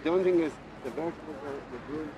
the only thing is the vegetables are the green.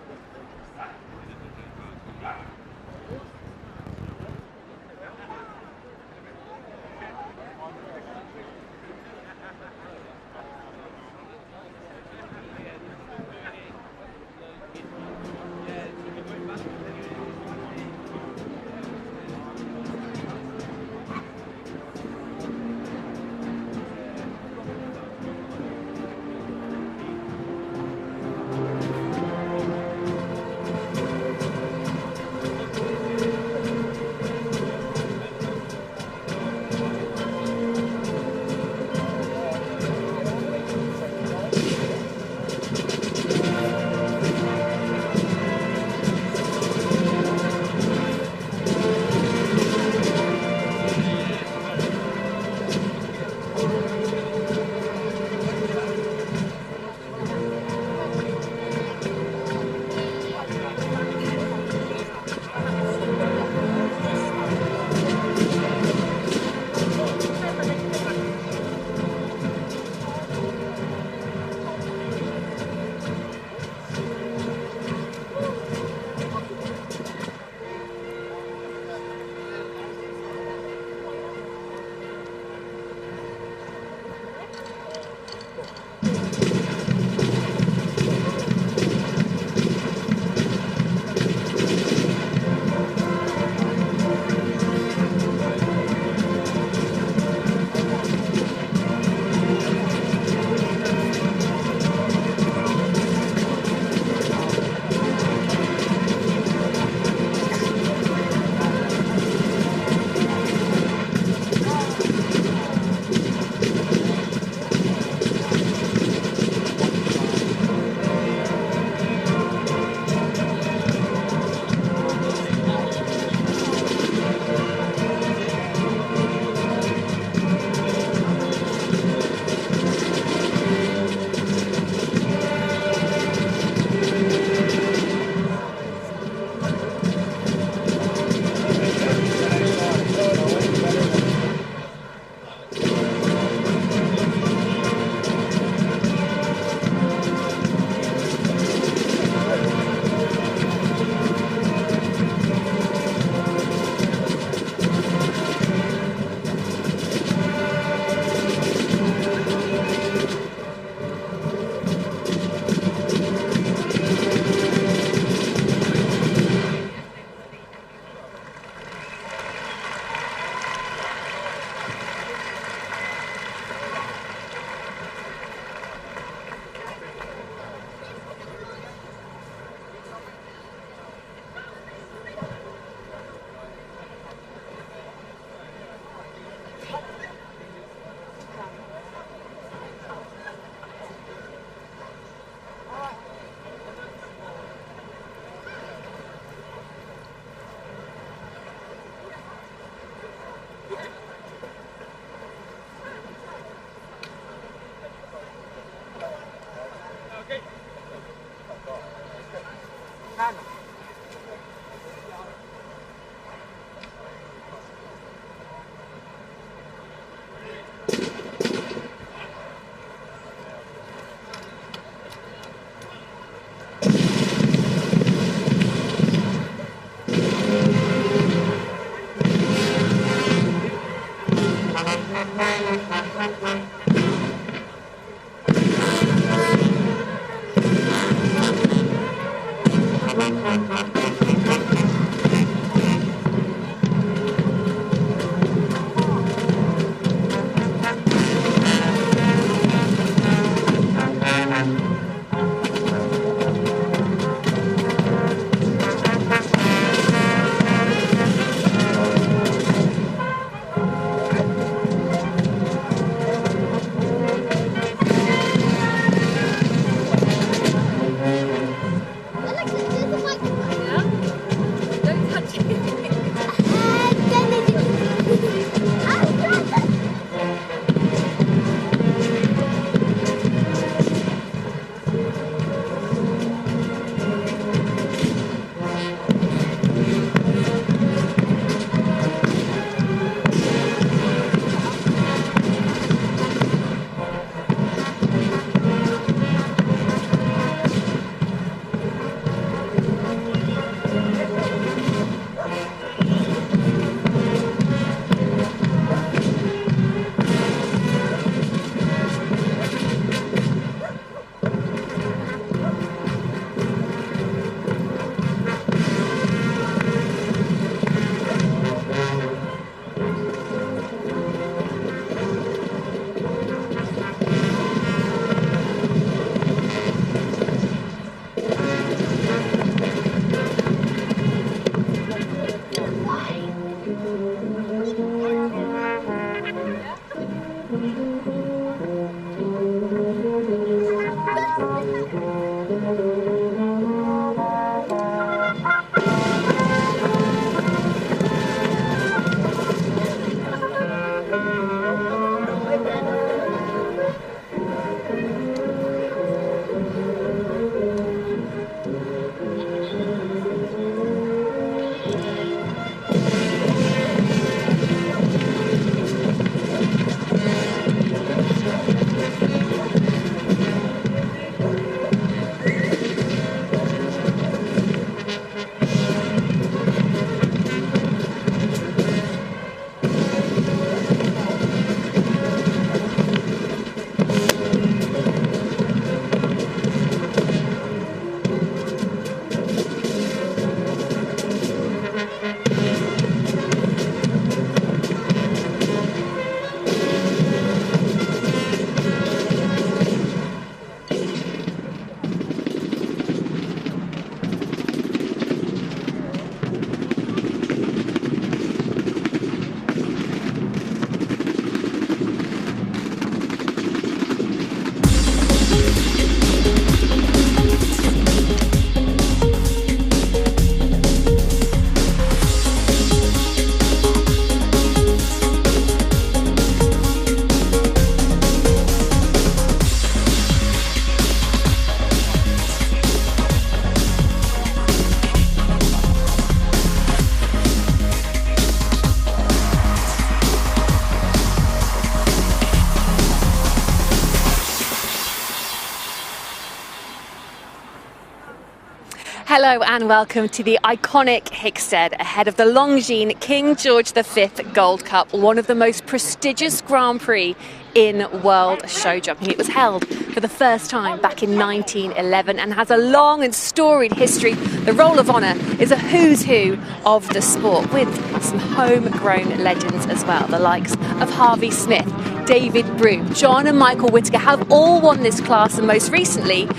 Hello and welcome to the iconic Hickstead ahead of the Longines King George V Gold Cup, one of the most prestigious Grand Prix in world show jumping. It was held for the first time back in 1911 and has a long and storied history. The Roll of Honour is a who's who of the sport, with some homegrown legends as well. The likes of Harvey Smith, David Broom, John and Michael Whittaker have all won this class, and most recently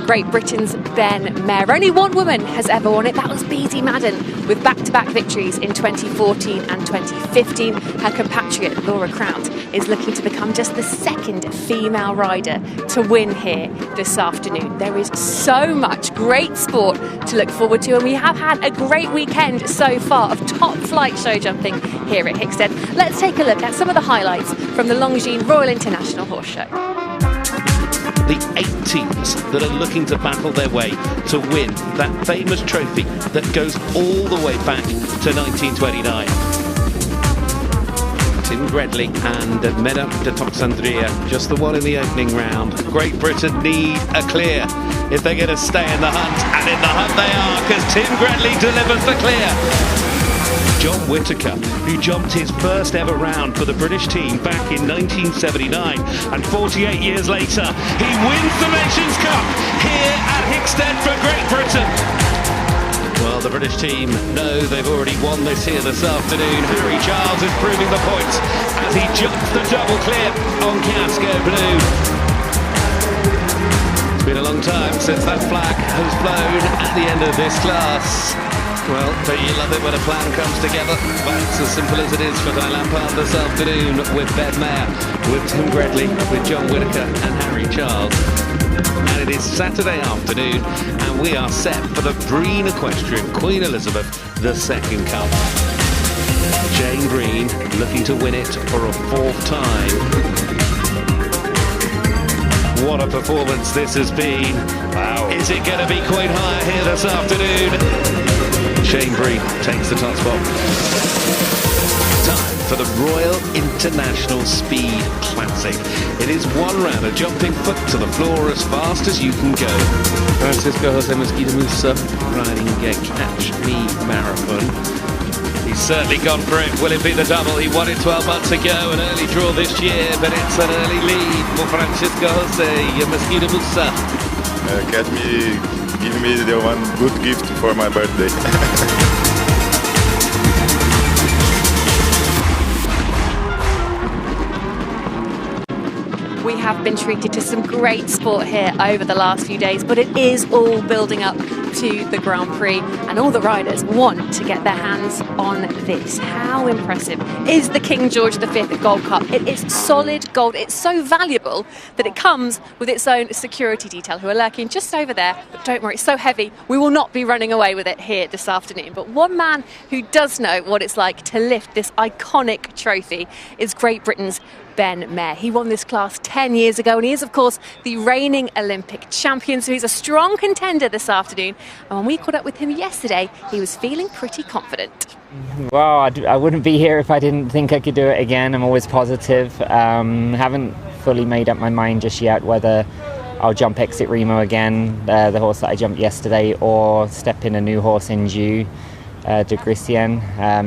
Great Britain's Ben Maher. Only one woman has ever won it. That was Beezie Madden, with back-to-back victories in 2014 and 2015. Her compatriot Laura Kraut is looking to become just the second female rider to win here this afternoon. There is so much great sport to look forward to, and we have had a great weekend so far of top-flight show jumping here at Hickstead. Let's take a look at some of the highlights from the Longines Royal International Horse Show. The 8 teams that are looking to battle their way to win that famous trophy that goes all the way back to 1929. Tim Gredley and Mena de Toxandria, just the one in the opening round. Great Britain need a clear if they're going to stay in the hunt, and in the hunt they are, because Tim Gredley delivers the clear. John Whittaker, who jumped his first ever round for the British team back in 1979, and 48 years later, he wins the Nations Cup here at Hickstead for Great Britain. Well, the British team know they've already won this here this afternoon. Harry Charles is proving the point as he jumps the double clear on Casco Blue. It's been a long time since that flag has flown at the end of this class. Well, don't you love it when a plan comes together? That's as simple as it is for Di Lampard this afternoon with Ben Maher, with Tim Gredley, with John Whittaker and Harry Charles. And it is Saturday afternoon, and we are set for the Prix Equestrian Queen Elizabeth II Cup. Jane Green looking to win it for a 4th time. What a performance this has been. Wow. Is it going to be quite higher here this afternoon? Shane Breen takes the top spot. Time for the Royal International Speed Classic. It is one round of jumping foot to the floor as fast as you can go. Francisco Jose Mosquito Musa riding a Catch Me Marathon. He's certainly gone for it. Will it be the double? He won it 12 months ago, an early draw this year, but it's an early lead for Francisco Jose Mosquito Musa. Catch Me give me the one good gift for my birthday. We have been treated to some great sport here over the last few days, but it is all building up to the Grand Prix, and all the riders want to get their hands on this. How impressive is the King George V Gold Cup? It is solid gold. It's so valuable that it comes with its own security detail who are lurking just over there. But don't worry, it's so heavy, we will not be running away with it here this afternoon. But one man who does know what it's like to lift this iconic trophy is Great Britain's Ben Maher. He won this class 10 years ago, and he is, of course, the reigning Olympic champion, so he's a strong contender this afternoon. And when we caught up with him yesterday, he was feeling pretty confident. Well, I wouldn't be here if I didn't think I could do it again. I'm always positive. Haven't fully made up my mind just yet whether I'll jump Exit Remo again, the horse that I jumped yesterday, or step in a new horse in Jus de Grecienne.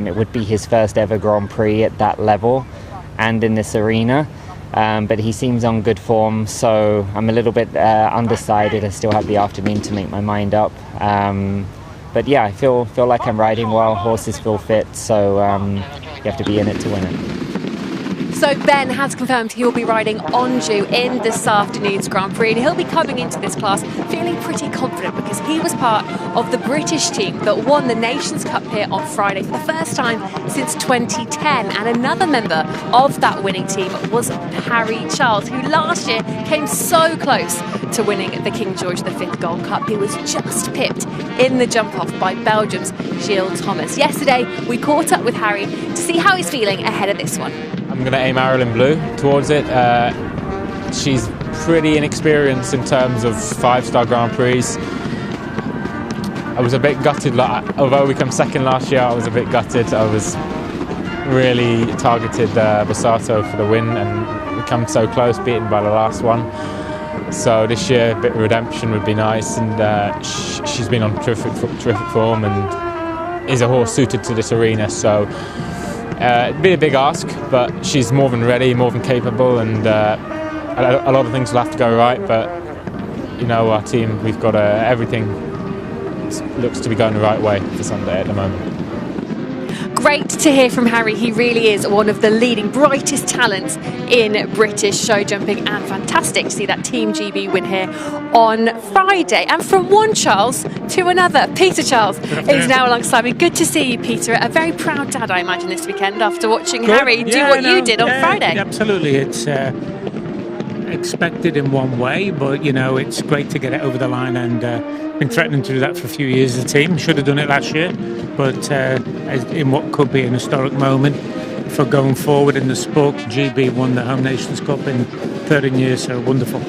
It would be his first ever Grand Prix at that level and in this arena, but he seems on good form, so I'm a little bit undecided. I still have the afternoon to make my mind up, but yeah, I feel like I'm riding well. Horses feel fit, so you have to be in it to win it. So Ben has confirmed he will be riding on Jus in this afternoon's Grand Prix, and he'll be coming into this class feeling pretty confident because he was part of the British team that won the Nations Cup here on Friday for the first time since 2010. And another member of that winning team was Harry Charles, who last year came so close to winning the King George V Gold Cup. He was just pipped in the jump-off by Belgium's Gilles Thomas. Yesterday, we caught up with Harry to see how he's feeling ahead of this one. I'm going to aim Marilyn Blue towards it. She's pretty inexperienced in terms of five-star Grand Prix. I was a bit gutted, although we came second last year, I was a bit gutted. I was really targeted Basato for the win, and we come so close, beaten by the last one. So this year, a bit of redemption would be nice, and she's been on terrific form and is a horse suited to this arena. So it'd be a big ask, but she's more than ready, more than capable, and a lot of things will have to go right. But you know, our team, we've got everything looks to be going the right way for Sunday at the moment. Great to hear from Harry. He really is one of the leading, brightest talents in British show jumping, and fantastic to see that Team GB win here on Friday. And from one Charles to another, Peter Charles is now alongside me. Good to see you, Peter. A very proud dad, I imagine, this weekend after watching Harry do what you did on Friday. Absolutely. It's expected in one way, but you know, it's great to get it over the line, and been threatening to do that for a few years as a team. Should have done it last year, but in what could be an historic moment for going forward in the sport. GB won the Home Nations Cup in 13 years, so wonderful.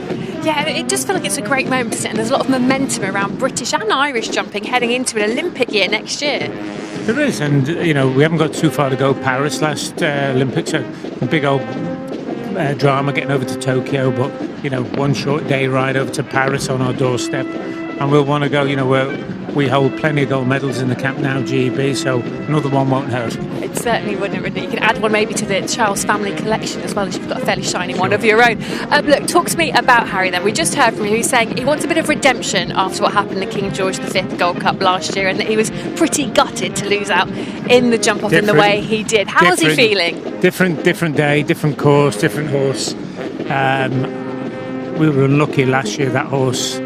Yeah, it does feel like it's a great moment, isn't it? And there's a lot of momentum around British and Irish jumping heading into an Olympic year next year. There is, and you know, we haven't got too far to go. Paris last Olympics, a big old drama getting over to Tokyo, but you know, one short day ride over to Paris on our doorstep, and we'll want to go. You know, we hold plenty of gold medals in the camp now, GB, so another one won't hurt. It certainly wouldn't. You can add one maybe to the Charles family collection as well, as you've got a fairly shiny one of your own. Look, talk to me about Harry then. We just heard from him. He's saying he wants a bit of redemption after what happened in the King George V Gold Cup last year, and that he was pretty gutted to lose out in the jump off in the way he did. How is he feeling? Different day, different course, different horse. We were unlucky last year, that horse.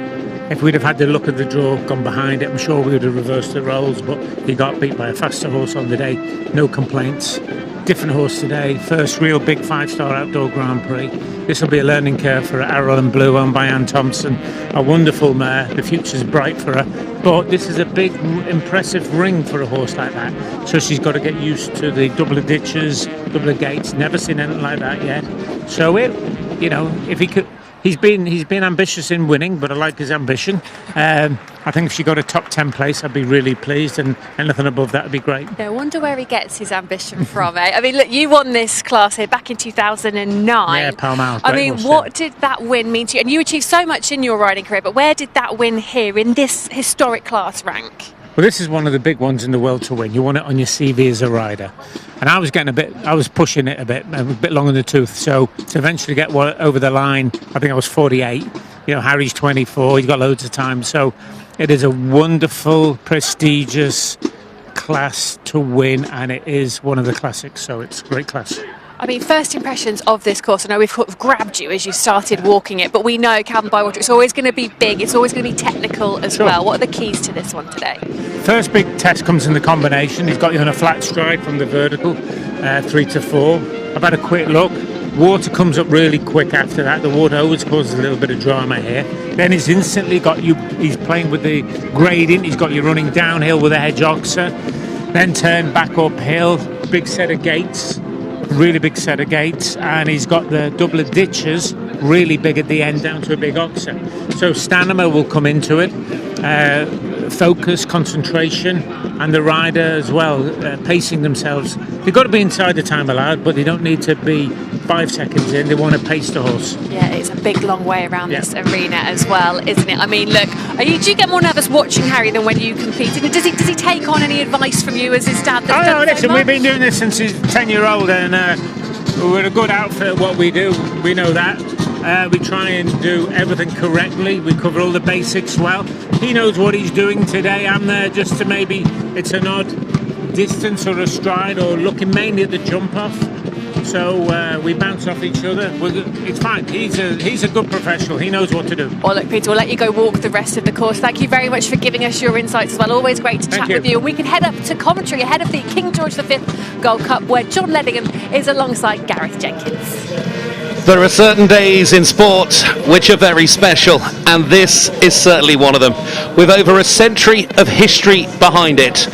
If we'd have had the luck of the draw, gone behind it, I'm sure we would have reversed the roles, but he got beat by a faster horse on the day. No complaints. Different horse today. First real big five-star outdoor Grand Prix. This will be a learning curve for Arrow and Blue, owned by Anne Thompson. A wonderful mare. The future's bright for her. But this is a big, impressive ring for a horse like that. So she's got to get used to the double of ditches, double of gates. Never seen anything like that yet. So you know, if he could. He's been ambitious in winning, but I like his ambition. I think if she got a top 10 place, I'd be really pleased, and anything above that would be great. I wonder where he gets his ambition from, eh? I mean, look, you won this class here back in 2009. Yeah, Pall Mall. I mean, what did that win mean to you? And you achieved so much in your riding career, but where did that win here in this historic class rank? Well, this is one of the big ones in the world to win. You want it on your CV as a rider. And I was pushing it a bit long in the tooth. So to eventually get over the line, I think I was 48. You know, Harry's 24. He's got loads of time. So it is a wonderful, prestigious class to win, and it is one of the classics. So it's a great class. I mean, first impressions of this course, I know we've sort of grabbed you as you started walking it, but we know Calvin Bywater, it's always going to be big, it's always going to be technical as well. What are the keys to this one today? First big test comes in the combination. He's got you on a flat stride from the vertical, 3 to 4. I've had a quick look. Water comes up really quick after that. The water always causes a little bit of drama here. Then he's instantly got you, he's playing with the gradient, he's got you running downhill with a hedge oxer, then turn back uphill, big set of gates, really big set of gates, and he's got the double of ditches, really big at the end down to a big oxer. So stamina will come into it, focus, concentration, and the rider as well, pacing themselves. They've got to be inside the time allowed, but they don't need to be 5 seconds in. They want to pace the horse. Yeah, it's a big long way around this arena as well, isn't it? I mean, look, do you get more nervous watching Harry than when you compete? And does he take on any advice from you as his dad? Listen, we've been doing this since he's 10-year-old, and we're a good outfit at what we do. We know that. We try and do everything correctly. We cover all the basics well. He knows what he's doing today. I'm there just to maybe it's an odd distance or a stride or looking mainly at the jump off. So we bounce off each other. It's fine. He's a good professional. He knows what to do. Well, look, Peter, we'll let you go walk the rest of the course. Thank you very much for giving us your insights as well. Always great to chat with you. We can head up to commentary ahead of the King George V Gold Cup, where John Ledingham is alongside Gareth Jenkins. There are certain days in sport which are very special, and this is certainly one of them. With over a century of history behind it,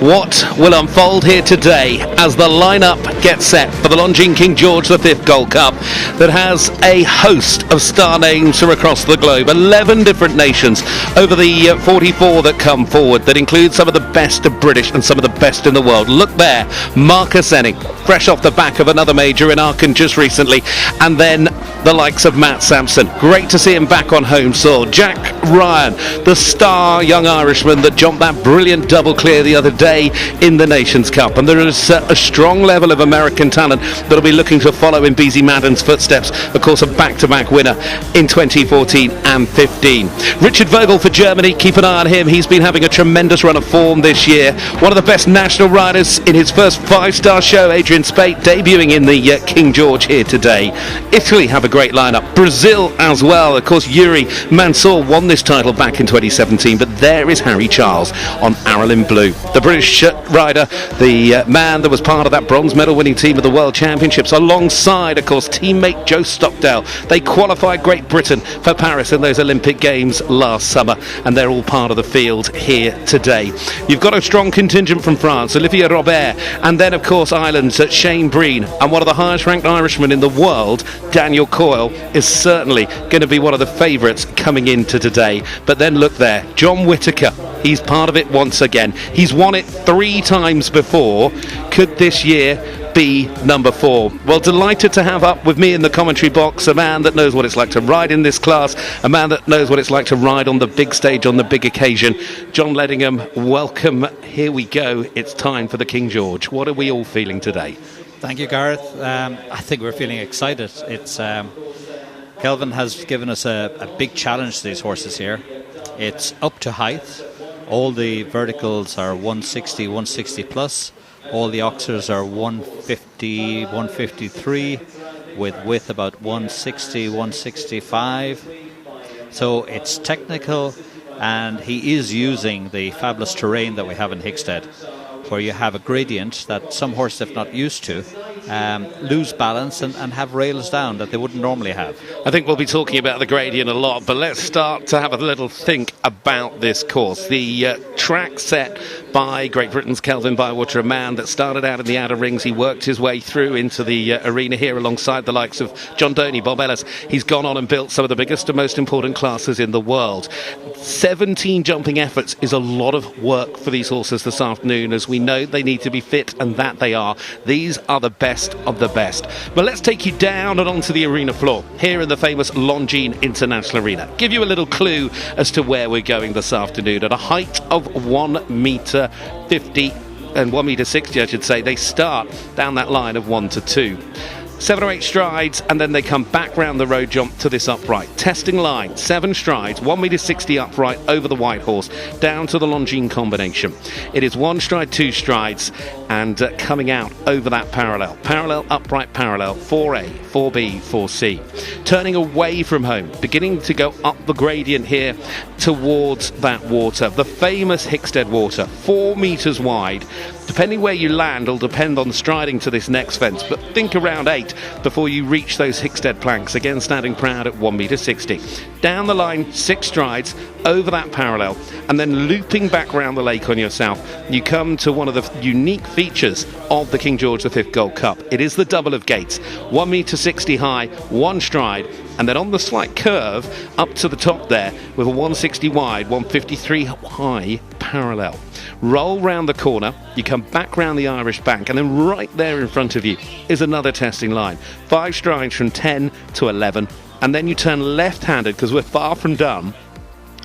what will unfold here today as the lineup gets set for the Longines King George V Gold Cup that has a host of star names from across the globe, 11 different nations over the 44 that come forward, that include some of the best of British and some of the best in the world. Look there, Marcus Enning, fresh off the back of another major in Aachen just recently, and then the likes of Matt Sampson. Great to see him back on home soil. Jack Ryan, the star young Irishman that jumped that brilliant double clear the other day in the Nations Cup, and there is a strong level of American talent that'll be looking to follow in Beezy Madden's footsteps, of course a back-to-back winner in 2014 and 15. Richard Vogel for Germany, keep an eye on him. He's been having a tremendous run of form this year. One of the best national riders in his first 5-star show, Adrian Spate, debuting in the King George here today. Italy have a great lineup. Brazil as well. Of course, Yuri Mansour won this title back in 2017, but there is Harry Charles on Arlen Blue. The British rider, the man that was part of that bronze medal winning team of the World Championships, alongside, of course, teammate Joe Stockdale. They qualified Great Britain for Paris in those Olympic Games last summer, and they're all part of the field here today. You've got a strong contingent from France, Olivier Robert, and then, of course, Ireland's Shane Breen, and one of the highest ranked Irishmen in the world, Daniel Coyle, is certainly going to be one of the favourites coming into today. But then look there, John Whittaker, he's part of it once again. He's won it 3 times before. Could this year be number 4? Well, delighted to have up with me in the commentary box a man that knows what it's like to ride in this class, a man that knows what it's like to ride on the big stage, on the big occasion. John Ledingham, welcome. Here we go. It's time for the King George. What are we all feeling today? Thank you, Gareth. I think we're feeling excited. It's Kelvin has given us a big challenge to these horses here. It's up to height. All the verticals are 160, 160 plus. All the oxers are 150, 153, with width about 160, 165. So it's technical, and he is using the fabulous terrain that we have in Hickstead, where you have a gradient that some horses have not used to, lose balance and have rails down that they wouldn't normally have. I think we'll be talking about the gradient a lot, but let's start to have a little think about this course. The track set by Great Britain's Kelvin Bywater, a man that started out in the outer rings. He worked his way through into the arena here alongside the likes of John Doney, Bob Ellis. He's gone on and built some of the biggest and most important classes in the world. 17 jumping efforts is a lot of work for these horses this afternoon, as we know they need to be fit, and that they are. These are the best of the best. But let's take you down and onto the arena floor here in the famous Longines International Arena. Give you a little clue as to where we're going this afternoon. At a height of 1 metre 50 and 1 metre 60, I should say, they start down that line of 1 to 2. 7 or 8 strides, and then they come back round the road jump to this upright. Testing line, 7 strides, 1.60 m upright over the white horse, down to the Longines combination. It is 1 stride, 2 strides, and coming out over that parallel. Parallel, upright, parallel, 4A, 4B, 4C. Turning away from home, beginning to go up the gradient here towards that water. The famous Hickstead water, 4 metres wide. Depending where you land will depend on striding to this next fence, but think around 8 before you reach those Hickstead planks, again standing proud at 1.60 m. Down the line, 6 strides, over that parallel, and then looping back round the lake on yourself, you come to one of the unique features of the King George V Gold Cup. It is the double of gates, 1.60 m high, 1 stride, and then on the slight curve up to the top there with a 160 wide, 153 high parallel. Roll round the corner, you come back round the Irish bank, and then right there in front of you is another testing line. 5 strides from 10 to 11, and then you turn left-handed because we're far from done.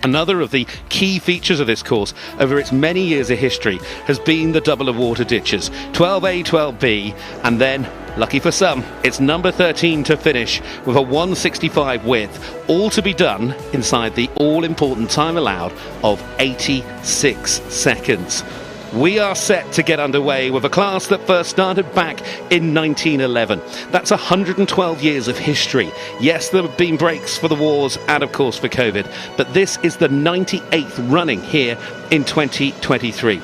Another of the key features of this course over its many years of history has been the double of water ditches, 12A, 12B, and then, lucky for some, it's number 13 to finish with a 165 width, all to be done inside the all-important time allowed of 86 seconds. We are set to get underway with a class that first started back in 1911. That's 112 years of history. Yes, there have been breaks for the wars and, of course, for COVID, but this is the 98th running here in 2023.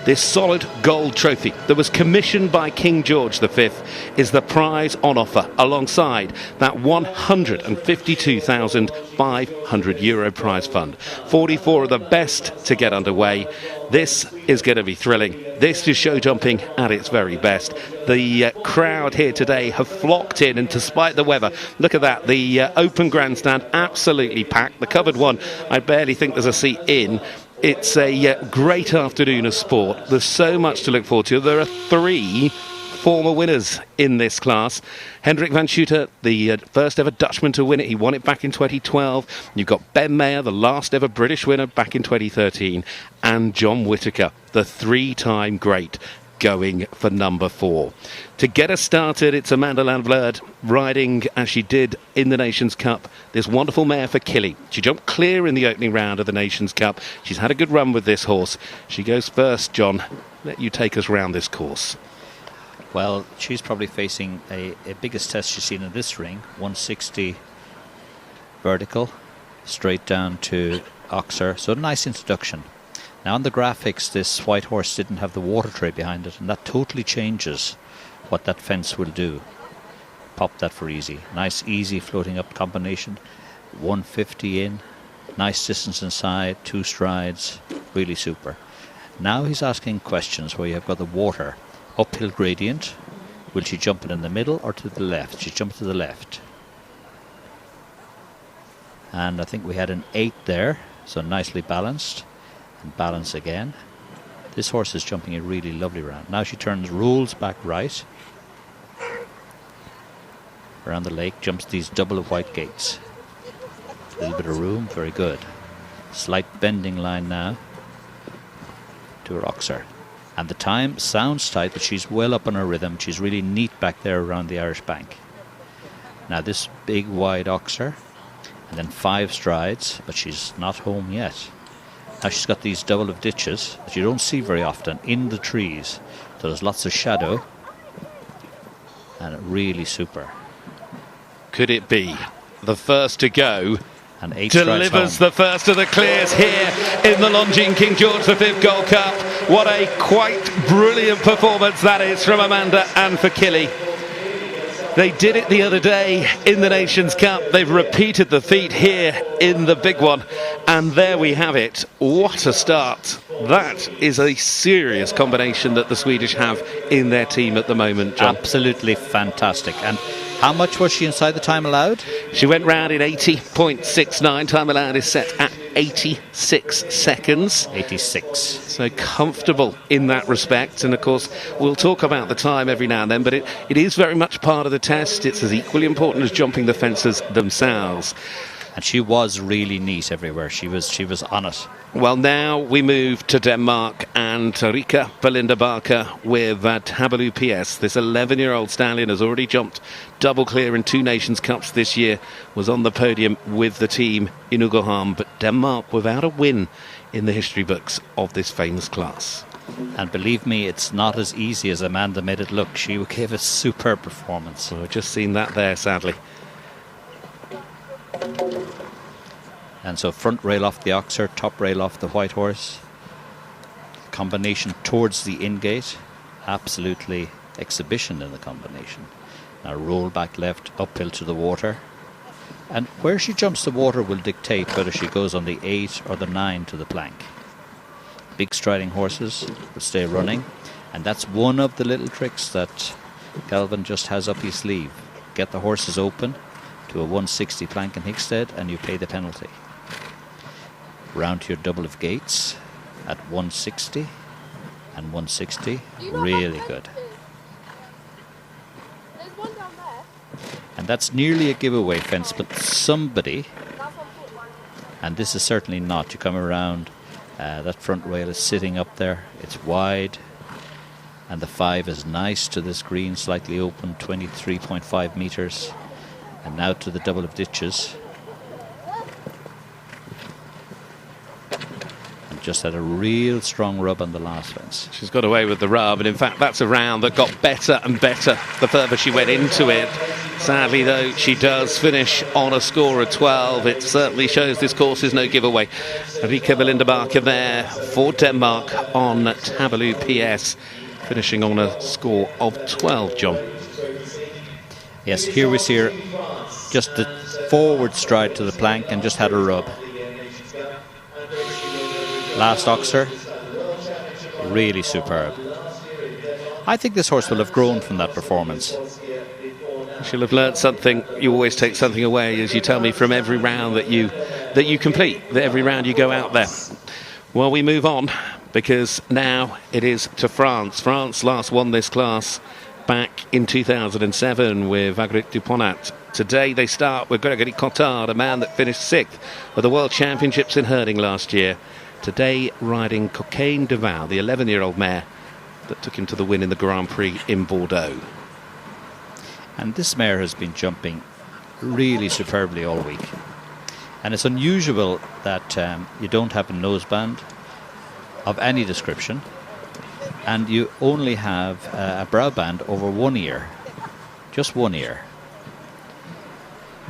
This solid gold trophy that was commissioned by King George V is the prize on offer alongside that €152,500 prize fund. 44 of the best to get underway. This is going to be thrilling. This is show jumping at its very best. The crowd here today have flocked in, and despite the weather, look at that, the open grandstand absolutely packed. The covered one, I barely think there's a seat in. It's a great afternoon of sport. There's so much to look forward to. There are 3 former winners in this class. Hendrik van Schutter, the first ever Dutchman to win it. He won it back in 2012. You've got Ben Mayer, the last ever British winner back in 2013. And John Whittaker, the 3-time great, going for number 4. To get us started, it's Amanda Landvlerd riding, as she did in the Nations Cup, this wonderful mare for Killy. She jumped clear in the opening round of the Nations Cup. She's had a good run with this horse. She goes first, John. Let you take us round this course. Well, she's probably facing a biggest test she's seen in this ring, 160 vertical, straight down to Oxer. So a nice introduction. Now on the graphics, this white horse didn't have the water tray behind it, and that totally changes what that fence will do. Pop that for easy. Nice, easy floating up combination. 150 in. Nice distance inside. 2 strides. Really super. Now he's asking questions where you have got the water. Uphill gradient. Will she jump it in the middle or to the left? She jumped to the left. And I think we had an 8 there. So nicely balanced. And balance again. This horse is jumping a really lovely round. Now she turns, rolls back right. Around the lake, jumps these double of white gates. A little bit of room, very good. Slight bending line now to her Oxer. And the time sounds tight, but she's well up on her rhythm. She's really neat back there around the Irish bank. Now this big wide Oxer, and then 5 strides, but she's not home yet. Now she's got these double of ditches that you don't see very often in the trees. So there's lots of shadow, and really super. Could it be the first to go? And 8 delivers the first of the clears here in the Longines King George V Gold Cup. What a quite brilliant performance that is from Amanda and for Killy. They did it the other day in the Nations Cup. They've repeated the feat here in the big one. And there we have it. What a start. That is a serious combination that the Swedish have in their team at the moment, John. Absolutely fantastic. And how much was she inside the time allowed? She went round in 80.69. Time allowed is set at 86 seconds. 86. So comfortable in that respect. And of course, we'll talk about the time every now and then, but it is very much part of the test. It's as equally important as jumping the fences themselves. And she was really neat everywhere. She was on it. Well, now we move to Denmark and Rika Belinda Barker with Tabalu PS. This 11-year-old stallion has already jumped double clear in 2 Nations Cups this year, was on the podium with the team in Ugoham, but Denmark without a win in the history books of this famous class. And believe me, it's not as easy as Amanda made it look. She gave a superb performance. Well, I've just seen that there, sadly. And so front rail off the Oxer, top rail off the White Horse. Combination towards the in-gate. Absolutely exhibition in the combination. Now roll back left, uphill to the water. And where she jumps the water will dictate whether she goes on the 8 or the 9 to the plank. Big striding horses will stay running. And that's one of the little tricks that Kelvin just has up his sleeve. Get the horses open to a 160 plank in Hickstead and you pay the penalty. Round to your double of gates at 160 and 160. Really good. And that's nearly a giveaway fence, but somebody, and this is certainly not, you come around, that front rail is sitting up there, it's wide, and the 5 is nice to this green, slightly open, 23.5 metres. And now to the double of ditches. And just had a real strong rub on the last fence. She's got away with the rub, and in fact that's a round that got better and better the further she went into it. Sadly though, she does finish on a score of 12. It certainly shows this course is no giveaway. Rika Belinda Barker there for Denmark on Tabalu PS, finishing on a score of 12, John. Yes, here we see her just the forward stride to the plank and just had a rub. Last Oxer, really superb. I think this horse will have grown from that performance. She'll have learnt something. You always take something away, as you tell me, from every round that you complete, that every round you go out there. Well, we move on, because now it is to France. France last won this class back in 2007 with Agric Dupont. Today they start with Gregory Cotard, a man that finished 6th at the World Championships in herding last year. Today riding Cocaine de Val, the 11-year-old mare that took him to the win in the Grand Prix in Bordeaux. And this mare has been jumping really superbly all week. And it's unusual that you don't have a noseband of any description, and you only have a brow band over one ear, just one ear.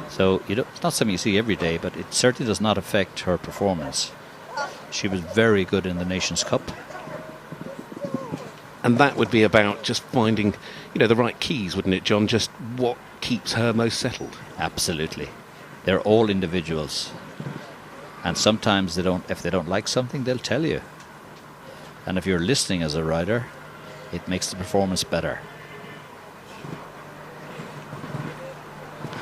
So it's not something you see every day, but it certainly does not affect her performance. She was very good in the Nations Cup. And that would be about just finding, the right keys, wouldn't it, John? Just what keeps her most settled. Absolutely. They're all individuals. And sometimes if they don't like something, they'll tell you. And if you're listening as a rider, it makes the performance better.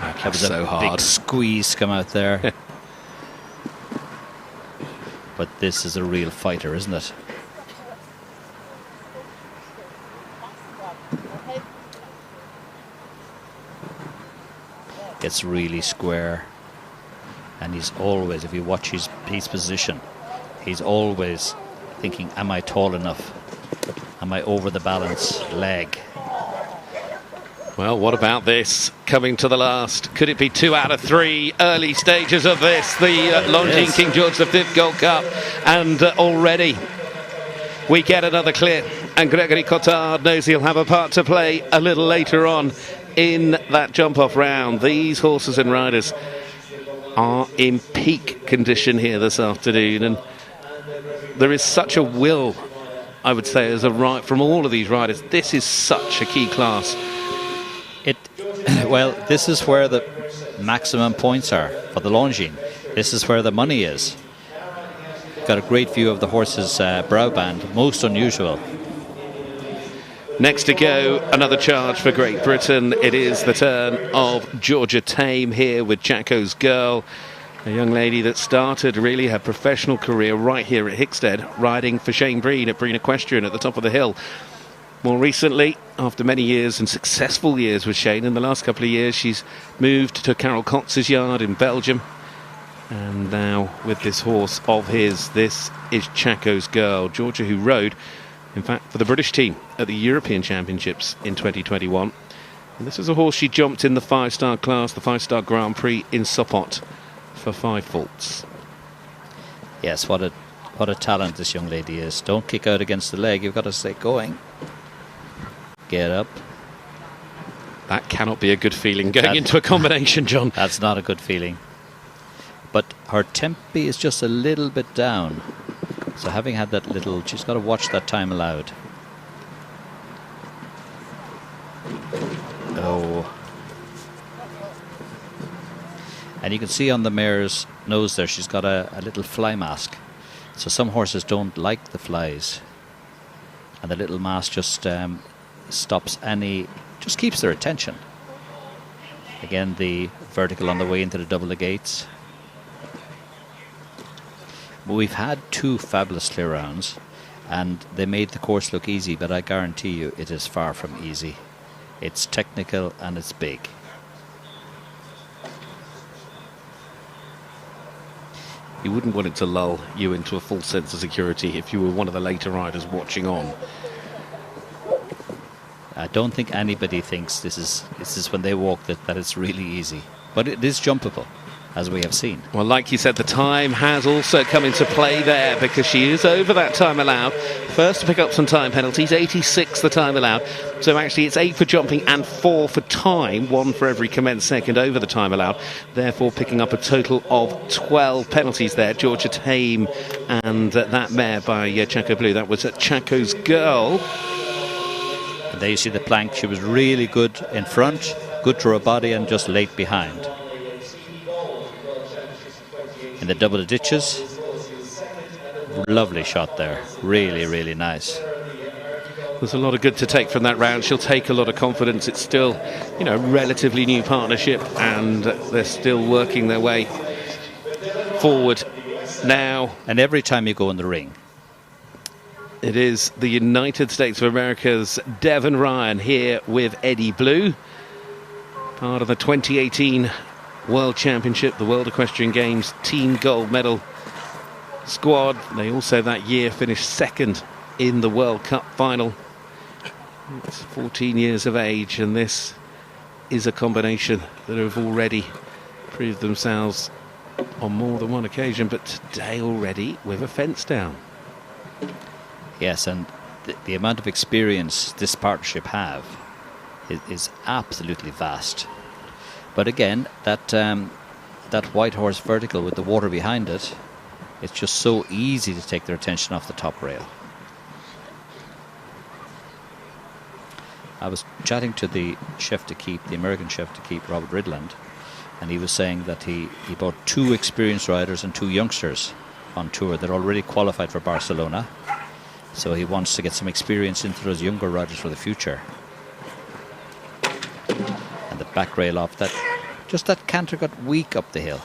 That was so a hard. big squeeze come out there. But this is a real fighter, isn't it? It's really square. And he's always, if you watch his position, he's always thinking, am I tall enough? Am I over the balance leg? Well, what about this? Coming to the last. Could it be 2 out of 3 early stages of this? The Longines King George V Gold Cup. And already we get another clear. And Gregory Cotard knows he'll have a part to play a little later on in that jump-off round. These horses and riders are in peak condition here this afternoon. And there is such a will, I would say, from all of these riders. This is such a key class. Well, this is where the maximum points are for the Longines. This is where the money is. Got a great view of the horse's brow band, most unusual. Next to go, another charge for Great Britain. It is the turn of Georgia Tame here with Jacko's Girl, a young lady that started really her professional career right here at Hickstead, riding for Shane Breen at Breen Equestrian at the top of the hill. More recently, after many years and successful years with Shane, in the last couple of years she's moved to Carol Cox's yard in Belgium, And now with this horse of his, this is Chaco's Girl. Georgia, who rode, in fact, for the British team at the European Championships in 2021. And this is a horse she jumped in the 5-star class, the 5-star Grand Prix in Sopot for 5 faults. Yes, what a talent this young lady is. Don't kick out against the leg. You've got to stay going. Get up. That cannot be a good feeling going into a combination, John. That's not a good feeling. But her tempi is just a little bit down. So having had that little, she's got to watch that time allowed. Oh. And you can see on the mare's nose there, she's got a little fly mask. So some horses don't like the flies. And the little mask just stops any, just keeps their attention. Again, the vertical on the way into the double the gates. We've had 2 fabulous clear rounds, and they made the course look easy, but I guarantee you it is far from easy. It's technical and it's big. You wouldn't want it to lull you into a full sense of security if you were one of the later riders watching on. I don't think anybody thinks this is when they walk that it's really easy, but it is jumpable, as we have seen. Well, like you said, the time has also come into play there because she is over that time allowed. First to pick up some time penalties, 86 the time allowed. So actually it's 8 for jumping and 4 for time, 1 for every commenced second over the time allowed. Therefore picking up a total of 12 penalties there. Georgia Tame and that mare by Chaco Blue. That was Chaco's Girl. And there you see the plank. She was really good in front, good to her body, and just late behind. In the double the ditches, lovely shot there, really, really nice. There's a lot of good to take from that round. She'll take a lot of confidence. It's still, you know, relatively new partnership, and they're still working their way forward now. And every time you go in the ring, it is the United States of America's Devon Ryan here with Eddie Blue, part of the 2018 World Championship, the World Equestrian Games team gold medal squad. They also that year finished second in the World Cup final. It's 14 years of age, and this is a combination that have already proved themselves on more than one occasion, but today already with a fence down. Yes, and the amount of experience this partnership have is absolutely vast. But again, that white horse vertical with the water behind it, it's just so easy to take their attention off the top rail. I was chatting to the chef de keep, the American chef de keep, Robert Ridland, and he was saying that he brought 2 experienced riders and 2 youngsters on tour. They're already qualified for Barcelona, so he wants to get some experience into those younger riders for the future. And the back rail off that, just that canter got weak up the hill.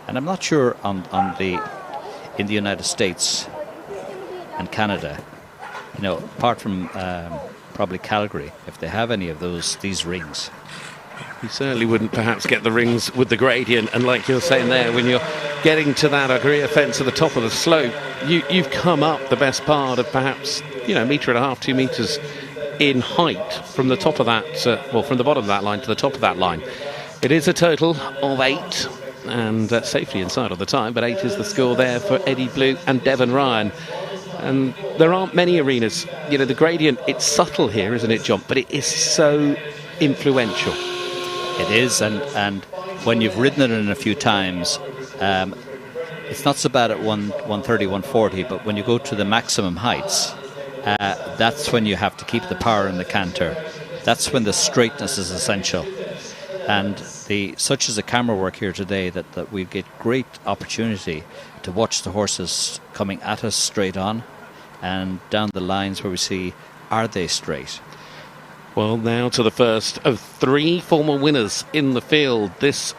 And I'm not sure in the United States and Canada, you know, apart from probably Calgary, if they have any of these rings. You certainly wouldn't perhaps get the rings with the gradient, and like you're saying there, when you're getting to that Agria fence at the top of the slope, you've come up the best part of perhaps, you know, 1.5 meters, 2 meters in height from the top of that, from the bottom of that line to the top of that line. It is a total of 8, and safely inside of the time, but 8 is the score there for Eddie Blue and Devon Ryan. And there aren't many arenas, you know, the gradient, it's subtle here, isn't it, John? But it is so influential. It is, and when you've ridden it in a few times, it's not so bad at 130, 140, but when you go to the maximum heights, that's when you have to keep the power in the canter. That's when the straightness is essential. And such as the camera work here today, that we get great opportunity to watch the horses coming at us straight on, and down the lines where we see, are they straight? Well, now to the first of 3 former winners in the field. This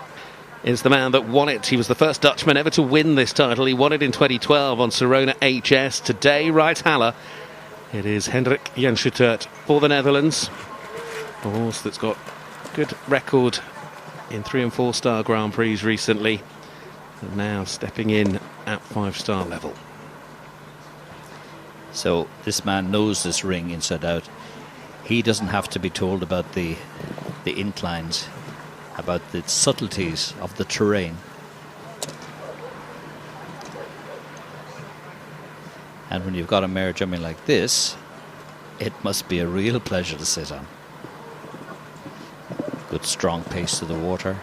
is the man that won it. He was the first Dutchman ever to win this title. He won it in 2012 on Sirona HS. Today, Reithaler It is Hendrik Jenschutert for the Netherlands. A horse that's got good record in 3- and 4-star Grand Prix recently, and now stepping in at 5-star level. So this man knows this ring inside out. He doesn't have to be told about the inclines, about the subtleties of the terrain. And when you've got a mare jumping like this, it must be a real pleasure to sit on. Good strong pace to the water.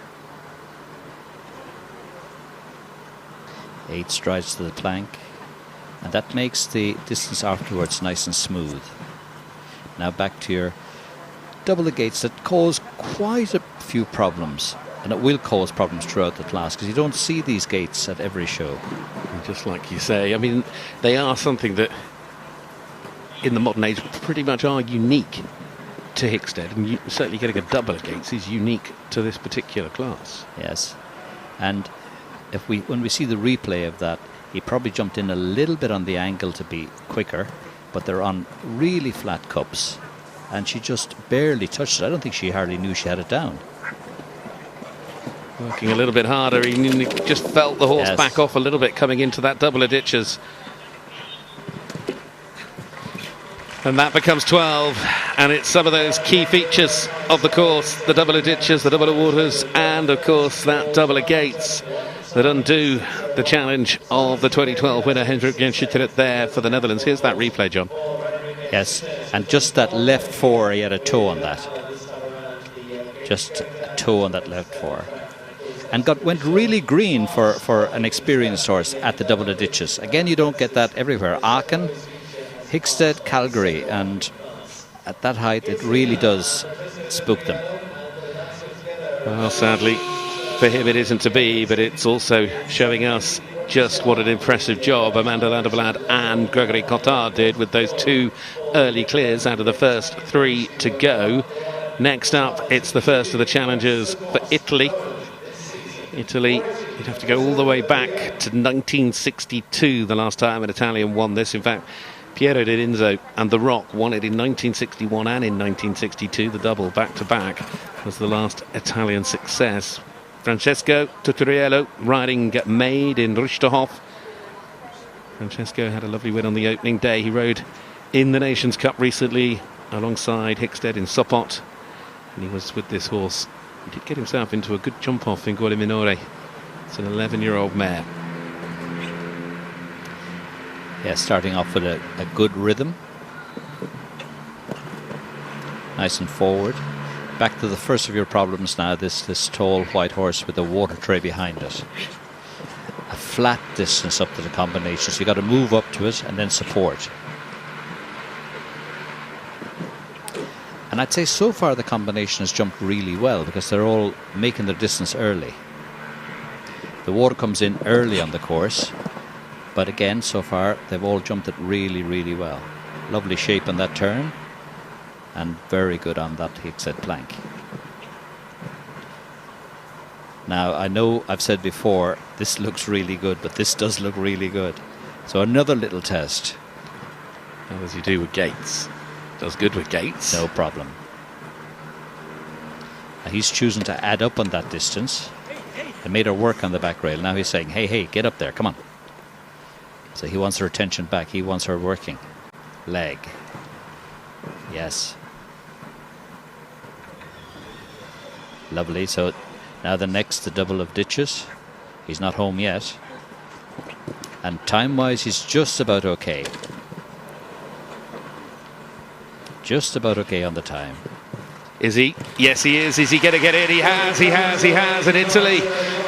8 strides to the plank. And that makes the distance afterwards nice and smooth. Now back to your double the gates that cause quite a few problems. And it will cause problems throughout the class because you don't see these gates at every show. And just like you say, I mean, they are something that in the modern age pretty much are unique to Hickstead, and certainly getting a double of gates is unique to this particular class. Yes, and when we see the replay of that, he probably jumped in a little bit on the angle to be quicker, but they're on really flat cups, and she just barely touched it. I don't think she hardly knew she had it down. Working a little bit harder, he just felt the horse back off a little bit coming into that double of ditches. And that becomes 12, and it's some of those key features of the course, the double of ditches, the double of waters, and of course that double of gates that undo the challenge of the 2012 winner Hendrik Jenschutert there for the Netherlands. Here's that replay, John. Yes, and just that left 4, he had a toe on that. Just a toe on that left 4. And went really green for an experienced horse at the double of ditches. Again, you don't get that everywhere. Aachen, Hickstead, Calgary, and at that height it really does spook them. Well, sadly for him it isn't to be, but it's also showing us just what an impressive job Amanda Landerblad and Gregory Cotard did with those 2 early clears out of the first 3 to go. Next up, it's the first of the challengers for Italy. Italy, you'd have to go all the way back to 1962, the last time an Italian won this. In fact, Piero D'Inzo and The Rock won it in 1961 and in 1962. The double back-to-back was the last Italian success. Francesco Tuturiello riding Maid in Rusterhof. Francesco had a lovely win on the opening day. He rode in the Nations Cup recently alongside Hickstead in Sopot, and he was with this horse. He did get himself into a good jump-off in Gole Minore. It's an 11-year-old mare. Yeah, starting off with a good rhythm. Nice and forward. Back to the first of your problems now, this tall white horse with a water tray behind it. A flat distance up to the combination, so you've got to move up to it and then support. And I'd say so far the combination has jumped really well because they're all making their distance early. The water comes in early on the course, but again, so far they've all jumped it really, really well. Lovely shape on that turn, and very good on that Hickstead plank. Now, I know I've said before, this looks really good, but this does look really good. So another little test. How does he do with gates? Does good with gates. No problem. Now he's choosing to add up on that distance. It made her work on the back rail. Now he's saying, hey, get up there, come on. So he wants her attention back. He wants her working. Leg. Yes. Lovely. So now the double of ditches. He's not home yet. And time-wise, he's just about okay. Just about okay on the time. Is he? Yes, he is. Is he going to get it? He has. And Italy.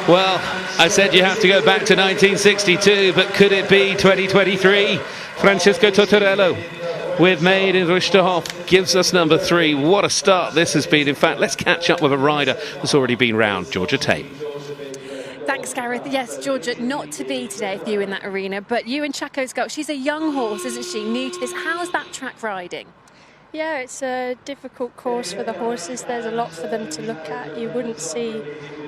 Well, I said you have to go back to 1962, but could it be 2023? Francesco Tuturiello with Maid in Rusterhof gives us number 3. What a start this has been. In fact, let's catch up with a rider that's already been round, Georgia Tate. Thanks, Gareth. Yes, Georgia, not to be today for you in that arena, but you and Chaco's girl, she's a young horse, isn't she? New to this. How's that track riding? Yeah, it's a difficult course for the horses. There's a lot for them to look at. You wouldn't see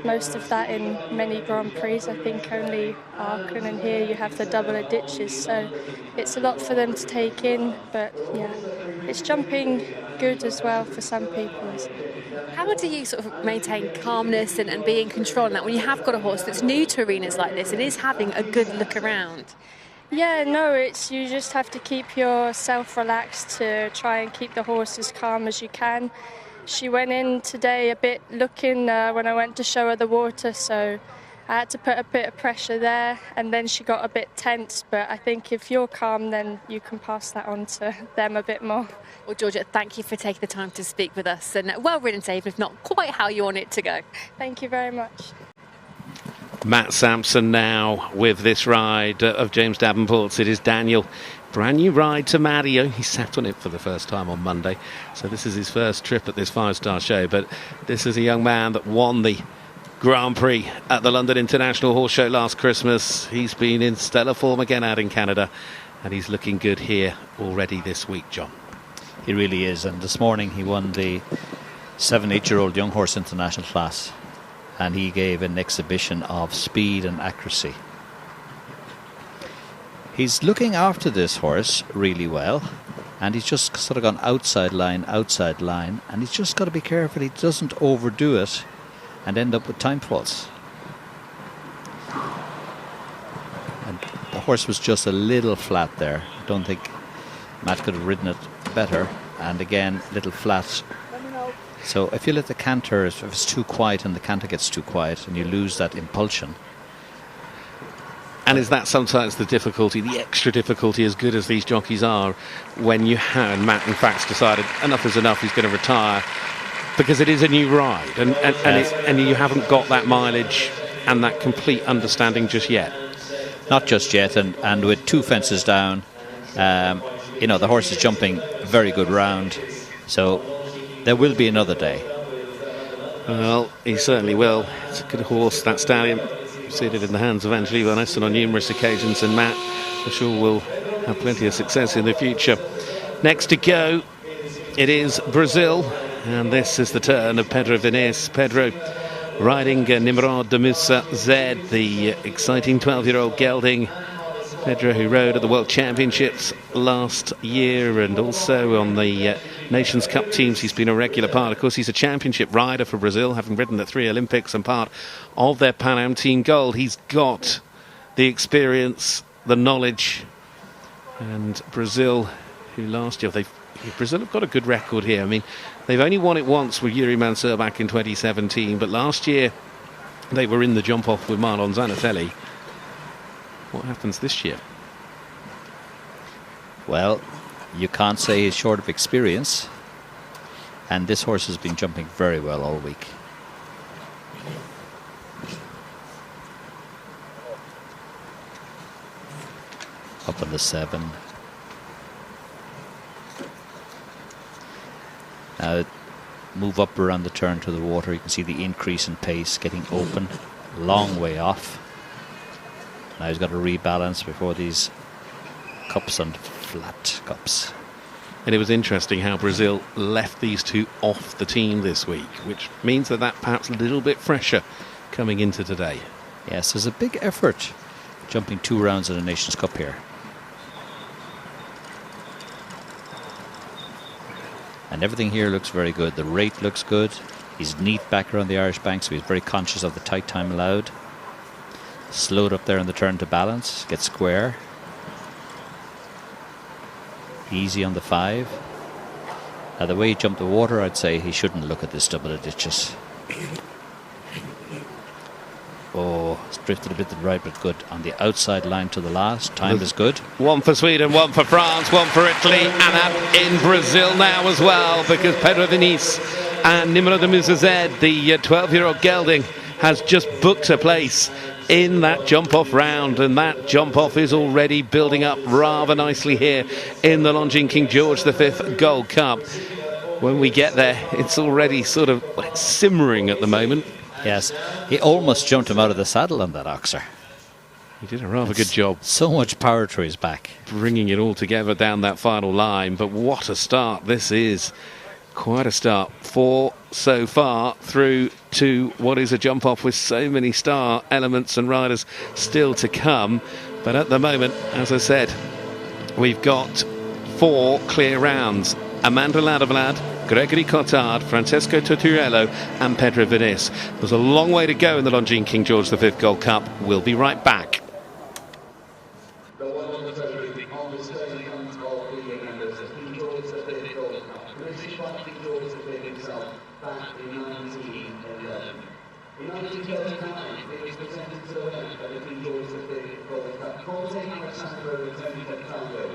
most of that in many Grand Prix. I think only Aachen, and here you have the double ditches. So it's a lot for them to take in. But yeah, it's jumping good as well for some people. How do you sort of maintain calmness and be in control in that when you have got a horse that's new to arenas like this and is having a good look around? Yeah, no, it's you just have to keep yourself relaxed to try and keep the horse as calm as you can. She went in today a bit looking when I went to show her the water, so I had to put a bit of pressure there, and then she got a bit tense, but I think if you're calm, then you can pass that on to them a bit more. Well, Georgia, thank you for taking the time to speak with us, and well ridden, Dave, if not quite how you want it to go. Thank you very much. Matt Sampson now with this ride of James Davenport's. It is Daniel. Brand new ride to Mario. He sat on it for the first time on Monday. So this is his first trip at this 5-star show. But this is a young man that won the Grand Prix at the London International Horse Show last Christmas. He's been in stellar form again out in Canada. And he's looking good here already this week, John. He really is. And this morning he won the 7-8-year-old young horse international class. And he gave an exhibition of speed and accuracy. He's looking after this horse really well, and he's just sort of gone outside line, and he's just got to be careful he doesn't overdo it and end up with time faults. And the horse was just a little flat there. I don't think Matt could have ridden it better, and again, little flat. So if you let the canter, if it's too quiet and the canter gets too quiet and you lose that impulsion. And is that sometimes the difficulty, the extra difficulty, as good as these jockeys are, when you have, and Matt in fact decided enough is enough, he's going to retire, because it is a new ride and you haven't got that mileage and that complete understanding just yet. Not just yet, and with 2 fences down, the horse is jumping a very good round, so there will be another day. Well, he certainly will. It's a good horse, that stallion. You've seen it in the hands of Angelique Van Esten on numerous occasions, and Matt, I'm sure, will have plenty of success in the future. Next to go, it is Brazil, and this is the turn of Pedro Vinícius. Pedro riding Nimrod de Musa Z, the exciting 12-year-old gelding. Pedro, who rode at the World Championships last year and also on the Nations Cup teams. He's been a regular part. Of course, he's a championship rider for Brazil, having ridden at 3 Olympics and part of their Pan Am Team Gold. He's got the experience, the knowledge, and Brazil, who last year, Brazil have got a good record here. I mean, they've only won it once with Yuri Mansur back in 2017, but last year they were in the jump-off with Marlon Zanatelli. What happens this year? Well, you can't say he's short of experience, and this horse has been jumping very well all week. Up on the 7. Now move up around the turn to the water. You can see the increase in pace, getting open, long way off. Now he's got to rebalance before these cups and flat cups. And it was interesting how Brazil left these two off the team this week, which means that perhaps a little bit fresher coming into today. Yes, there's a big effort jumping 2 rounds in the Nations Cup here. And everything here looks very good. The rate looks good. He's neat back around the Irish bank, so he's very conscious of the tight time allowed. Slowed up there on the turn to balance, get square. Easy on the 5. Now the way he jumped the water, I'd say he shouldn't look at this double of ditches. Oh, it's drifted a bit to the right, but good. On the outside line to the last, time is good. 1 for Sweden, 1 for France, 1 for Italy, and up in Brazil now as well, because Pedro Vinícius and Nimrod de Musa Z, the 12-year-old gelding, has just booked a place in that jump-off round, and that jump-off is already building up rather nicely here in the Longines King George V Gold Cup. When we get there, it's already sort of simmering at the moment. Yes, he almost jumped him out of the saddle on that oxer. He did a rather good job. So much power to his back. Bringing it all together down that final line. But what a start this is. Quite a start. 4 so far through to what is a jump off with so many star elements and riders still to come. But at the moment, as I said, we've got 4 clear rounds. Amanda Ladevlad, Gregory Cotard, Francesco Torturello and Pedro Vinis. There's a long way to go in the Longines King George V Gold Cup. We'll be right back. In 1939, it was presented to the winner of the King George V Gold Cup, Corte Alessandro Tango.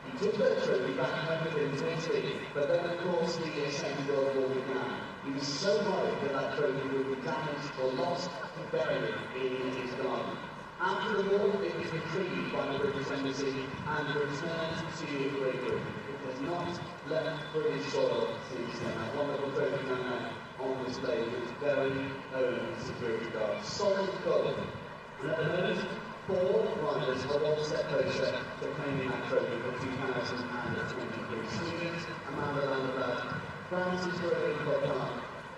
He took that trophy back home with him to Italy, but then of course the Second World War began. He was so worried that that trophy would be damaged or lost, he buried it in his garden. After the war, it was retrieved by the British Embassy and returned to Great Britain. It has not left British soil since then. A wonderful trophy now on display with its very own security guard. Solid gold. And at the moment, 4 riders are one step closer to claiming that trophy for 2023. Sweden, Amanda Ladevlad, France's Gregory Cotard,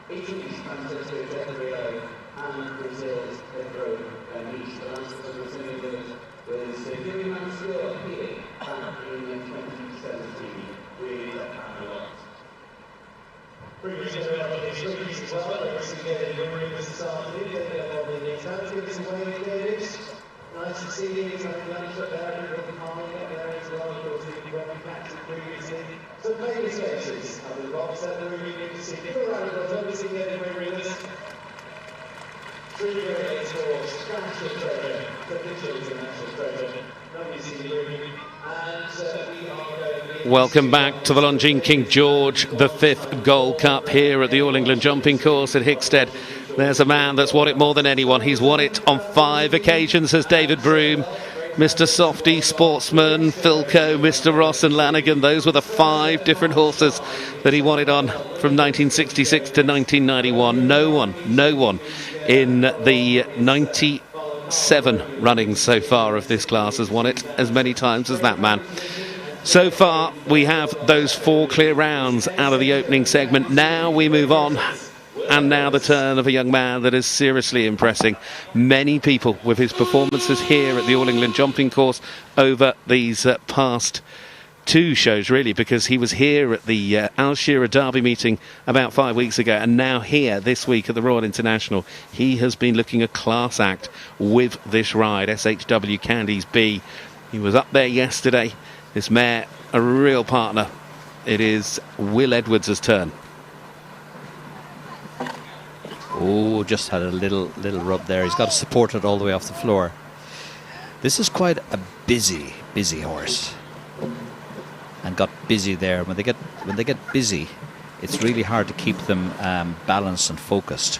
Italy's Francesco Torturello, and Brazil's Pedro Vinis. The last of the Brazilian was Yuri Mansur here back in 2017 with Camelot. Previously, there are these rookies as well. They're getting Yuri this afternoon. They're probably the exciting. This is where it is. Nice to see you. It's like lunch up there. Everyone calling up there as well. Of course, you've been back to previously. Some famous faces have been boxed up. They're really good to see. Give a round of applause. Obviously, getting very real. 3 grades for Scratch of Treasure, the Digital International Treasure. Lovely to see you, Yuri. And we are going. Welcome back to the Longines King George V Gold Cup here at the All England Jumping Course at Hickstead. There's a man that's won it more than anyone. He's won it on 5 occasions as David Broome, Mr. Softy, Sportsman, Philco, Mr. Ross and Lanigan. Those were the 5 different horses that he won it on from 1966 to 1991. No one in the 97 runnings so far of this class has won it as many times as that man. So far, we have those 4 clear rounds out of the opening segment. Now we move on. And now the turn of a young man that is seriously impressing many people with his performances here at the All England Jumping Course over these past 2 shows, really, because he was here at the Al Shira Derby meeting about 5 weeks ago, and now here this week at the Royal International. He has been looking a class act with this ride, SHW Candies B. He was up there yesterday. This mare, a real partner. It is Will Edwards' turn. Oh, just had a little rub there. He's got to support it all the way off the floor. This is quite a busy horse, and got busy there. When they get busy, it's really hard to keep them balanced and focused.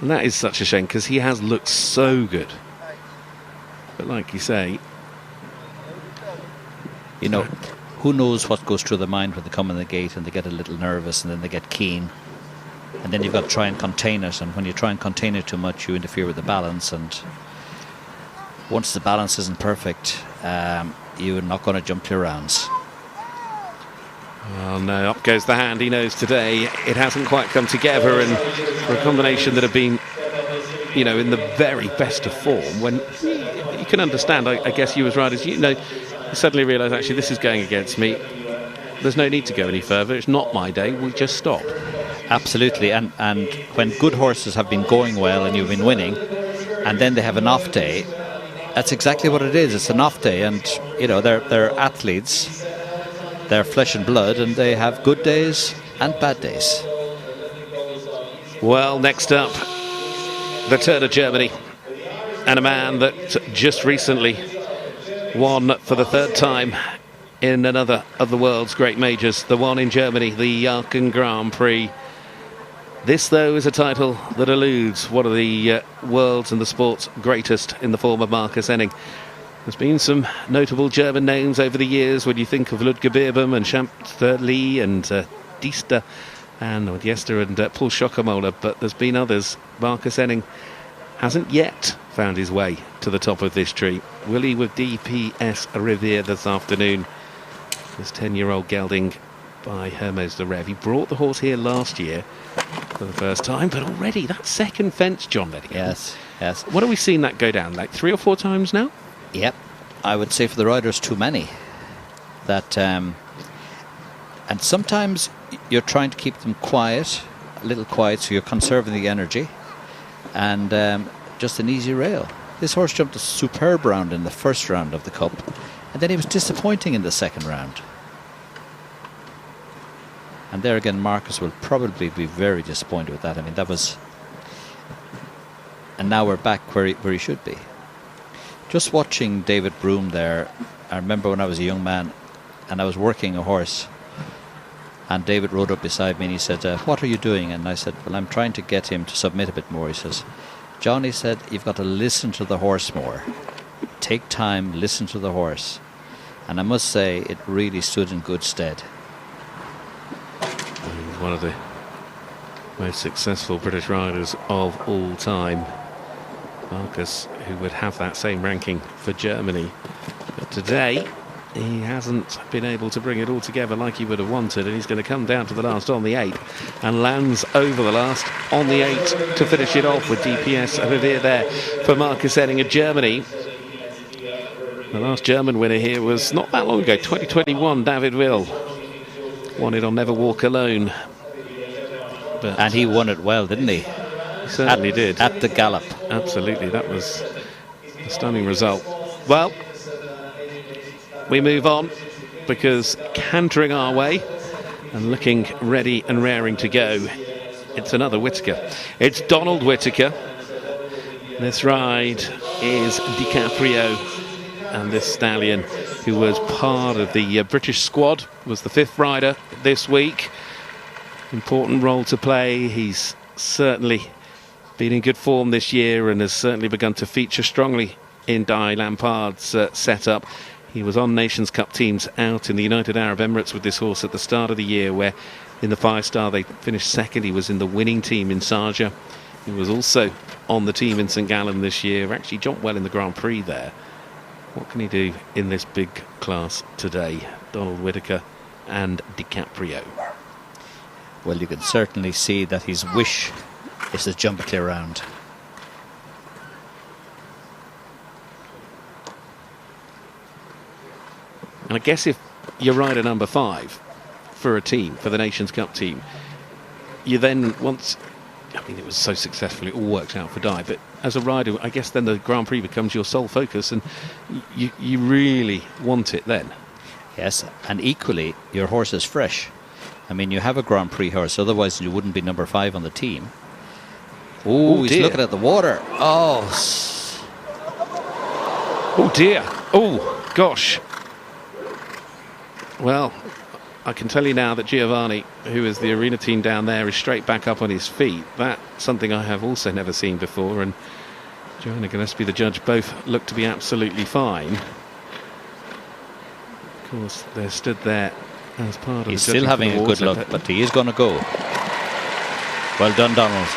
And that is such a shame because he has looked so good. But like you say, you know, who knows what goes through their mind when they come in the gate and they get a little nervous and then they get keen. And then you've got to try and contain it, and when you try and contain it too much, you interfere with the balance, and once the balance isn't perfect, you're not going to jump 2 rounds. Well, no, up goes the hand. He knows today it hasn't quite come together, and for a combination that have been, you know, in the very best of form, when you can understand, I guess you as riders, you suddenly realise, actually, this is going against me. There's no need to go any further. It's not my day. We just stop. Absolutely, and when good horses have been going well and you've been winning, and then they have an off day, that's exactly what it is. It's an off day, and you know they're athletes, they're flesh and blood, and they have good days and bad days. Well, next up, the turn of Germany, and a man that just recently won for the 3rd time in another of the world's great majors, the one in Germany, the Aachen Grand Prix. This, though, is a title that eludes one of the world's and the sport's greatest in the form of Marcus Enning. There's been some notable German names over the years when you think of Ludger Beerbaum and Champ Lee and Diester and Paul Schockermoller, but there's been others. Marcus Enning hasn't yet found his way to the top of this tree. Will he with DPS Riviere this afternoon? This 10-year-old gelding by Hermes de Rev. He brought the horse here last year for the first time, but already that second fence, John Letty. Yes, yes. What have we seen that go down? Like 3 or 4 times now? Yep. I would say for the riders, too many. That, and sometimes you're trying to keep them quiet, a little quiet, so you're conserving the energy, and just an easy rail. This horse jumped a superb round in the first round of the Cup, and then he was disappointing in the second round. And there again, Marcus will probably be very disappointed with that. I mean, that was... And now we're back where he should be. Just watching David Broom there, I remember when I was a young man and I was working a horse, and David rode up beside me and he said, what are you doing? And I said, well, I'm trying to get him to submit a bit more. He says, John, he said, you've got to listen to the horse more. Take time, listen to the horse. And I must say, it really stood in good stead. He's one of the most successful British riders of all time. Marcus, who would have that same ranking for Germany. But today, he hasn't been able to bring it all together like he would have wanted, and he's going to come down to the last on the 8 and lands over the last on the 8 to finish it off with DPS Riviere there for Marcus Henning of Germany. The last German winner here was not that long ago, 2021, David Will. Won it on Never Walk Alone. But and he won it well, didn't he? He certainly did. At the gallop. Absolutely, that was a stunning result. Well, we move on, because cantering our way and looking ready and raring to go, it's another Whittaker. It's Donald Whittaker. This ride is DiCaprio, and this stallion, who was part of the British squad, was the 5th rider this week. Important role to play. He's certainly been in good form this year and has certainly begun to feature strongly in Di Lampard's setup. He was on Nations Cup teams out in the United Arab Emirates with this horse at the start of the year, where in the 5-star they finished second. He was in the winning team in Sharjah. He was also on the team in St Gallen this year. Actually jumped well in the Grand Prix there. What can he do in this big class today? Donald Whittaker and DiCaprio. Well, you can certainly see that his wish is to jump a clear round. And I guess if you're rider number 5 for a team, for the Nations Cup team, you then once... I mean, it was so successful, it all worked out for Di, but as a rider, I guess then the Grand Prix becomes your sole focus, and you really want it then. Yes, and equally, your horse is fresh. I mean, you have a Grand Prix horse, otherwise you wouldn't be number 5 on the team. Oh, he's looking at the water. Oh. Oh, dear. Oh, gosh. Well, I can tell you now that Giovanni, who is the arena team down there, is straight back up on his feet. That's something I have also never seen before, and Joanna Gillespie, the judge, both look to be absolutely fine. Of course, they're stood there as part of He's the still having a good look, but he is going to go. Well done, Donald.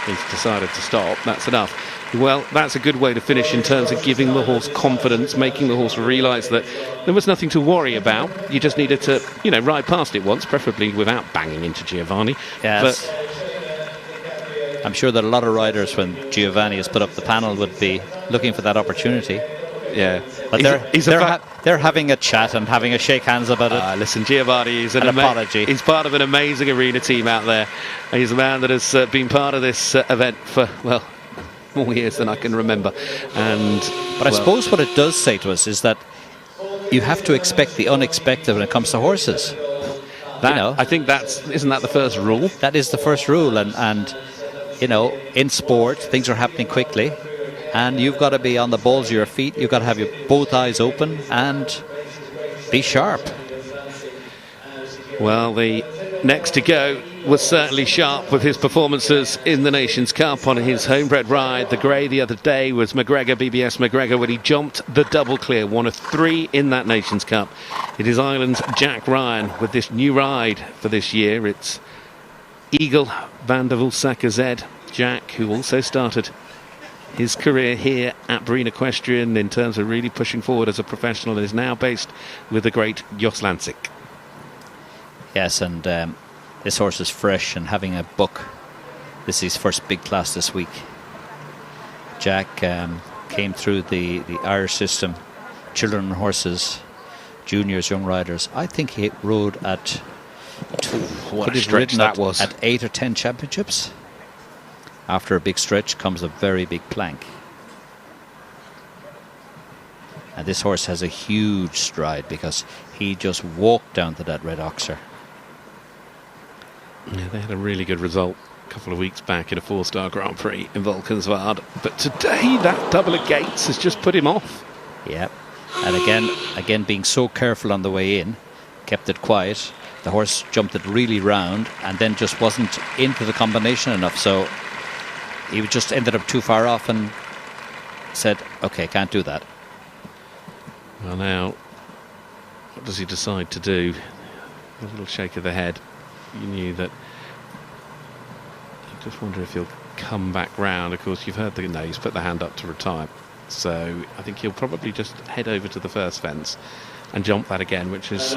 He's decided to stop. That's enough. Well, that's a good way to finish in terms of giving the horse confidence, making the horse realise that there was nothing to worry about. You just needed to, you know, ride past it once, preferably without banging into Giovanni. Yes. But I'm sure that a lot of riders, when Giovanni has put up the panel, would be looking for that opportunity. Yeah. But they're having a chat and having a shake hands about it. Listen, Giovanni is an apology. He's part of an amazing arena team out there. He's a man that has been part of this event for, well, more years than I can remember. But I suppose what it does say to us is that you have to expect the unexpected when it comes to horses. I think isn't that the first rule? That is the first rule, and you know, in sport things are happening quickly, and you've got to be on the balls of your feet. You've got to have your both eyes open and be sharp. Well, the next to go was certainly sharp with his performances in the Nations Cup on his homebred ride. The grey the other day was McGregor, BBS McGregor, when he jumped the double clear, one of 3 in that Nations Cup. It is Ireland's Jack Ryan with this new ride for this year. It's Eagle Van der Vulsaka Z Jack, who also started his career here at Prix Equestrian in terms of really pushing forward as a professional, and is now based with the great Jos Lansik. Yes, and this horse is fresh and having a buck. This is his first big class this week. Jack came through the Irish system, children and horses, juniors, young riders. I think he rode at What a stretch that was. At 8 or 10 championships. After a big stretch comes a very big plank. And this horse has a huge stride because he just walked down to that red oxer. Yeah, they had a really good result a couple of weeks back in a 4-star Grand Prix in Valkenswaard. But today, that double at Gates has just put him off. Yeah. And again, being so careful on the way in, kept it quiet. The horse jumped it really round and then just wasn't into the combination enough. So he just ended up too far off and said, okay, can't do that. Well, now, what does he decide to do? A little shake of the head. You knew that. I just wonder if he'll come back round. Of course, you've heard the no, he's put the hand up to retire. So I think he'll probably just head over to the first fence and jump that again, which is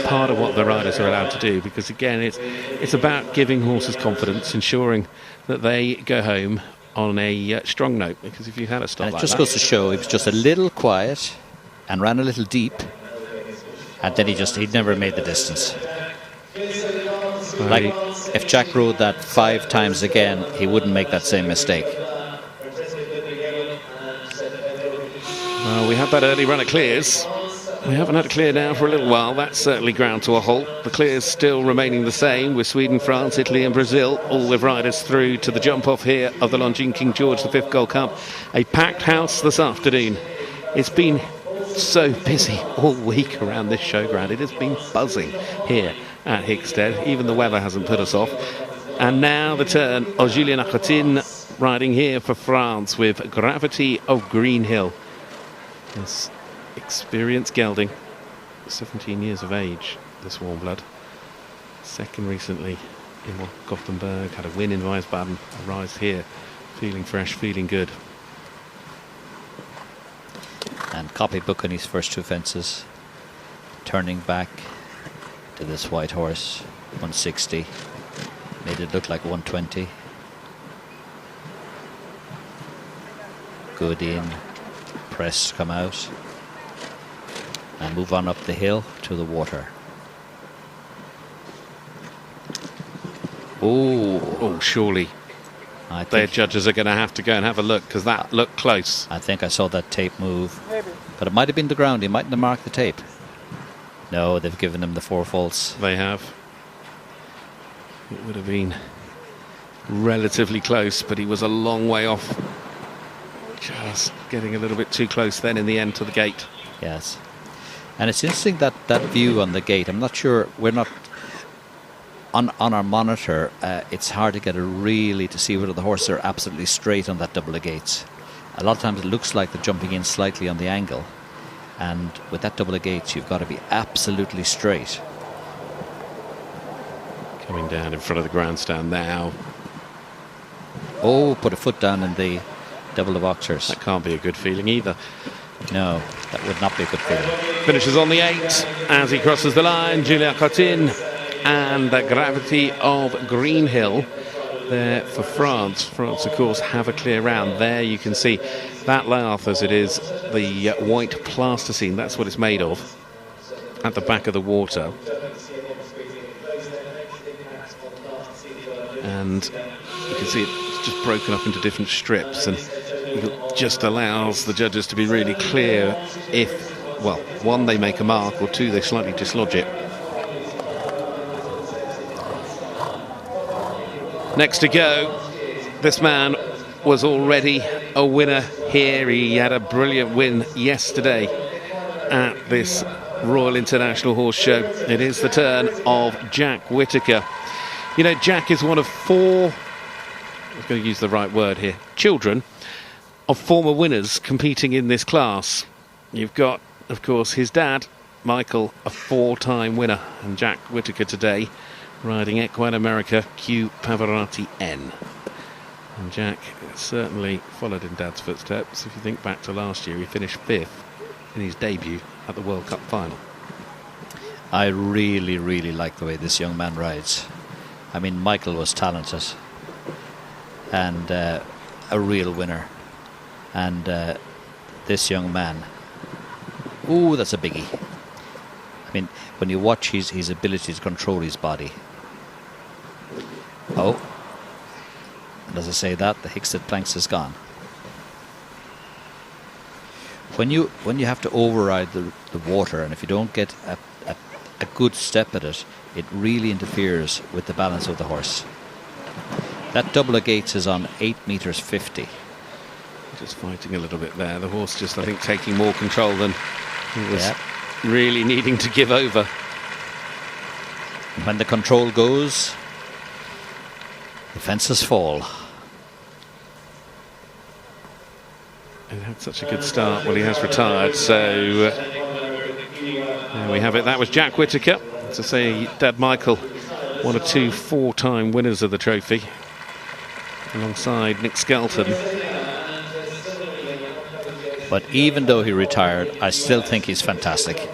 part of what the riders are allowed to do, because again it's about giving horses confidence, ensuring that they go home on a strong note, because if you had a start and it like just that, goes to show he was just a little quiet and ran a little deep, and then he'd never made the distance. Like if Jack rode that 5 times again, he wouldn't make that same mistake. Well, we had that early run at clears. We haven't had a clear now for a little while. That's certainly ground to a halt. The clears still remaining the same, with Sweden, France, Italy and Brazil all with riders through to the jump off here of the Longines King George V Gold Cup. A packed house this afternoon. It's been so busy all week around this showground. It has been buzzing here at Hickstead. Even the weather hasn't put us off. And now the turn of Julien Achatin riding here for France with Gravity of Greenhill. This experienced gelding, 17 years of age, this warm blood. Second recently in Gothenburg, had a win in Wiesbaden, arrives here feeling fresh, feeling good. And copybook on his first 2 fences, turning back to this white horse, 160, made it look like 120. Good in, press come out, and move on up the hill to the water. Oh, surely their judges are going to have to go and have a look, because that looked close. I think I saw that tape move, but it might have been the ground. He mightn't have marked the tape. No, they've given him the 4 faults. They have. It would have been relatively close, but he was a long way off. Just getting a little bit too close then in the end to the gate. Yes. And it's interesting that view on the gate. I'm not sure, we're not on our monitor. It's hard to get to see whether the horses are absolutely straight on that double of gates. A lot of times it looks like they're jumping in slightly on the angle, and with that double of gates you've got to be absolutely straight. Coming down in front of the grandstand now. Oh, put a foot down in the double of oxers. That can't be a good feeling either. No, that would not be a good feeling. Finishes on the 8 as he crosses the line. Julien Achatin and the Gravity of Greenhill there for France. France, of course, have a clear round. There you can see that lath, as it is the white plasticine. That's what it's made of at the back of the water. And you can see it's just broken up into different strips, and it just allows the judges to be really clear if, well, 1, they make a mark, or 2, they slightly dislodge it. Next to go, this man was already a winner here. He had a brilliant win yesterday at this Royal International Horse Show. It is the turn of Jack Whittaker. You know, Jack is one of 4, I was going to use the right word here, children of former winners competing in this class. You've got, of course, his dad, Michael, a 4-time winner, and Jack Whittaker today riding Equine America Q Pavarotti N. And Jack certainly followed in Dad's footsteps. If you think back to last year, he finished 5th in his debut at the World Cup final. I really, really like the way this young man rides. I mean, Michael was talented and a real winner. And this young man, ooh, that's a biggie. I mean, when you watch his ability to control his body. Oh, and as I say that, the Hickstead planks is gone. When you have to override the water, and if you don't get a good step at it, it really interferes with the balance of the horse. That double of gates is on 8 meters 50. Just fighting a little bit there. The horse just, I think, taking more control than it was really needing to give over. When the control goes, the fences fall. He had such a good start when he has retired, so there we have it. That was Jack Whittaker. As I say, Dad Michael, one or two 4-time winners of the trophy, alongside Nick Skelton. But even though he retired, I still think he's fantastic.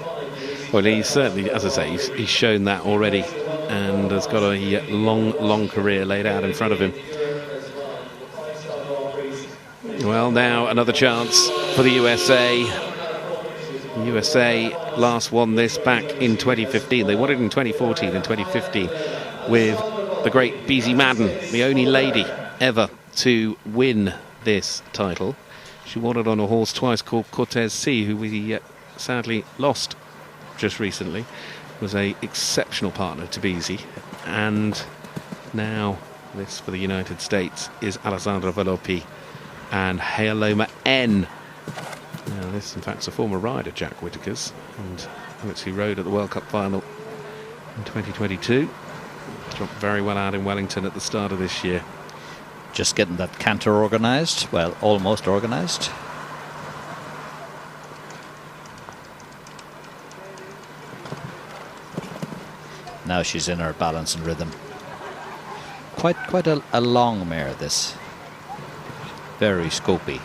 Well, he's certainly, as I say, he's shown that already, and has got a long career laid out in front of him. Well, now another chance for the USA. The USA last won this back in 2015. They won it in 2014 and 2015 with the great Beezie Madden, the only lady ever to win this title. She won it on a horse twice called Cortez C, who we sadly lost just recently. Was a exceptional partner to Beezie. And now this for the United States is Alessandra Velopi and Healoma N. Now this in fact is a former rider, Jack Whittaker's, and which he rode at the World Cup final in 2022. Jumped very well out in Wellington at the start of this year. Just getting that canter organised, well, almost organised. Now she's in her balance and rhythm. Quite a long mare, this. Very scopy.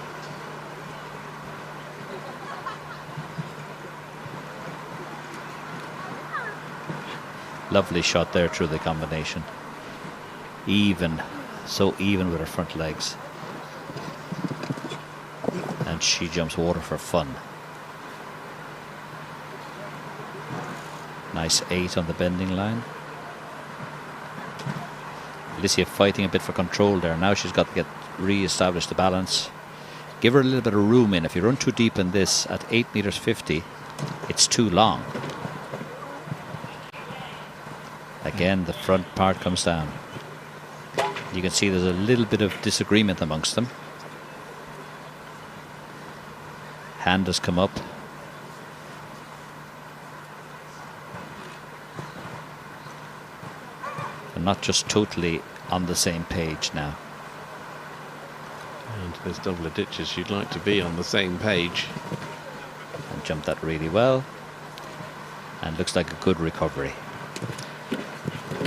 Lovely shot there through the combination. Even, so even with her front legs. And she jumps water for fun. Nice 8 on the bending line. Alicia fighting a bit for control there. Now she's got to get re-establish the balance. Give her a little bit of room in. If you run too deep in this at 8 meters 50, it's too long. Again, the front part comes down. You can see there's a little bit of disagreement amongst them. Hand has come up. They're not just totally on the same page now. And there's double of ditches. You'd like to be on the same page. And jumped that really well. And looks like a good recovery.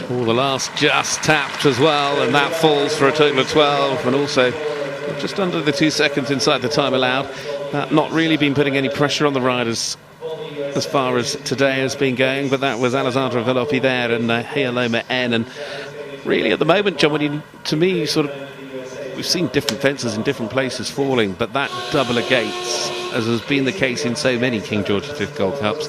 Oh, the last just tapped as well, and that falls for a total of 12, and also just under the 2 seconds inside the time allowed. That not really been putting any pressure on the riders as far as today has been going, but that was Alessandra Velopi there and Healoma N. And really at the moment, John, when you, to me, sort of, we've seen different fences in different places falling, but that double of gates, as has been the case in so many King George V Gold Cups,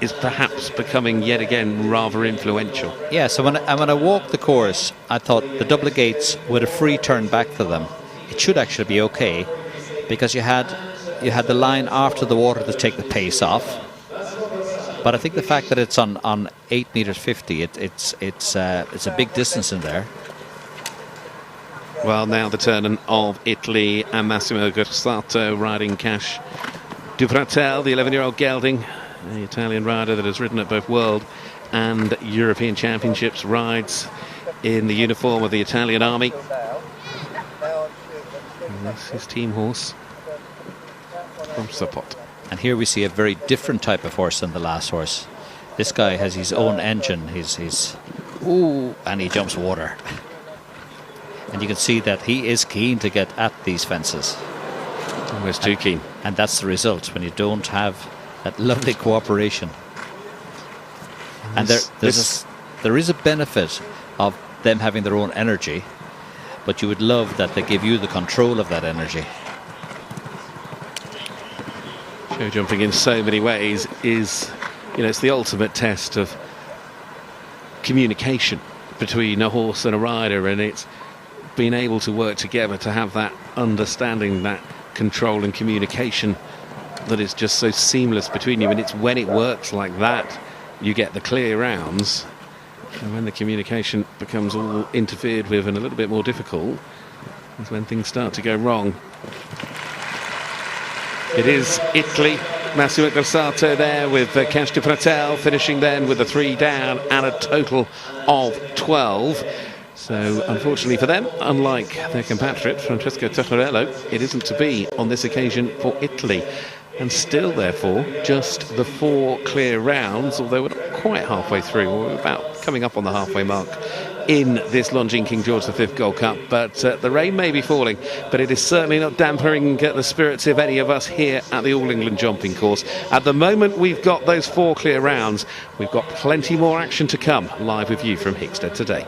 is perhaps becoming yet again rather influential. Yeah, so when I walked the course, I thought the double of gates with a free turn back to them, it should actually be okay, because you had the line after the water to take the pace off. But I think the fact that it's on 8 meters 50, it's a big distance in there. Well, now the turn of Italy and Massimo Grossato riding Cash Dupratel, the 11-year-old gelding, the Italian rider that has ridden at both World and European Championships, rides in the uniform of the Italian Army. And that's his team horse from Sopot. And here we see a very different type of horse than the last horse. This guy has his own engine. Ooh, and he jumps water. And you can see that he is keen to get at these fences. Almost too keen. And that's the result when you don't have that lovely cooperation. And there is a benefit of them having their own energy, but you would love that they give you the control of that energy. Show jumping in so many ways is, it's the ultimate test of communication between a horse and a rider, and it's being able to work together to have that understanding, that control and communication that is just so seamless between you. And it's when it works like that you get the clear rounds, and when the communication becomes all interfered with and a little bit more difficult is when things start to go wrong. It is Italy. Massimo Grassato there with Cash de Pratel finishing then with a 3 down and a total of 12. So unfortunately for them, unlike their compatriot Francesco Taffarello, it isn't to be on this occasion for Italy. And still, therefore, just the 4 clear rounds, although we're not quite halfway through. We're about coming up on the halfway mark in this Longines King George V Gold Cup. But the rain may be falling, but it is certainly not dampering the spirits of any of us here at the All England Jumping Course. At the moment, we've got those 4 clear rounds. We've got plenty more action to come, live with you from Hickstead today.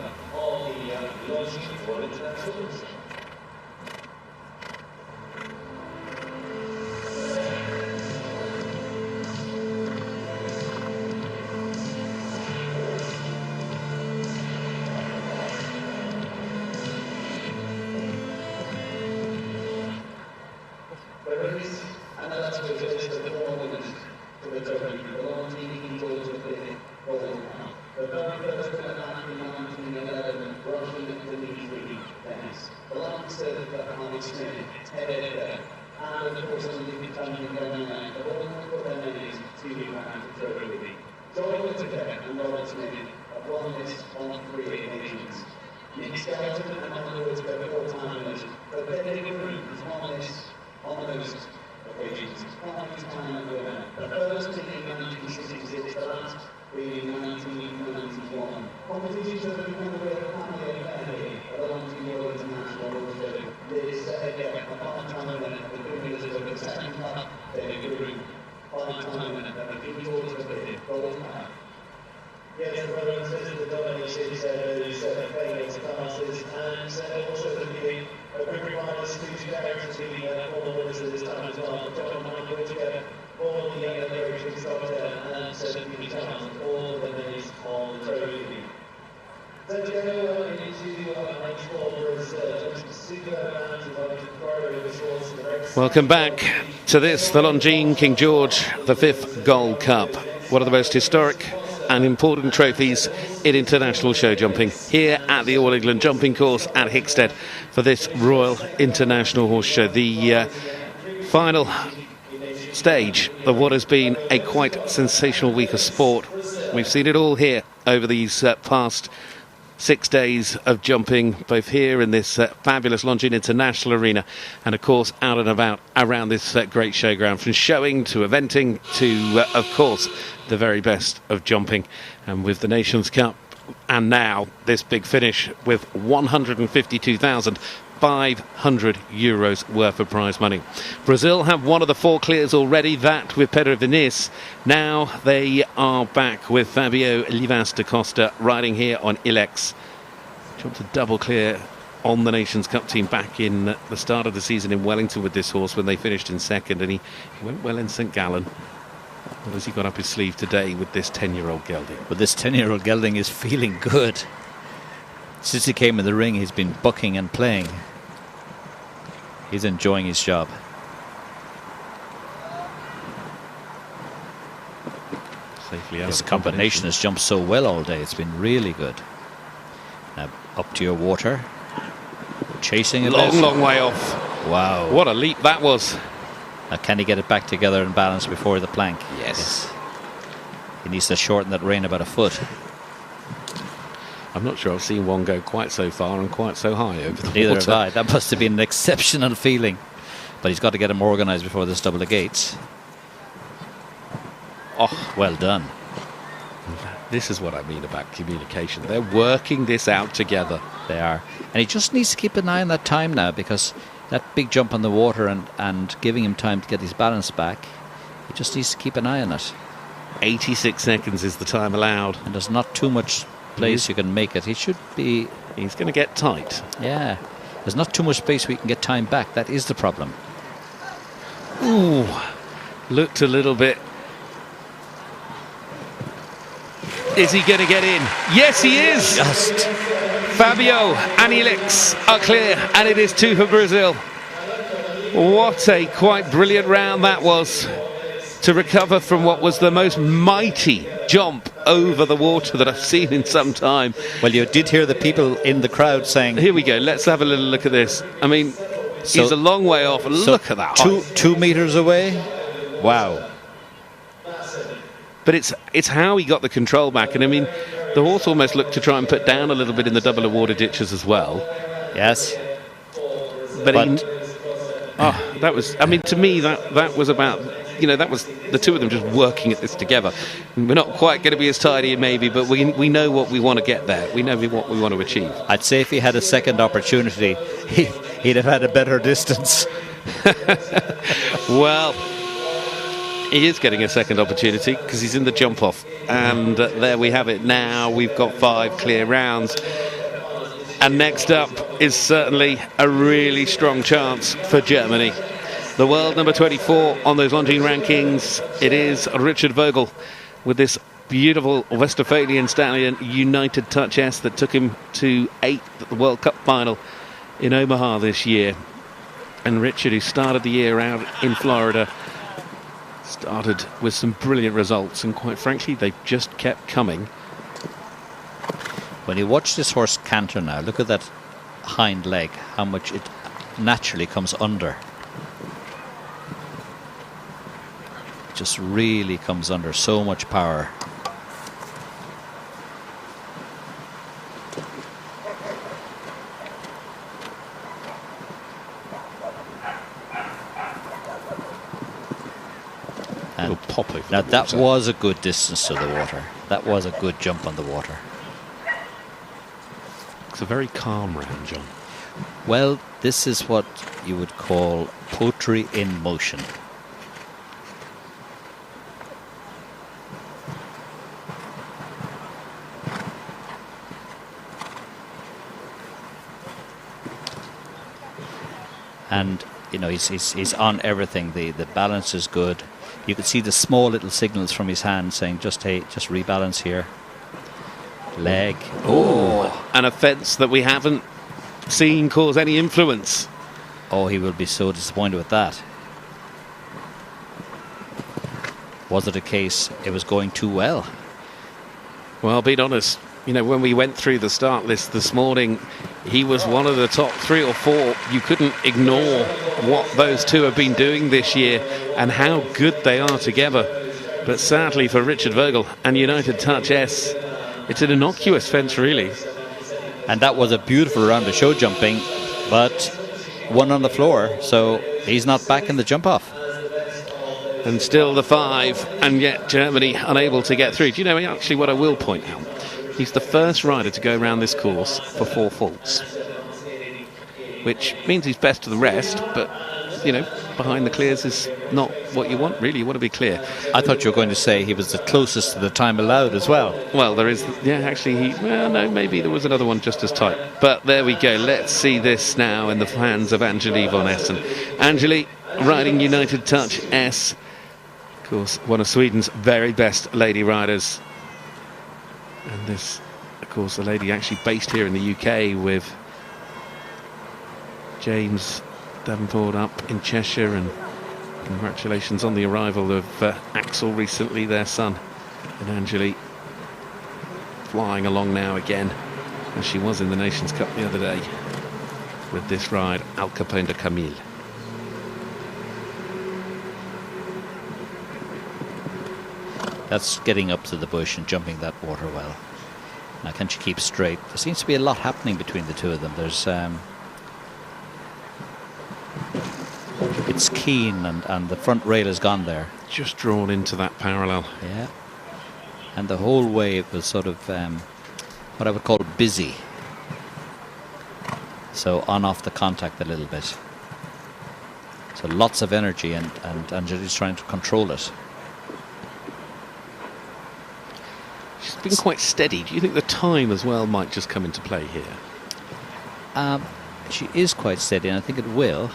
Welcome back to this, the Longines King George V Gold Cup. One of the most historic and important trophies in international show jumping here at the All England Jumping Course at Hickstead for this Royal International Horse Show. The final stage of what has been a quite sensational week of sport. We've seen it all here over these past 6 days of jumping, both here in this fabulous Longines International Arena and, of course, out and about around this great showground, from showing to eventing to, of course, the very best of jumping. And with the Nations Cup and now this big finish with €152,500 worth of prize money. Brazil have one of the 4 clears already, that with Pedro Vinícius. Now they are back with Fabio Livas da Costa riding here on Ilex. Jumped a double clear on the Nations Cup team back in the start of the season in Wellington with this horse when they finished in second, and he went well in St Gallen. What has he got up his sleeve today with this 10-year-old gelding? But this 10-year-old gelding is feeling good. Since he came in the ring, he's been bucking and playing. He's enjoying his job. Safely out. His combination has jumped so well all day. It's been really good. Now up to your water. Chasing it. Long way off. Wow. What a leap that was. Now can he get it back together and balance before the plank? Yes. He needs to shorten that rein about a foot. I'm not sure I've seen one go quite so far and quite so high over the Neither water. have I. That must have been an exceptional feeling. But he's got to get him organised before this double the gates. Oh, well done. This is what I mean about communication. They're working this out together. They are. And he just needs to keep an eye on that time now, because that big jump on the water and giving him time to get his balance back, he just needs to keep an eye on it. 86 seconds is the time allowed. And there's not too much place you can make it. He should be... He's going to get tight. Yeah. There's not too much space where you can get time back. That is the problem. Ooh. Looked a little bit... Is he going to get in? Yes, he is! Just... Fabio and Elix are clear, and it is 2 for Brazil. What a quite brilliant round that was, to recover from what was the most mighty jump over the water that I've seen in some time. Well, you did hear the people in the crowd saying... Here we go, let's have a little look at this. I mean, he's a long way off. Look at that. 2 meters away? Wow. But it's how he got the control back. And I mean, the horse almost looked to try and put down a little bit in the double water ditches as well. Yes. But that was, I mean, to me, that was about, you know, that was the two of them just working at this together. We're not quite going to be as tidy maybe, but we know what we want to get there. We know what we want to achieve. I'd say if he had a second opportunity, he'd have had a better distance. Well... He is getting a second opportunity because he's in the jump off, and there we have it. Now we've got 5 clear rounds, and next up is certainly a really strong chance for Germany. The world number 24 on those Longines rankings, it is Richard Vogel with this beautiful Westphalian stallion United Touch S that took him to 8th at the World Cup final in Omaha this year. And Richard, who started the year out in Florida, started with some brilliant results, and quite frankly they've just kept coming. When you watch this horse canter now, look at that hind leg, how much it naturally comes under. It just really comes under, so much power. Now that was a good distance to the water. That was a good jump on the water. It's a very calm round, John. Well, this is what you would call poetry in motion. And you know, he's on everything. The balance is good. You could see the small little signals from his hand saying, just rebalance here. Leg. Oh, an offence that we haven't seen cause any influence. Oh, he will be so disappointed with that. Was it a case it was going too well? Well, being honest, you know, when we went through the start list this morning, he was one of the top 3 or 4. You couldn't ignore what those two have been doing this year and how good they are together. But sadly for Richard Vogel and United Touch S, it's an innocuous fence, really. And that was a beautiful round of show jumping, but one on the floor, so he's not back in the jump off. And still the 5, and yet Germany unable to get through. Do you know, actually, what I will point out? He's the first rider to go around this course for 4 faults, which means he's best of the rest, but, you know, behind the clears is not what you want, really. You want to be clear. I thought you were going to say he was the closest to the time allowed as well. Well, there is, yeah, actually, no, maybe there was another one just as tight. But there we go. Let's see this now in the hands of Angelique von Essen. Angelique riding United Touch S. Of course, one of Sweden's very best lady riders. And this, of course, the lady actually based here in the UK with James Davenport up in Cheshire, and congratulations on the arrival of Axel recently, their son, and Angelique flying along now again, as she was in the Nations Cup the other day with this ride, Al Capone de Camille. That's getting up to the bush and jumping that water well. Now can she keep straight? There seems to be a lot happening between the two of them. There's it's keen, and the front rail has gone there. Just drawn into that parallel. Yeah. And the whole way it was sort of what I would call busy. So on off the contact a little bit. So lots of energy, and Anjali's trying to control it. She's been quite steady. Do you think the time as well might just come into play here? She is quite steady, and I think it will.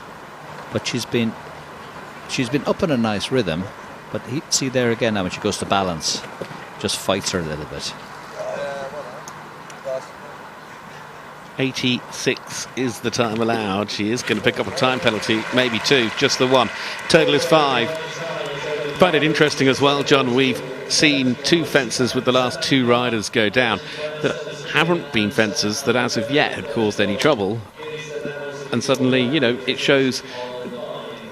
But she's been up in a nice rhythm. But see there again now when she goes to balance, just fights her a little bit. 86 is the time allowed. She is going to pick up a time penalty, maybe 2, just the 1. Total is 5. Find it interesting as well, John. We've seen 2 fences with the last 2 riders go down that haven't been fences that as of yet had caused any trouble. And suddenly, you know, it shows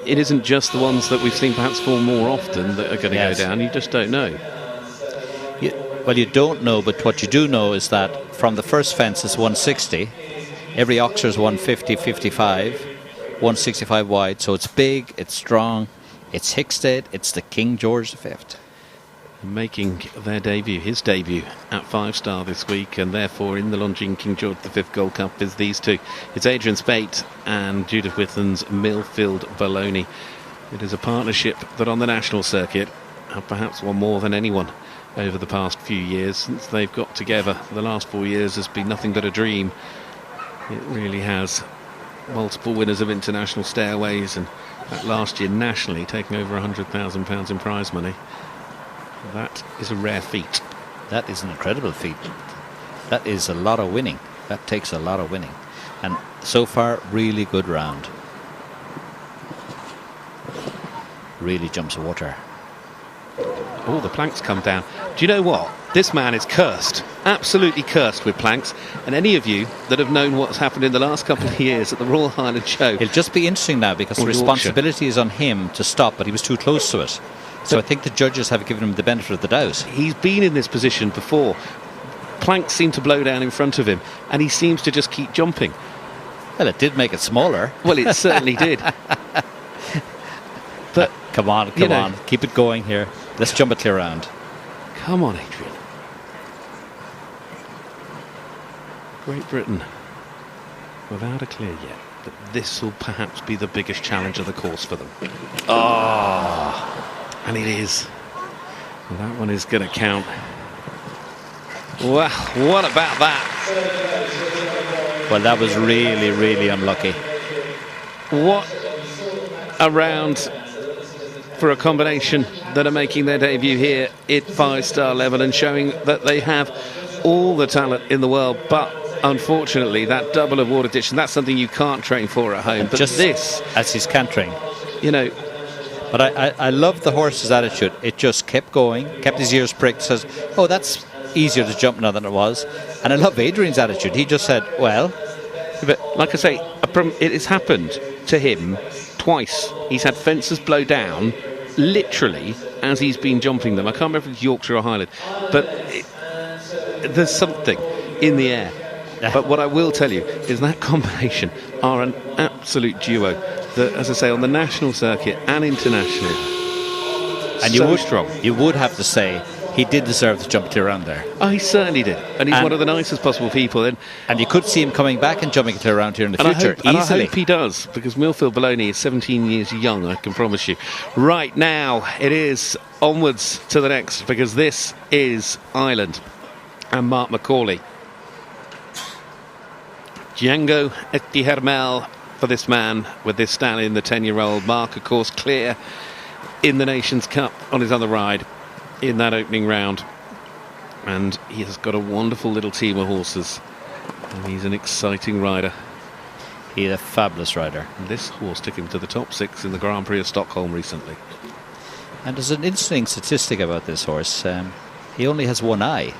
it isn't just the ones that we've seen perhaps fall more often that are going to go down. You just don't know. Well, you don't know, but what you do know is that from the first fence is 160. Every Oxford is 150, 55, 165 wide. So it's big, it's strong, it's Hickstead, it's the King George V. Making their debut, his debut at 5-star this week, and therefore in the Longines King George V Gold Cup is these 2. It's Adrian Spate and Judith Withen's Millfield Baloney. It is a partnership that on the national circuit have perhaps won more than anyone over the past few years since they've got together. The last 4 years has been nothing but a dream. It really has. Multiple winners of international stairways, and that last year nationally taking over £100,000 in prize money. That is a rare feat. That is an incredible feat. That is a lot of winning. That takes a lot of winning. And so far, really good round. Really jumps water. Oh, the planks come down. Do you know what? This man is cursed. Absolutely cursed with planks. And any of you that have known what's happened in the last couple of years at the Royal Highland Show... It'll just be interesting now because the responsibility is on him to stop, but he was too close to it. So I think the judges have given him the benefit of the doubt. He's been in this position before. Planks seem to blow down in front of him, and he seems to just keep jumping. Well, it did make it smaller. Well, it certainly did. But come on, keep it going here. Let's jump it clear round. Come on, Adrian. Great Britain without a clear yet, but this will perhaps be the biggest challenge of the course for them. Oh, and it is. Well, that one is going to count. Well, what about that? Well, that was really, really unlucky. What a round for a combination that are making their debut here at 5-star level and showing that they have all the talent in the world, but unfortunately that double of water ditch, and that's something you can't train for at home. But just this, as he's cantering, you know. But I love the horse's attitude. It just kept going, kept his ears pricked, says, oh, that's easier to jump now than it was. And I love Adrian's attitude. He just said, well. But like I say, it has happened to him twice. He's had fences blow down literally as he's been jumping them. I can't remember if it's Yorkshire or Highland, but there's something in the air. But what I will tell you is that combination are an absolute duo that, as I say, on the national circuit and internationally, and so strong. You would have to say he did deserve to jump clear around there. Oh, he certainly did, and he's one of the nicest possible people. And you could see him coming back and jumping clear around here in the future easily. And I hope he does, because Millfield Baloney is 17 years young, I can promise you. Right now, it is onwards to the next, because this is Ireland and Mark Macaulay. Django Eti Hermel for this man with this stallion, the 10-year-old. Mark, of course, clear in the Nations Cup on his other ride in that opening round. And he has got a wonderful little team of horses. And he's an exciting rider. He's a fabulous rider. And this horse took him to the top 6 in the Grand Prix of Stockholm recently. And there's an interesting statistic about this horse. He only has one eye.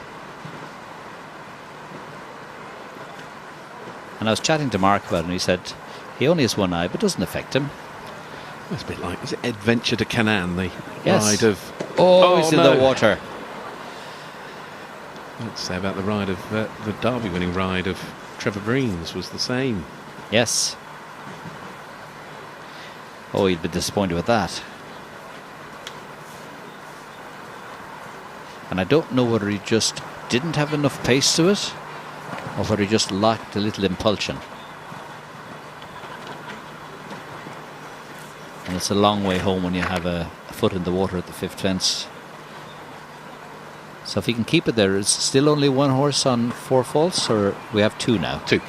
And I was chatting to Mark about it, and he said he only has one eye, but it doesn't affect him. It's a bit like, is it Adventure de Canaan, the ride of... he's in the water. Let's say about the ride of the Derby winning ride of Trevor Breen's was the same. Yes. Oh, he'd be disappointed with that. And I don't know whether he just didn't have enough pace to it, or whether he just lacked a little impulsion. And it's a long way home when you have a foot in the water at the 5th fence. So if he can keep it there, it's still only one horse on 4 faults, or we have 2 now? 2.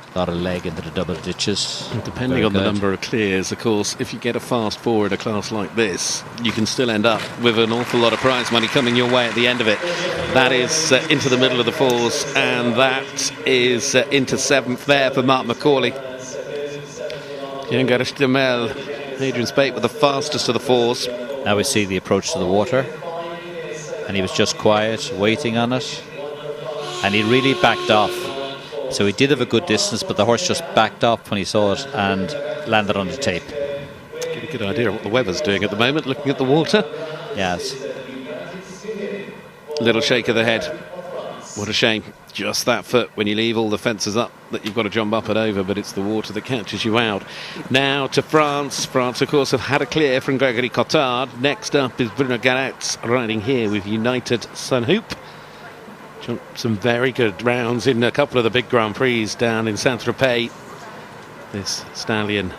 A lot of leg into the double ditches. Depending Very on the good. number of clears, of course, if you get a fast 4 in a class like this, you can still end up with an awful lot of prize money coming your way at the end of it. That is into the middle of the 4s, and that is into 7th there for Mark Macaulay. Gengarish Demel, Adrian Spate with the fastest of the 4s. Now we see the approach to the water, and he was just quiet, waiting on it, and he really backed off. So he did have a good distance, but the horse just backed off when he saw it and landed on the tape. Get a good idea of what the weather's doing at the moment, looking at the water. Yes. Little shake of the head. What a shame. Just that foot when you leave all the fences up that you've got to jump up and over, but it's the water that catches you out. Now to France. France, of course, have had a clear from Gregory Cotard. Next up is Bruno Garat riding here with United Sunhoop. Some very good rounds in a couple of the big Grand Prix down in Saint-Tropez. This stallion,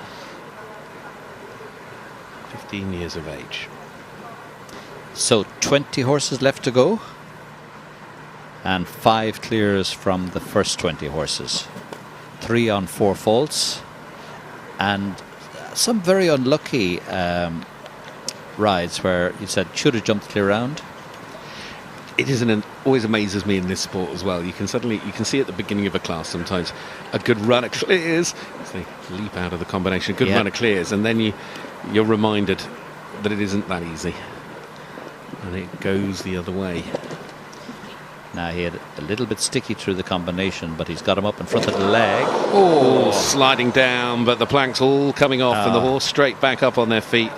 15 years of age. So 20 horses left to go, and 5 clears from the first 20 horses. 3 on 4 faults, and some very unlucky rides where you said should have jumped clear round. It isn't always amazes me in this sport as well. You can see at the beginning of a class sometimes a good run of clears as they leap out of the combination, a good run of clears, and then you're reminded that it isn't that easy, and it goes the other way. Now he had a little bit sticky through the combination, but he's got him up in front of the leg. Oh, sliding down, but the planks all coming off, and the horse straight back up on their feet.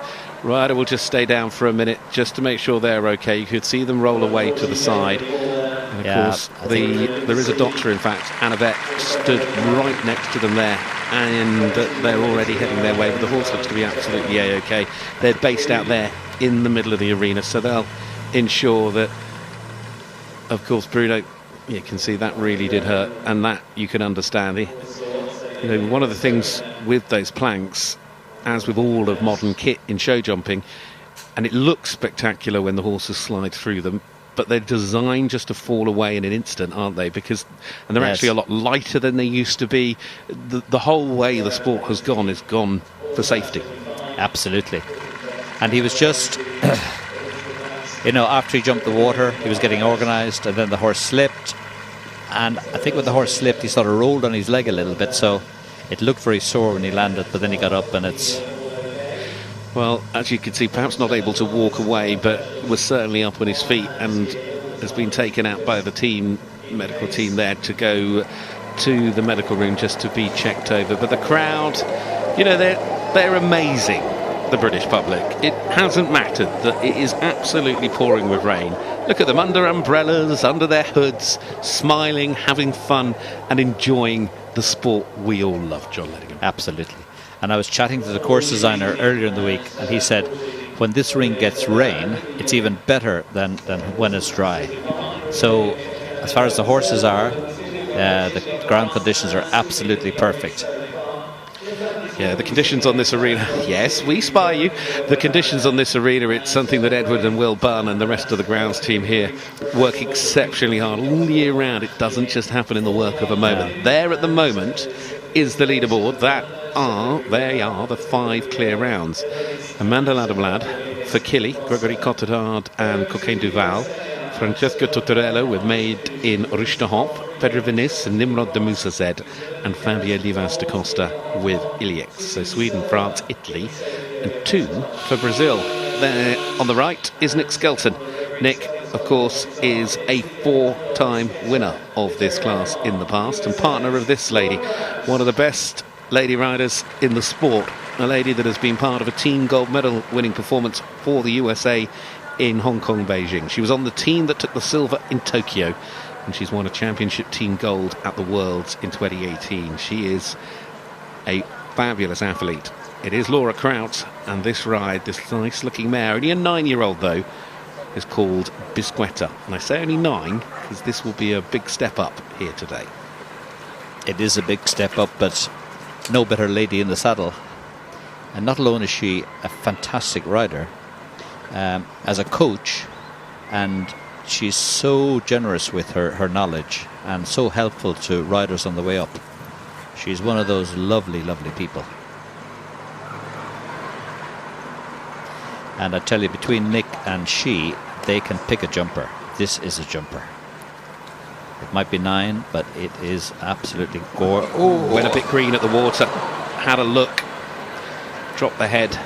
Rider will just stay down for a minute just to make sure they're okay. You could see them roll away to the side. And of course, there is a doctor, in fact, Annabeth, stood right next to them there, and they're already heading their way, but the horse looks to be absolutely A-OK. They're based out there in the middle of the arena, so they'll ensure that, of course, Bruno, you can see that really did hurt, and that you can understand. One of the things with those planks, as with all of modern kit in show jumping, and it looks spectacular when the horses slide through them, but they're designed just to fall away in an instant, aren't they? And they're actually a lot lighter than they used to be. The whole way the sport has gone is gone for safety. Absolutely. And he was just after he jumped the water, he was getting organised, and then the horse slipped, and I think when the horse slipped he sort of rolled on his leg a little bit, so it looked very sore when he landed, but then he got up, and it's... Well, as you can see, perhaps not able to walk away, but was certainly up on his feet, and has been taken out by the medical team there to go to the medical room just to be checked over. But the crowd, they're amazing, the British public. It hasn't mattered that it is absolutely pouring with rain. Look at them under umbrellas, under their hoods, smiling, having fun, and enjoying the sport we all love, John Ledingham. Absolutely. And I was chatting to the course designer earlier in the week, and he said when this ring gets rain, it's even better than when it's dry. So as far as the horses are, the ground conditions are absolutely perfect. Yeah, the conditions on this arena, yes, we spy you. The conditions on this arena, it's something that Edward and Will Bunn and the rest of the grounds team here work exceptionally hard all year round. It doesn't just happen in the work of a moment. Yeah. There at the moment is the leaderboard. They are the 5 clear rounds. Amanda Ladamlad for Killy, Gregory Cotard and Coquin Duval. Francesco Totorello with Made in Richtehop, Pedro Vinis and Nimrod de Musazed, and Fabio Livas da Costa with Iliex. So Sweden, France, Italy, and 2 for Brazil. There on the right is Nick Skelton. Nick, of course, is a 4-time winner of this class in the past and partner of this lady, one of the best lady riders in the sport, a lady that has been part of a team gold medal winning performance for the USA in Hong Kong, Beijing. She was on the team that took the silver in Tokyo, and she's won a championship team gold at the Worlds in 2018. She is a fabulous athlete. It is Laura Kraut, and this ride, this nice-looking mare, only a 9-year-old though, is called Bisquetta. And I say only 9 because this will be a big step up here today. It is a big step up, but no better lady in the saddle. And not alone is she a fantastic rider, as a coach, and she's so generous with her knowledge and so helpful to riders on the way up. She's one of those lovely, lovely people. And I tell you, between Nick and she, they can pick a jumper. This is a jumper. It might be 9, but it is absolutely gorgeous. Oh, went a bit green at the water, had a look, dropped the head,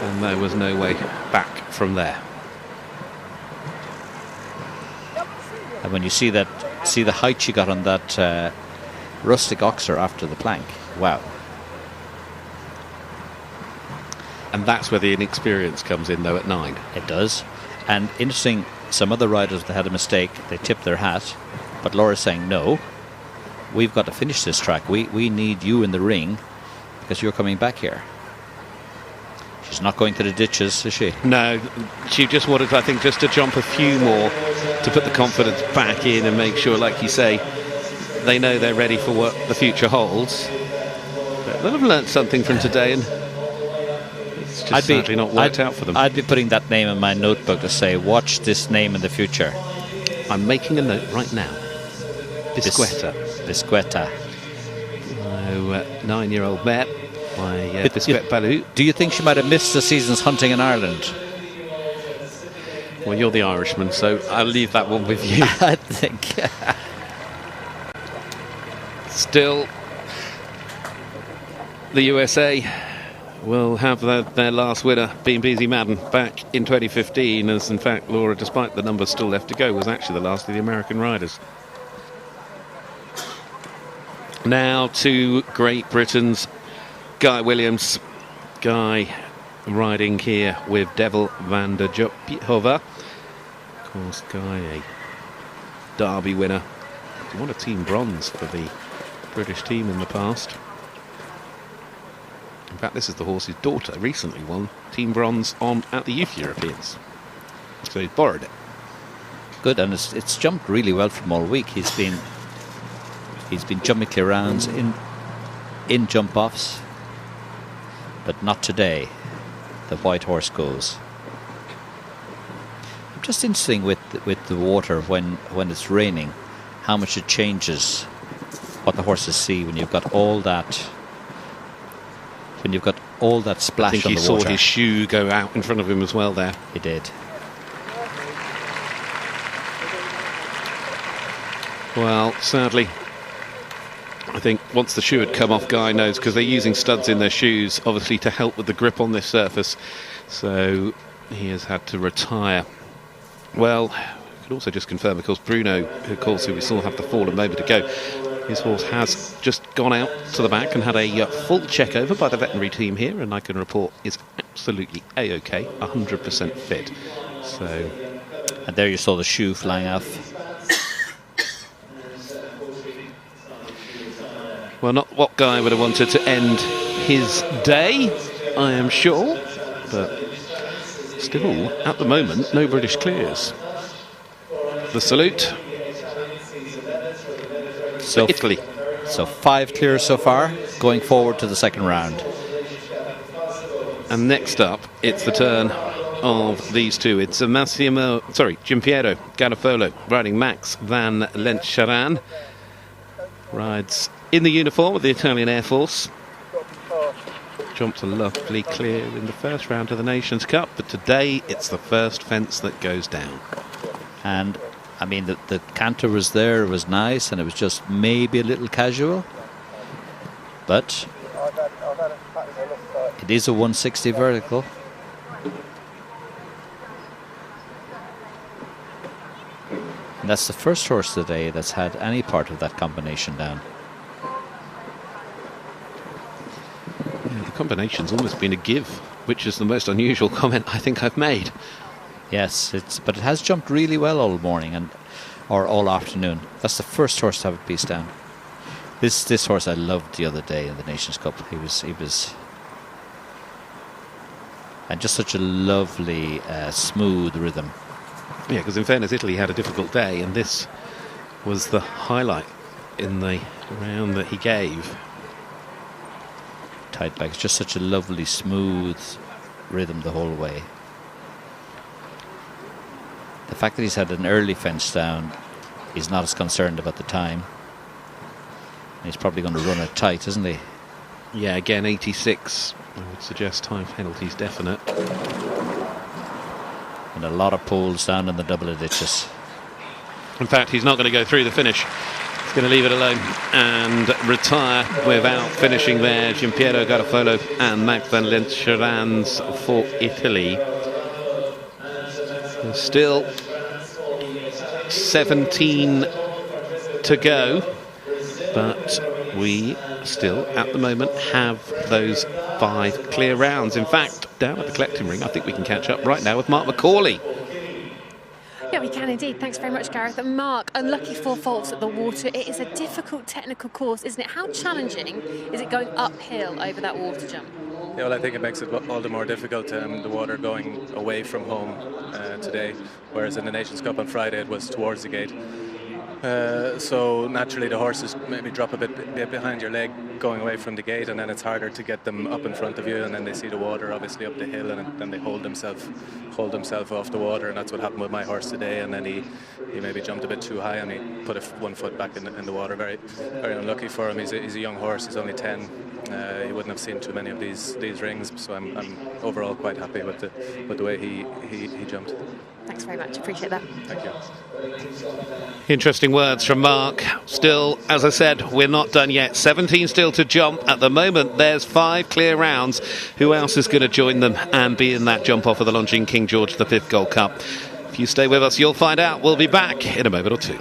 and there was no way back from there. And when you see the height she got on that rustic oxer after the plank, wow. And that's where the inexperience comes in, though, at 9. It does. And interesting, some other riders that had a mistake, they tipped their hat. But Laura's saying, no, we've got to finish this track. We need you in the ring because you're coming back here. She's not going to the ditches, is she? No, she just wanted, I think, just to jump a few more to put the confidence back in and make sure, like you say, they know they're ready for what the future holds. But they'll have learnt something from today, and it's just sadly not worked out for them. I'd be putting that name in my notebook to say, watch this name in the future. I'm making a note right now. Bisquetta. Bisquetta. 9-year-old mare by Bisquette Baloo. Do you think she might have missed the season's hunting in Ireland? Well, you're the Irishman, so I'll leave that one with you. I think. Still, the USA will have their last winner, being Beezy Madden, back in 2015, as in fact Laura, despite the numbers still left to go, was actually the last of the American riders. Now to Great Britain's Guy Williams. Guy riding here with Devil van der Jopihova. Of course, Guy, a Derby winner. He won a team bronze for the British team in the past. In fact, this is the horse's daughter recently won team bronze at the Youth Europeans. So he's borrowed it. Good, and it's jumped really well from all week. He's been jumping clear rounds in jump offs, but not today. The white horse goes. Just interesting with the water when it's raining, how much it changes what the horses see when you've got all that. When you've got all that splash on the water. I think he saw his shoe go out in front of him as well there. He did. Well, sadly, I think once the shoe had come off, Guy knows, because they're using studs in their shoes, obviously, to help with the grip on this surface. So he has had to retire. Well, I could also just confirm, of course, Bruno, of course, who we saw have the fall a moment ago, his horse has just gone out to the back and had a full check over by the veterinary team here, and I can report is absolutely A-OK, 100% fit. So, and there you saw the shoe flying off. Well, not what Guy would have wanted to end his day, I am sure, but still, at the moment, no British clears. The salute. So Italy. So 5 clears so far, going forward to the second round. And next up, it's the turn of these two. It's Giampiero Garofolo riding Max van Lent-Charan. Rides in the uniform of the Italian Air Force. Jumped a lovely clear in the first round of the Nations Cup, but today it's the first fence that goes down. And I mean, the canter was there, it was nice, and it was just maybe a little casual. But it is a 160 vertical. And that's the first horse today that's had any part of that combination down. Yeah, the combination's almost been a give, which is the most unusual comment I think I've made. Yes, but it has jumped really well all morning or all afternoon. That's the first horse to have a piece down. This horse I loved the other day in the Nations Cup. He was, and just such a lovely, smooth rhythm. Yeah, because in fairness, Italy had a difficult day, and this was the highlight in the round that he gave. Tight back. It's just such a lovely, smooth rhythm the whole way. The fact that he's had an early fence down, he's not as concerned about the time. He's probably going to run it tight, isn't he? Yeah, again, 86. I would suggest time penalties definite. And a lot of pulls down in the double of ditches. In fact, he's not going to go through the finish. He's going to leave it alone and retire without finishing there. Giampiero Garofalo and Max van Lenscherans for Italy. There's still 17 to go, but we still, at the moment, have those 5 clear rounds. In fact, down at the collecting ring, I think we can catch up right now with Mark McCauley. Yeah, we can indeed. Thanks very much, Gareth. And Mark, unlucky 4 faults at the water. It is a difficult technical course, isn't it? How challenging is it going uphill over that water jump? Yeah, well, I think it makes it all the more difficult, the water going away from home today, whereas in the Nations Cup on Friday it was towards the gate. So naturally the horses maybe drop a bit behind your leg going away from the gate, and then it's harder to get them up in front of you, and then they see the water obviously up the hill, and then they hold themselves off the water, and that's what happened with my horse today. And then he maybe jumped a bit too high, and he put one foot back in the water. Very, very unlucky for him. He's a young horse. He's only 10. He wouldn't have seen too many of these rings, so I'm overall quite happy with the way he jumped. Thanks very much. Appreciate that. Thank you. Interesting words from Mark. Still, as I said, we're not done yet. 17 still to jump. At the moment, there's 5 clear rounds. Who else is going to join them and be in that jump off of the Longines King George V Gold Cup? If you stay with us, you'll find out. We'll be back in a moment or two.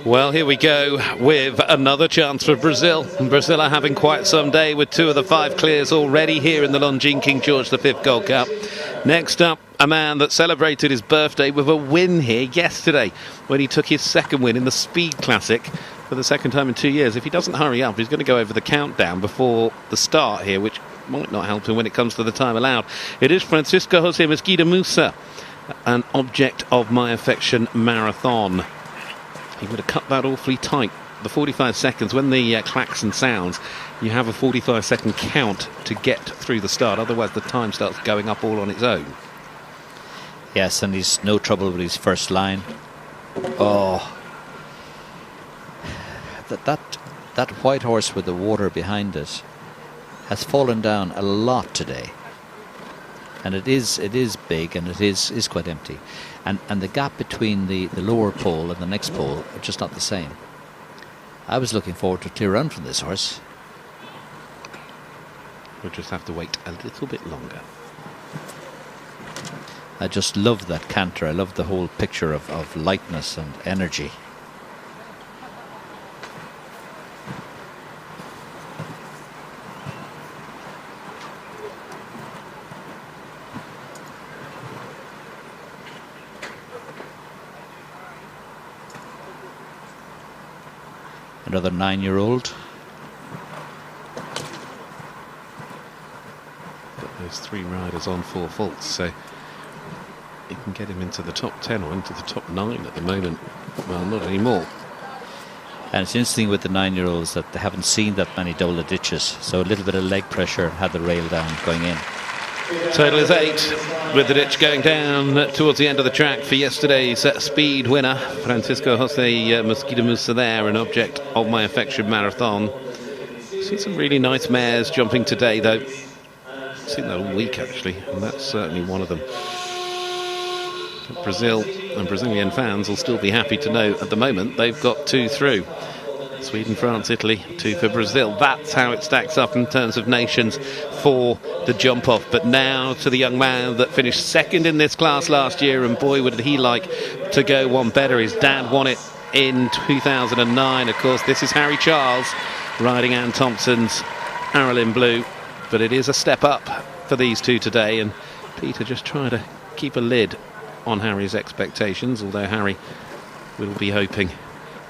Well, here we go with another chance for Brazil. Brazil are having quite some day with 2 of the 5 clears already here in the Longines King George V Gold Cup. Next up, a man that celebrated his birthday with a win here yesterday when he took his 2nd win in the Speed Classic for the 2nd time in 2 years. If he doesn't hurry up, he's going to go over the countdown before the start here, which might not help him when it comes to the time allowed. It is Francisco Jose Mesquita Musa, an object of my affection marathon. He would have cut that awfully tight. The 45 seconds, when the klaxon sounds, you have a 45-second count to get through the start. Otherwise, the time starts going up all on its own. Yes, and he's no trouble with his first line. Oh, that white horse with the water behind it has fallen down a lot today. And it is big, and it is quite empty. And the gap between the lower pole and the next pole are just not the same. I was looking forward to a clear run from this horse. We'll just have to wait a little bit longer. I just love that canter. I love the whole picture of lightness and energy. another 9-year-old. Got those 3 riders on 4 faults, so you can get him into the top 10 or into the top 9 at the moment. Well, not anymore. And it's interesting with the 9-year-olds that they haven't seen that many double ditches, so a little bit of leg pressure had the rail down going in. Total is 8, with the ditch going down towards the end of the track for yesterday's speed winner, Francisco Jose Mosquito Musa there, an object of my affection marathon. Seen some really nice mares jumping today, though. Seen that all week, actually, and that's certainly one of them. Brazil and Brazilian fans will still be happy to know at the moment they've got 2 through. Sweden, France, Italy, 2 for Brazil. That's how it stacks up in terms of nations for the jump off. But now to the young man that finished second in this class last year, and boy would he like to go one better. His dad won it in 2009. Of course, this is Harry Charles riding Anne Thompson's Arlen Blue, but it is a step up for these 2 today, and Peter just trying to keep a lid on Harry's expectations, although Harry will be hoping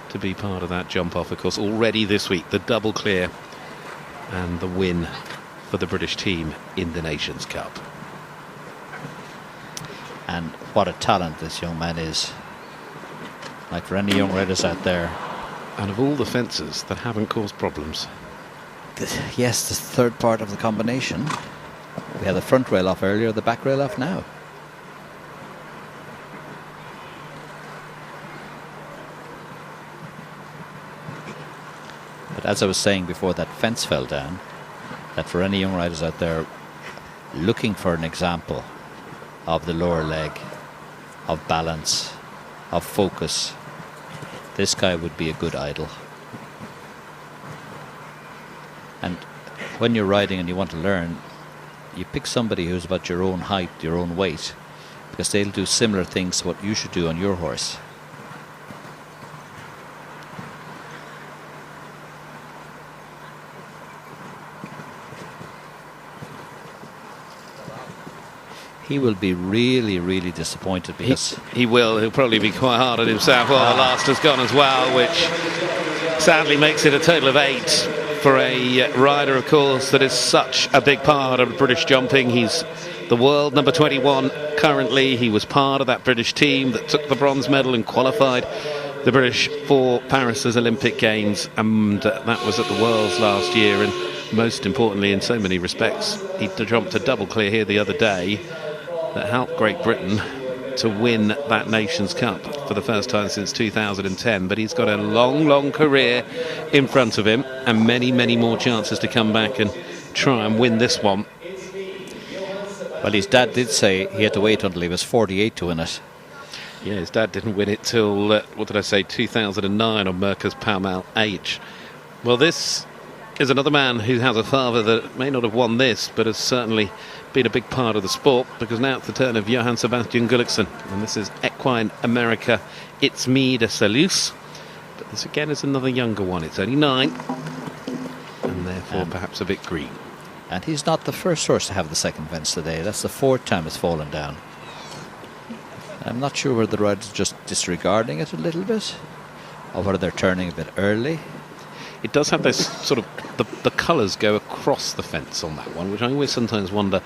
to be part of that jump off. Of course, already this week the double clear and the win for the British team in the Nations Cup. And what a talent this young man is. Like for any young riders out there. And of all the fences that haven't caused problems. Yes, the third part of the combination. We had the front rail off earlier, the back rail off now. But as I was saying before that fence fell down, that for any young riders out there looking for an example of the lower leg, of balance, of focus, this guy would be a good idol. And when you're riding and you want to learn, you pick somebody who's about your own height, your own weight, because they'll do similar things to what you should do on your horse. He will be really, really disappointed because he will. He'll probably be quite hard on himself. Well, the last has gone as well, which sadly makes it a total of 8 for a rider, of course, that is such a big part of British jumping. He's the world number 21 currently. He was part of that British team that took the bronze medal and qualified the British for Paris's Olympic Games, and that was at the Worlds last year. And most importantly, in so many respects, he jumped a double clear here the other day that helped Great Britain to win that Nations Cup for the first time since 2010. But he's got a long, long career in front of him and many, many more chances to come back and try and win this one. Well, his dad did say he had to wait until he was 48 to win it. Yeah, his dad didn't win it till, 2009 on Merckers Pall Mall H. Well, this is another man who has a father that may not have won this, but has certainly been a big part of the sport, because now it's the turn of Johann Sebastian Gulliksen, and this is Equine America It's Me de Salus. But this again is another younger one. It's only 9, and therefore perhaps a bit green. And he's not the first horse to have the second fence today. That's the 4th time it's fallen down. I'm not sure whether the riders are just disregarding it a little bit, or whether they're turning a bit early. It does have this sort of, the colours go across the fence on that one, which I always sometimes wonder,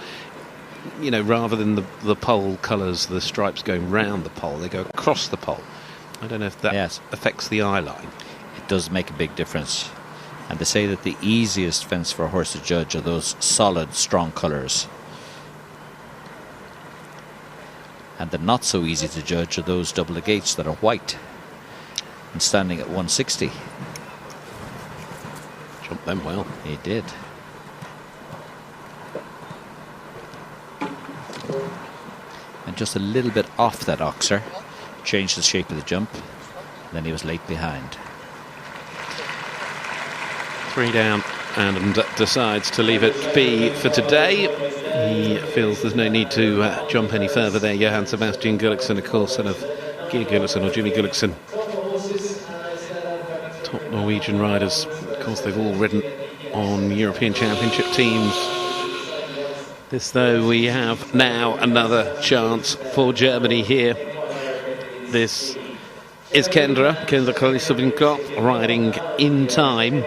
rather than the pole colours, the stripes going round the pole, they go across the pole. I don't know if that affects the eye line. It does make a big difference. And they say that the easiest fence for a horse to judge are those solid, strong colours. And the not so easy to judge are those double gates that are white and standing at 160. Jumped them well. He did. And just a little bit off that oxer, changed the shape of the jump, and then he was late behind. 3 down, and decides to leave it be for today. He feels there's no need to jump any further there. Johann Sebastian Gulliksen, of course, son of Geir Gulliksen or Jimmy Gulliksen. Top Norwegian riders. Of course, they've all ridden on European Championship teams. This, though, we have now another chance for Germany here. This is Kendra Kolisovnikov, riding In Time.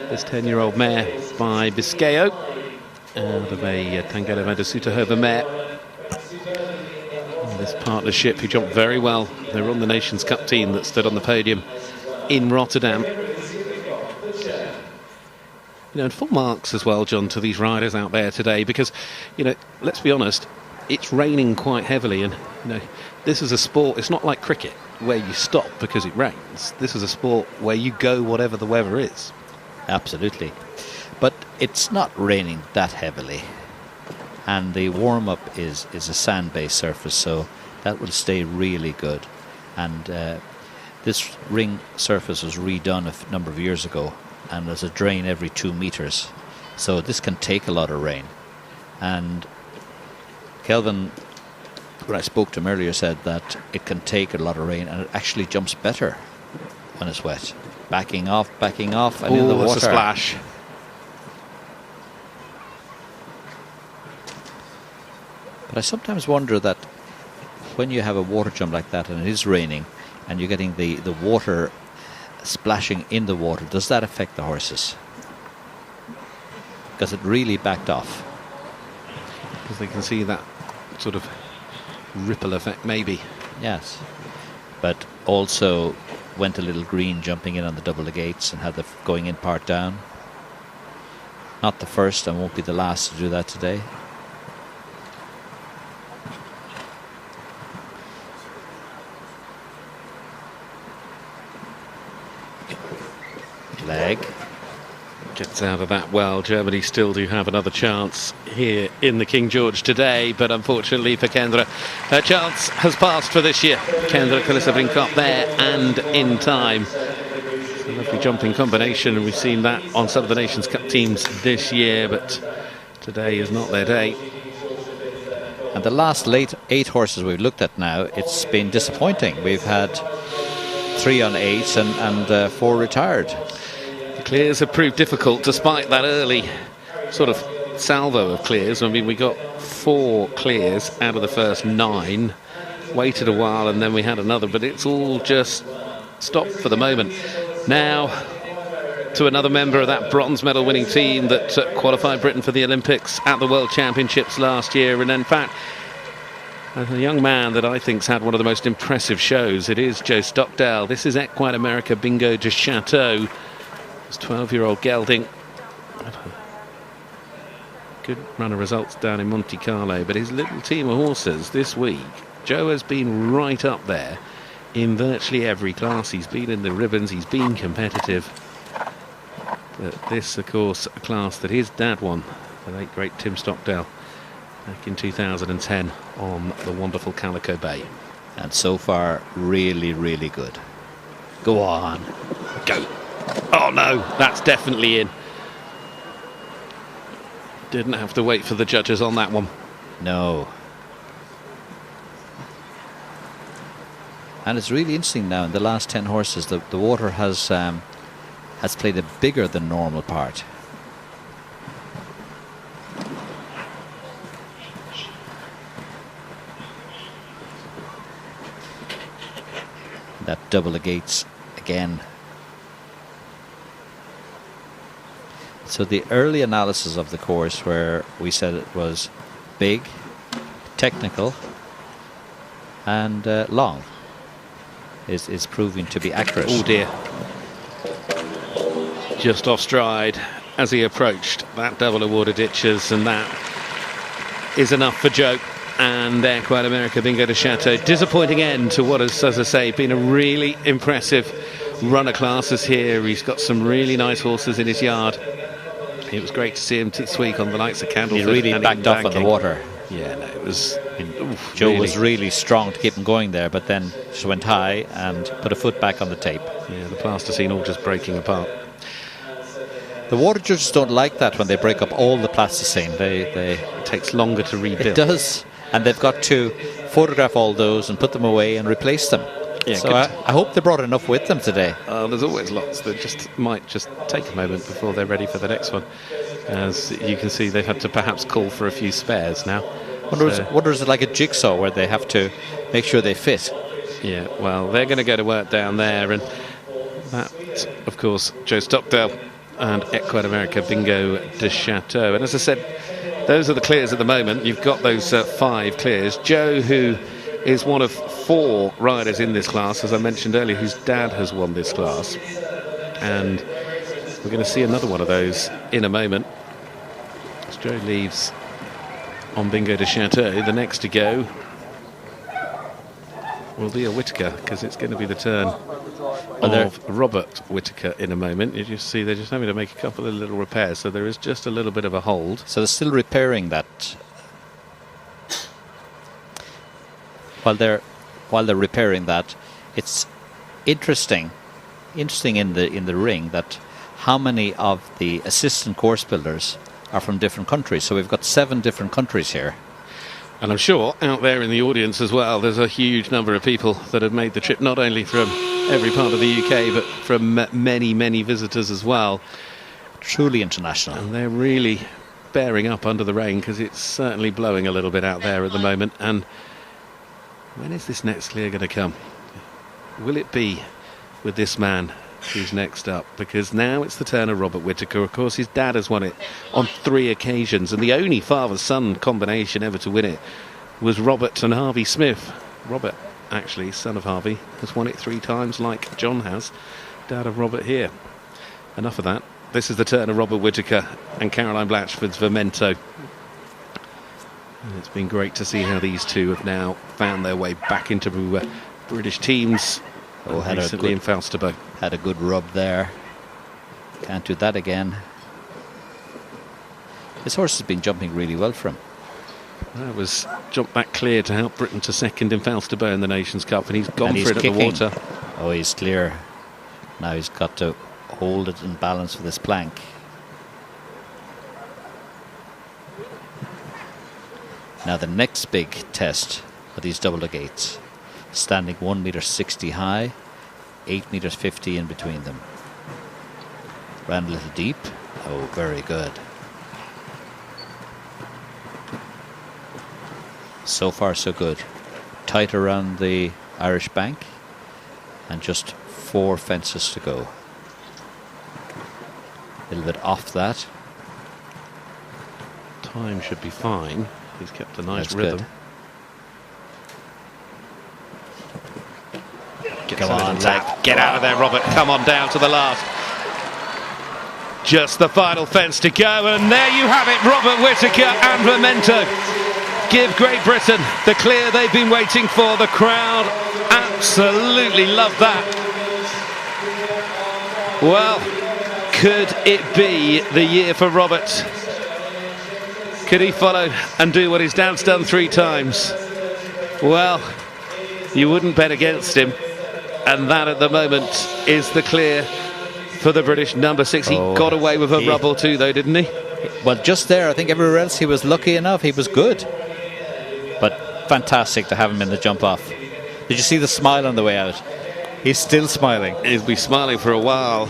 This 10-year-old mare by Biscayo, out of a Tangelo Madasuta mare. And this partnership, who jumped very well. They were on the Nations Cup team that stood on the podium in Rotterdam. And full marks as well, John, to these riders out there today, because, let's be honest, it's raining quite heavily, and this is a sport. It's not like cricket where you stop because it rains. This is a sport where you go whatever the weather is. Absolutely, but it's not raining that heavily, and the warm-up is a sand-based surface, so that will stay really good. And this ring surface was redone a number of years ago, and there's a drain every 2 meters, so this can take a lot of rain. And Kelvin, when I spoke to him earlier, said that it can take a lot of rain and it actually jumps better when it's wet. Backing off, and in the water. That's a splash. But I sometimes wonder that when you have a water jump like that and it is raining and you're getting the water splashing in the water, does that affect the horses? Because it really backed off. Because they can see that sort of ripple effect, maybe. Yes, but also went a little green jumping in on the double the gates and had the going in part down. Not the first and won't be the last to do that today. Leg. Gets out of that well. Germany still do have another chance here in the King George today, but unfortunately for Kendra, her chance has passed for this year. Kendra Kolisovnikov there and In Time. It's a lovely jumping combination, and we've seen that on some of the Nations Cup teams this year, but today is not their day. And the last 8 horses we've looked at now, it's been disappointing. We've had 3 on 8 and 4 retired. Clears have proved difficult despite that early sort of salvo of clears. I mean, we got 4 clears out of the first 9, waited a while, and then we had another, but it's all just stopped for the moment. Now to another member of that bronze medal winning team that qualified Britain for the Olympics at the World Championships last year, and in fact a young man that I think's had one of the most impressive shows. It is Joe Stockdale. This is Equine America Bingo de Chateau. It's 12-year-old gelding. Good run of results down in Monte Carlo, but his little team of horses this week, Joe has been right up there in virtually every class. He's been in the ribbons, he's been competitive. But this, of course, a class that his dad won, the late great Tim Stockdale, back in 2010 on the wonderful Calico Bay. And so far, really, really good. Go on. Go. Oh no, that's definitely in. Didn't have to wait for the judges on that one. No. And it's really interesting now, in the last 10 horses, the water has played a bigger than normal part. That double the gates again. So the early analysis of the course, where we said it was big, technical, and long, is proving to be accurate. Oh dear. Just off stride as he approached that double of water ditches, and that is enough for Joe and Equine America Bingo de Chateau. Disappointing end to what has, as I say, been a really impressive run of classes here. He's got some really nice horses in his yard. It was great to see him this week on the likes of Candleford. He really backed off on the water. Yeah, no, it was... Joe was really strong to keep him going there, but then just went high and put a foot back on the tape. Yeah, the plasticine all just breaking apart. The water judges don't like that when they break up all the plasticine. It takes longer to rebuild. It does, and they've got to photograph all those and put them away and replace them. Yeah, so I hope they brought enough with them today. There's always lots that might just take a moment before they're ready for the next one. As you can see, they've had to perhaps call for a few spares now. Wonder is it like a jigsaw where they have to make sure they fit? Yeah, well, they're going to go to work down there, and that, of course, Joe Stockdale and Equine America Bingo de Chateau. And as I said, those are the clears at the moment. You've got those 5 clears. Joe, who is one of 4 riders in this class, as I mentioned earlier, whose dad has won this class. And we're going to see another one of those in a moment. As Joe leaves on Bingo de Chateau, the next to go will be a Whittaker, because it's going to be the turn of Robert Whittaker in a moment. You just see they're just having to make a couple of little repairs, so there is just a little bit of a hold. So they're still repairing that. While they're repairing that, it's interesting in the ring that how many of the assistant course builders are from different countries. So we've got 7 different countries here. And I'm sure out there in the audience as well, there's a huge number of people that have made the trip, not only from every part of the UK, but from many, many visitors as well. Truly international. And they're really bearing up under the rain, because it's certainly blowing a little bit out there at the moment. And when is this next clear going to come? Will it be with this man who's next up? Because now it's the turn of Robert Whittaker. Of course, his dad has won it on 3 occasions, and the only father-son combination ever to win it was Robert and Harvey Smith. Robert, actually, son of Harvey, has won it 3 times, like John has, dad of Robert here. Enough of that. This is the turn of Robert Whittaker and Caroline Blatchford's Vermento. And it's been great to see how these two have now found their way back into British teams. Recently in Falsterbo. Had a good rub there. Can't do that again. This horse has been jumping really well for him. That was jumped back clear to help Britain to second in Falsterbo in the Nations Cup, and he's gone and for it kicking. at the water. Oh, he's clear. Now he's got to hold it in balance with this plank. Now the next big test are these double the gates. Standing 1.60 meters high, 8.50 meters in between them. Ran a little deep. Oh, very good. So far, so good. Tight around the Irish bank, and just 4 fences to go. A little bit off that. Time should be fine. He's kept a nice That's rhythm. good. Come on, Zach. Get out of there, Robert. Come on down to the last. Just the final fence to go, and there you have it, Robert Whittaker and Vermento give Great Britain the clear they've been waiting for. The crowd absolutely love that. Well, could it be the year for Robert? Could he follow and do what his dad's done 3 times? Well, you wouldn't bet against him. And that at the moment is the clear for the British number 6. He got away with a rub or 2 though, didn't he? Well, just there, I think everywhere else he was lucky enough. He was good. But fantastic to have him in the jump off. Did you see the smile on the way out? He's still smiling. He'll be smiling for a while.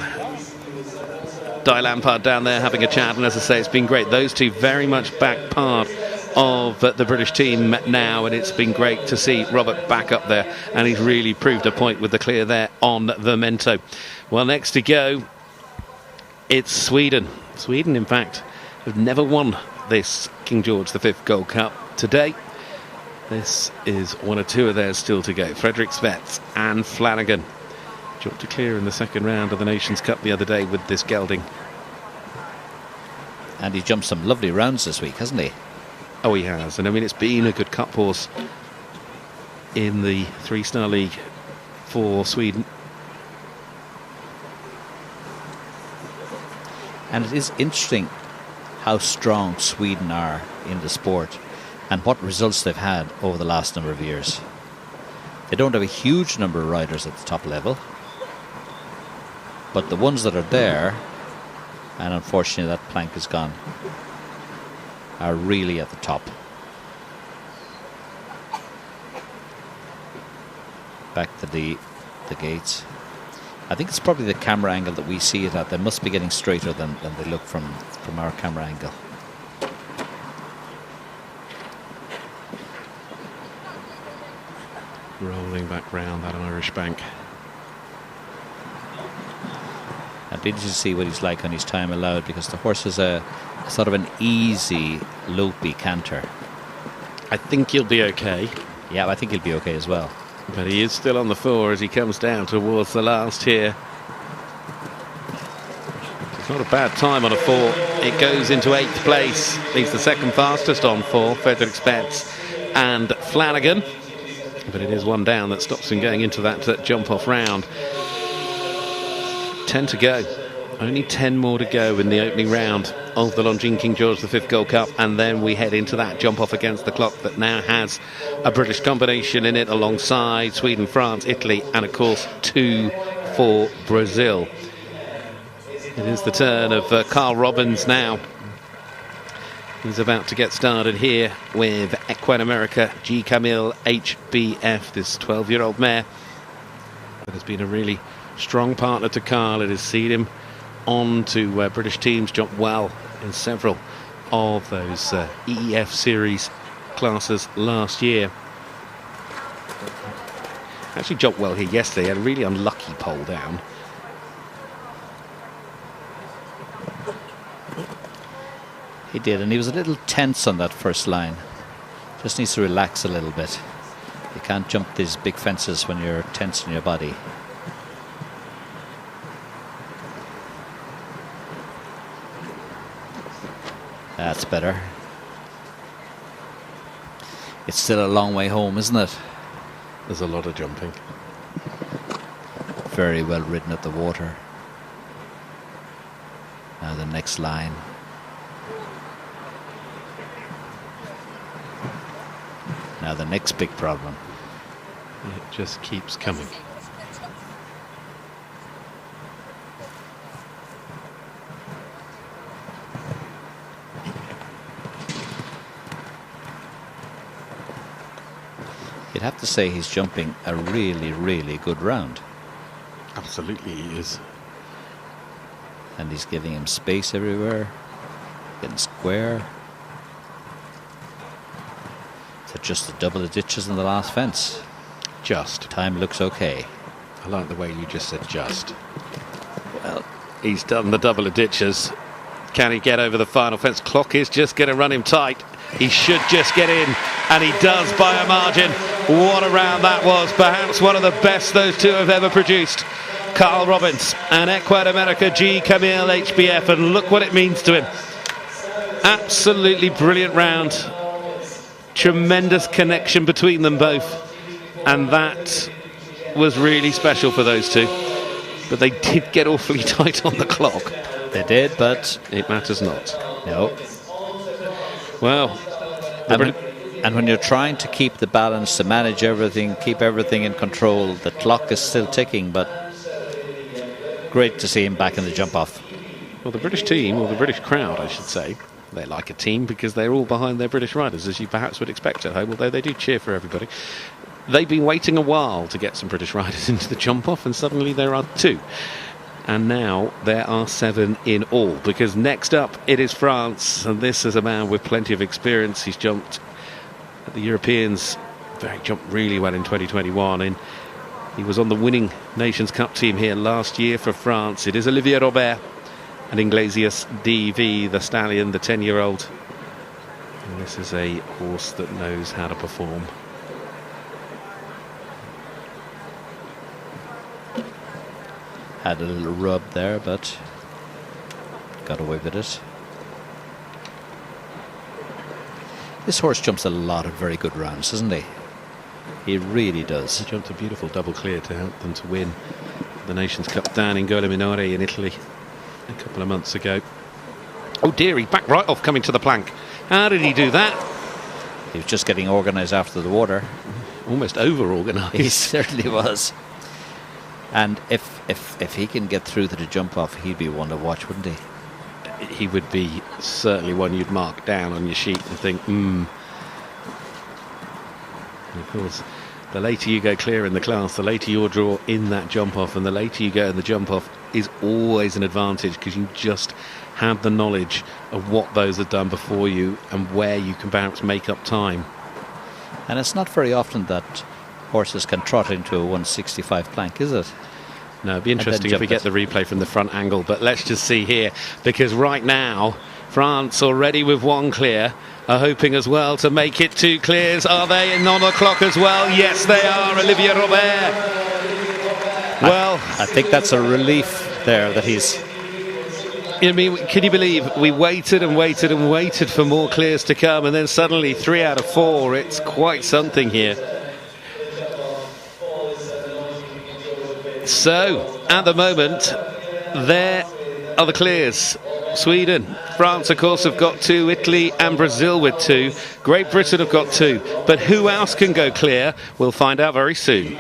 Di Lampard down there having a chat, and as I say, it's been great. Those two very much back part of the British team now, and it's been great to see Robert back up there, and he's really proved a point with the clear there on Vermento. Well, next to go, it's Sweden. Sweden, in fact, have never won this King George V Gold Cup. Today, this is 1 or 2 of theirs still to go. Frederick Svets and Flanagan jumped to clear in the 2nd round of the Nations Cup the other day with this gelding. And he jumped some lovely rounds this week, hasn't he? Oh, he has. And I mean, it's been a good cup horse in the 3-star league for Sweden. And it is interesting how strong Sweden are in the sport and what results they've had over the last number of years. They don't have a huge number of riders at the top level, but the ones that are there, and unfortunately that plank is gone, are really at the top. Back to the gates. I think it's probably the camera angle that we see it at. They must be getting straighter than they look from our camera angle. Rolling coming back round that Irish bank. I'd be interested to see what he's like on his time allowed, because the horse is a sort of an easy, loopy canter. I think he'll be okay. Yeah, I think he'll be okay as well. But he is still on the floor as he comes down towards the last here. It's not a bad time on a 4. It goes into 8th place. He's the second fastest on 4, Frederick Spence and Flanagan. But it is one down that stops him going into that jump-off round. 10 to go. Only 10 more to go in the opening round of the Longines King George V Gold Cup, and then we head into that jump off against the clock that now has a British combination in it alongside Sweden, France, Italy, and of course 2 for Brazil. It is the turn of Carl Robbins now. He's about to get started here with Equine America G Camille HBF, this 12-year-old mare that has been a really strong partner to Carl. It has seen him on to British teams, jump well in several of those EEF series classes last year. Actually jumped well here yesterday, had a really unlucky pole down. He did, and he was a little tense on that first line. Just needs to relax a little bit. You can't jump these big fences when you're tense in your body. That's better. It's still a long way home, isn't it? There's a lot of jumping. Very well ridden at the water. Now the next line. Now the next big problem. It just keeps coming. You'd have to say he's jumping a really, really good round. Absolutely he is. And he's giving him space everywhere. Getting square. So just the double of ditches in the last fence. Just. Time looks okay. I like the way you just said just. Well, he's done the double of ditches. Can he get over the final fence? Clock is just going to run him tight. He should just get in, and he does by a margin. What a round that was. Perhaps one of the best those two have ever produced. Carl Robbins and Equine America G Camille HBF, and look what it means to him. Absolutely brilliant round. Tremendous connection between them both, and that was really special for those two. But they did get awfully tight on the clock. They did, but it matters not. No. Well, and when you're trying to keep the balance, to manage everything, keep everything in control, the clock is still ticking, but great to see him back in the jump off. Well, the British team, or the British crowd, I should say, they're like a team because they're all behind their British riders, as you perhaps would expect at home, although they do cheer for everybody. They've been waiting a while to get some British riders into the jump off, and suddenly there are 2. And now there are 7 in all, because next up it is France, and this is a man with plenty of experience. He's jumped at the Europeans, jumped really well in 2021, and he was on the winning Nations Cup team here last year for France. It is Olivier Robert and Iglesias DV, the stallion, the 10-year-old. And this is a horse that knows how to perform. Had a little rub there, but got away with it. This horse jumps a lot of very good rounds, doesn't he? He really does. He jumped a beautiful double clear to help them to win the Nations Cup down in Gola Minore in Italy a couple of months ago. Oh dear, he backed right off coming to the plank. How did he do that? He was just getting organised after the water. Almost over-organised. He certainly was. And if he can get through to the jump off, he'd be one to watch, wouldn't he? He would be certainly one you'd mark down on your sheet and think, And of course, the later you go clear in the class, the later your draw in that jump off, and the later you go in the jump off is always an advantage, because you just have the knowledge of what those have done before you and where you can perhaps make up time. And it's not very often that horses can trot into a 165 plank, is it? No, it'd be interesting if we get the replay from the front angle, but let's just see here, because right now France already with one clear are hoping as well to make it 2 clears. Are they on the clock as well? Yes, they are. Olivier Robert. Well, I think that's a relief there that he's... I mean, can you believe we waited and waited and waited for more clears to come, and then suddenly 3 out of 4. It's quite something here. So, at the moment, there are the clears. Sweden, France, of course, have got 2. Italy and Brazil with 2. Great Britain have got 2. But who else can go clear? We'll find out very soon.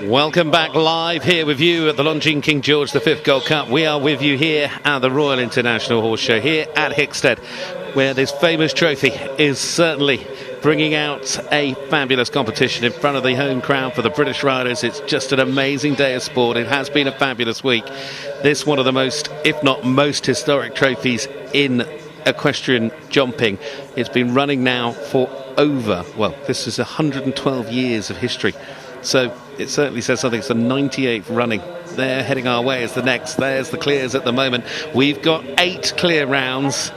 Welcome back live here with you at the Longines King George V Gold Cup. We are with you here at the Royal International Horse Show here at Hickstead, where this famous trophy is certainly bringing out a fabulous competition in front of the home crowd for the British riders. It's just an amazing day of sport. It has been a fabulous week. This one of the most, if not most, historic trophies in equestrian jumping. It's been running now for over, well, this is 112 years of history. So it certainly says something. It's the 98th running. They're heading our way as the next. There's the clears at the moment. We've got 8 clear rounds,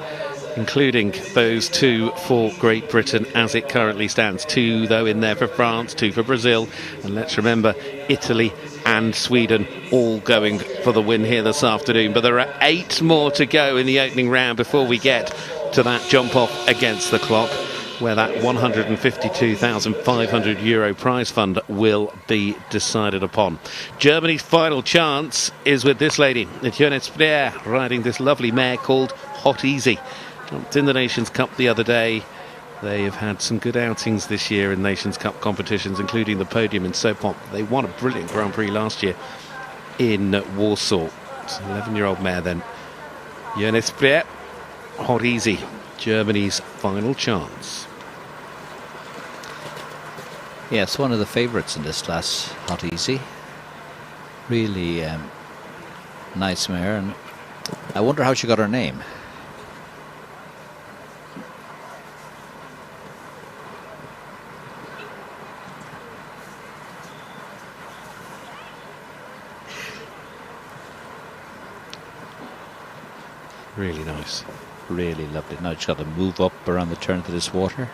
including those 2 for Great Britain as it currently stands. 2, though, in there for France, 2 for Brazil. And let's remember, Italy and Sweden all going for the win here this afternoon. But there are 8 more to go in the opening round before we get to that jump off against the clock, where that €152,500 prize fund will be decided upon. Germany's final chance is with this lady, Johannes Prix, riding this lovely mare called Hot Easy. Jumped in the Nations Cup the other day. They have had some good outings this year in Nations Cup competitions, including the podium in Sopot. They won a brilliant Grand Prix last year in Warsaw. It's an 11-year-old mare then. Johannes Prix, Hot Easy, Germany's final chance. Yes, one of the favourites in this class, Hot Easy. Really nice mare, and I wonder how she got her name. Really nice. Really lovely. Now she's got to move up around the turn to this water.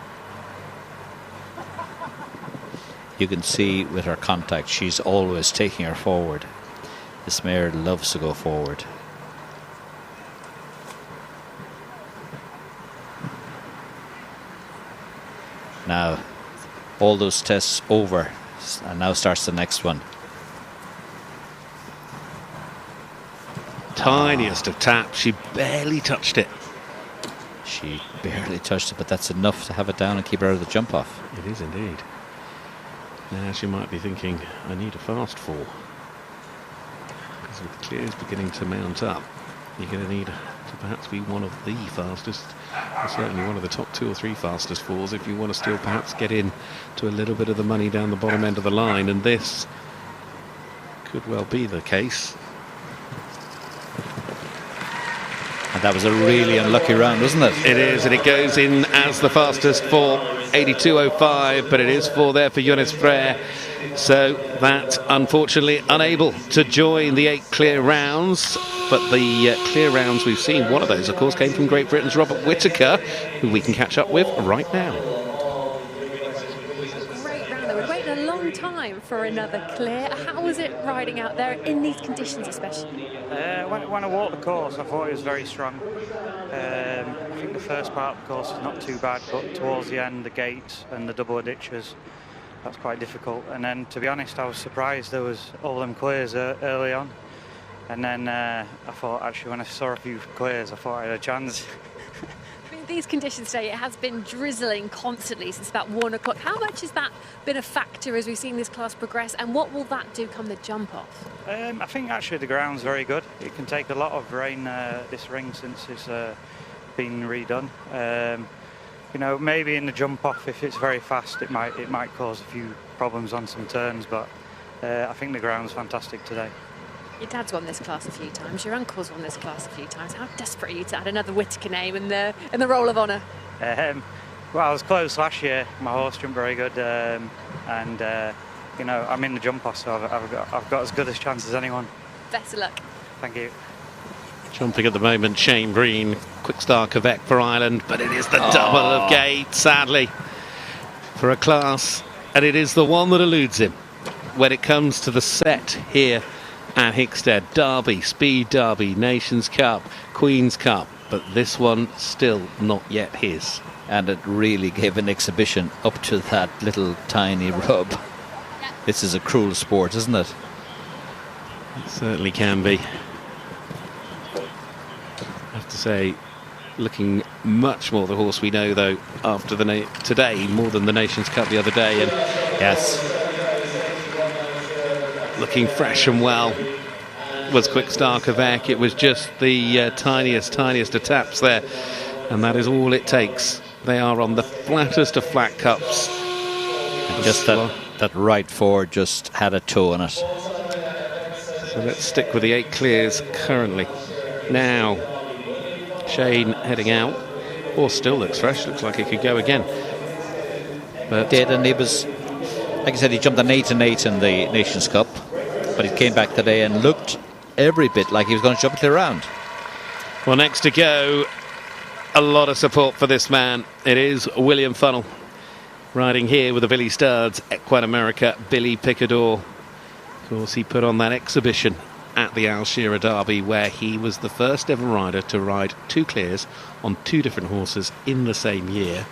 You can see with her contact, she's always taking her forward. This mare loves to go forward. all those tests over, and now starts the next one. Tiniest of taps, she barely touched it. She barely touched it, but that's enough to have it down and keep her out of the jump off. It is indeed. Now she might be thinking, I need a fast fall. Because with the clears beginning to mount up, you're going to need to perhaps be one of the fastest, or certainly one of the top 2 or 3 fastest falls if you want to still perhaps get in to a little bit of the money down the bottom end of the line, and this could well be the case. And that was a really unlucky round, wasn't it? It is, and it goes in as the fastest fall, 82.05, but it is there for Jonas Prix. So that, unfortunately, unable to join the 8 clear rounds. But the clear rounds we've seen, one of those, of course, came from Great Britain's Robert Whittaker, who we can catch up with right now. Great round. They were waiting a long time for another clear. How was it riding out there in these conditions, especially? When I walked the course, I thought it was very strong. I think the first part of the course is not too bad, but towards the end, the gates and the double ditches, that's quite difficult. And then, to be honest, I was surprised there was all them clears early on. And then I thought, actually, when I saw a few clears, I thought I had a chance. These conditions today, it has been drizzling constantly since about 1 o'clock. How much has that been a factor as we've seen this class progress, and what will that do come the jump off? I think actually the ground's very good. It can take a lot of rain, this ring, since it's been redone. You know, maybe in the jump off, if it's very fast, it might cause a few problems on some turns, but I think the ground's fantastic today. Your dad's won this class a few times, your uncle's won this class a few times. How desperate are you to add another Whittaker name in the Roll of Honour? Well, I was close last year. My horse jumped very good, and you know, I'm in the jump off, so I've got as good a chance as anyone. Best of luck. Thank you. Jumping at the moment, Shane Breen, quick star Quebec for Ireland, but it is the double of gate, sadly, for a class, and it is the one that eludes him when it comes to the set here at Hickstead. Derby, Speed Derby, Nations Cup, Queen's Cup, but this one still not yet his. And it really gave an exhibition up to that little tiny rub. This is a cruel sport, isn't it? It certainly can be. I have to say, looking much more the horse we know, though, after today, more than the Nations Cup the other day. And yes, looking fresh and well was Quick Star Quebec. It was just the tiniest of taps there, and that is all it takes. They are on the flattest of flat cups. And just that right forward just had a toe in it. So let's stick with the 8 clears currently. Now, Shane heading out. Horse still looks fresh, looks like he could go again. But did, and he was, like I said, he jumped an 8 and 8 in the Nations Cup, but he came back today and looked every bit like he was going to jump a clear round. Well, next to go, a lot of support for this man. It is William Funnell riding here with the Billy Studs, Equine America, Billy Picador. Of course, he put on that exhibition at the Al Shearer Derby, where he was the first ever rider to ride 2 clears on 2 different horses in the same year.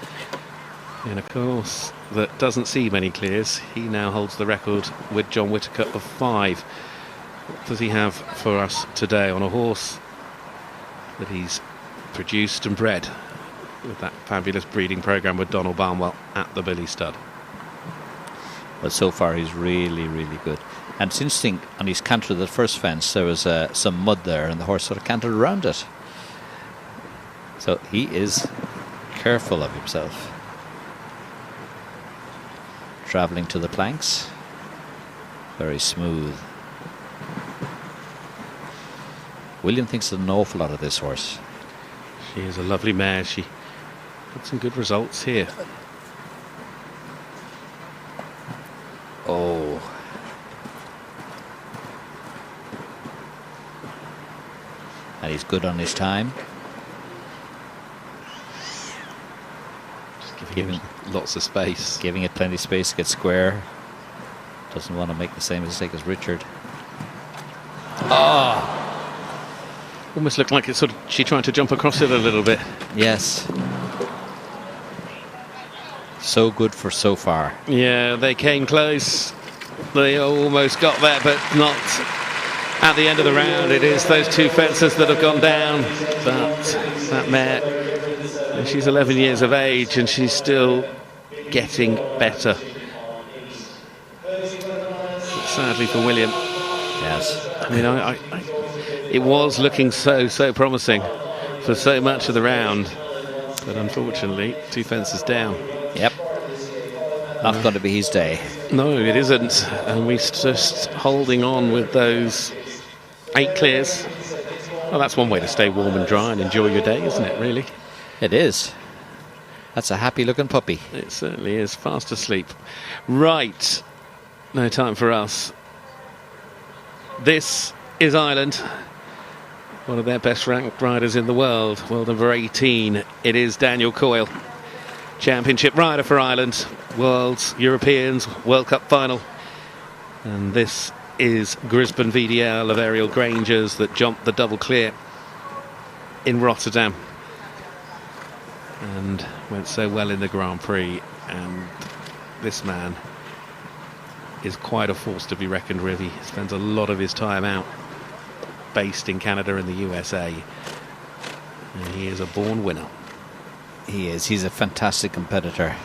In a course that doesn't see many clears, he now holds the record with John Whittaker of 5. What does he have for us today on a horse that he's produced and bred with that fabulous breeding programme with Donald Barnwell at the Billy Stud? But so far he's really, really good. And it's interesting, on his canter to the first fence, there was some mud there, and the horse sort of cantered around it. So he is careful of himself. Travelling to the planks. Very smooth. William thinks an awful lot of this horse. She is a lovely mare. She had some good results here. Oh. And he's good on his time. Just giving him lots of space. Giving it plenty of space to get square. Doesn't want to make the same mistake as Richard. Oh! Almost looked like it's sort of she tried to jump across it a little bit. Yes. So good for so far. Yeah, they came close. They almost got there, but not at the end of the round. It is those two fences that have gone down. But that mare, she's 11 years of age and she's still getting better. Sadly for William. Yes. I mean, it was looking so promising for so much of the round. But unfortunately, two fences down. Yep. Not going to be his day. No, it isn't. And we're just holding on with those 8 clears. Well, that's one way to stay warm and dry and enjoy your day, isn't it, really? It is. That's a happy-looking puppy. It certainly is. Fast asleep. Right. No time for us. This is Ireland. One of their best ranked riders in the world. World number 18. It is Daniel Coyle. Championship rider for Ireland. World's, Europeans, World Cup final. And this is Gisborne VDL of Ariel Granger's that jumped the double clear in Rotterdam. And went so well in the Grand Prix. And this man is quite a force to be reckoned with. He spends a lot of his time out, based in Canada and the USA. And he is a born winner. He is. He's a fantastic competitor.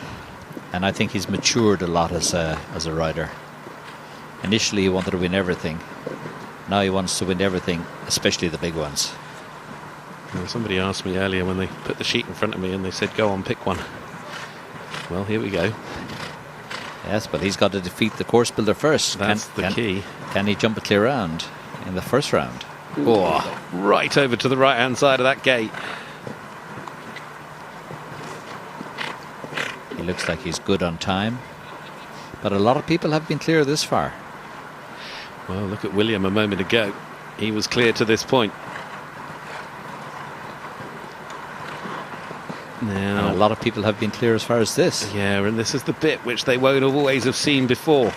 And I think he's matured a lot as a rider. Initially he wanted to win everything. Now he wants to win everything, especially the big ones. Well, somebody asked me earlier when they put the sheet in front of me and they said, go on, pick one. Well, here we go. Yes, but he's got to defeat the course builder first. That's the key. Can he jump a clear round in the first round? Oh, right over to the right-hand side of that gate. He looks like he's good on time. But a lot of people have been clear this far. Well, look at William a moment ago. He was clear to this point. Now, and a lot of people have been clear as far as this. Yeah, and this is the bit which they won't always have seen before.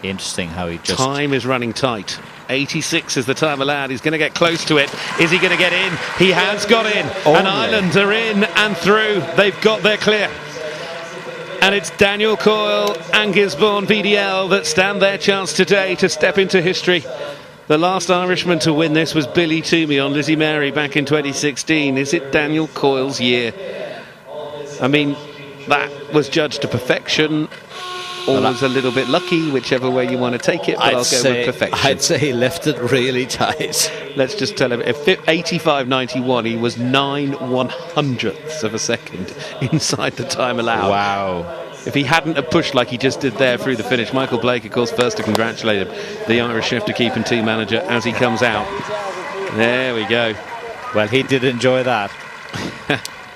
Interesting how he just... Time is running tight. 86 is the time allowed. He's going to get close to it. Is he going to get in? He has got in. And Ireland are in and through. They've got their clear. And it's Daniel Coyle and Gisborne VDL that stand their chance today to step into history. The last Irishman to win this was Billy Toomey on Lizzie Mary back in 2016. Is it Daniel Coyle's year? I mean, that was judged to perfection. Or was a little bit lucky, which way you want to take it, but I'll go with perfection. I'd say he left it really tight. Let's just tell him, if 85.91, he was 9/100ths of a second inside the time allowed. Wow. If he hadn't have pushed like he just did there through the finish, Michael Blake, of course, first to congratulate him, the Irish chef to keep and team manager, as he comes out. There we go. Well, he did enjoy that.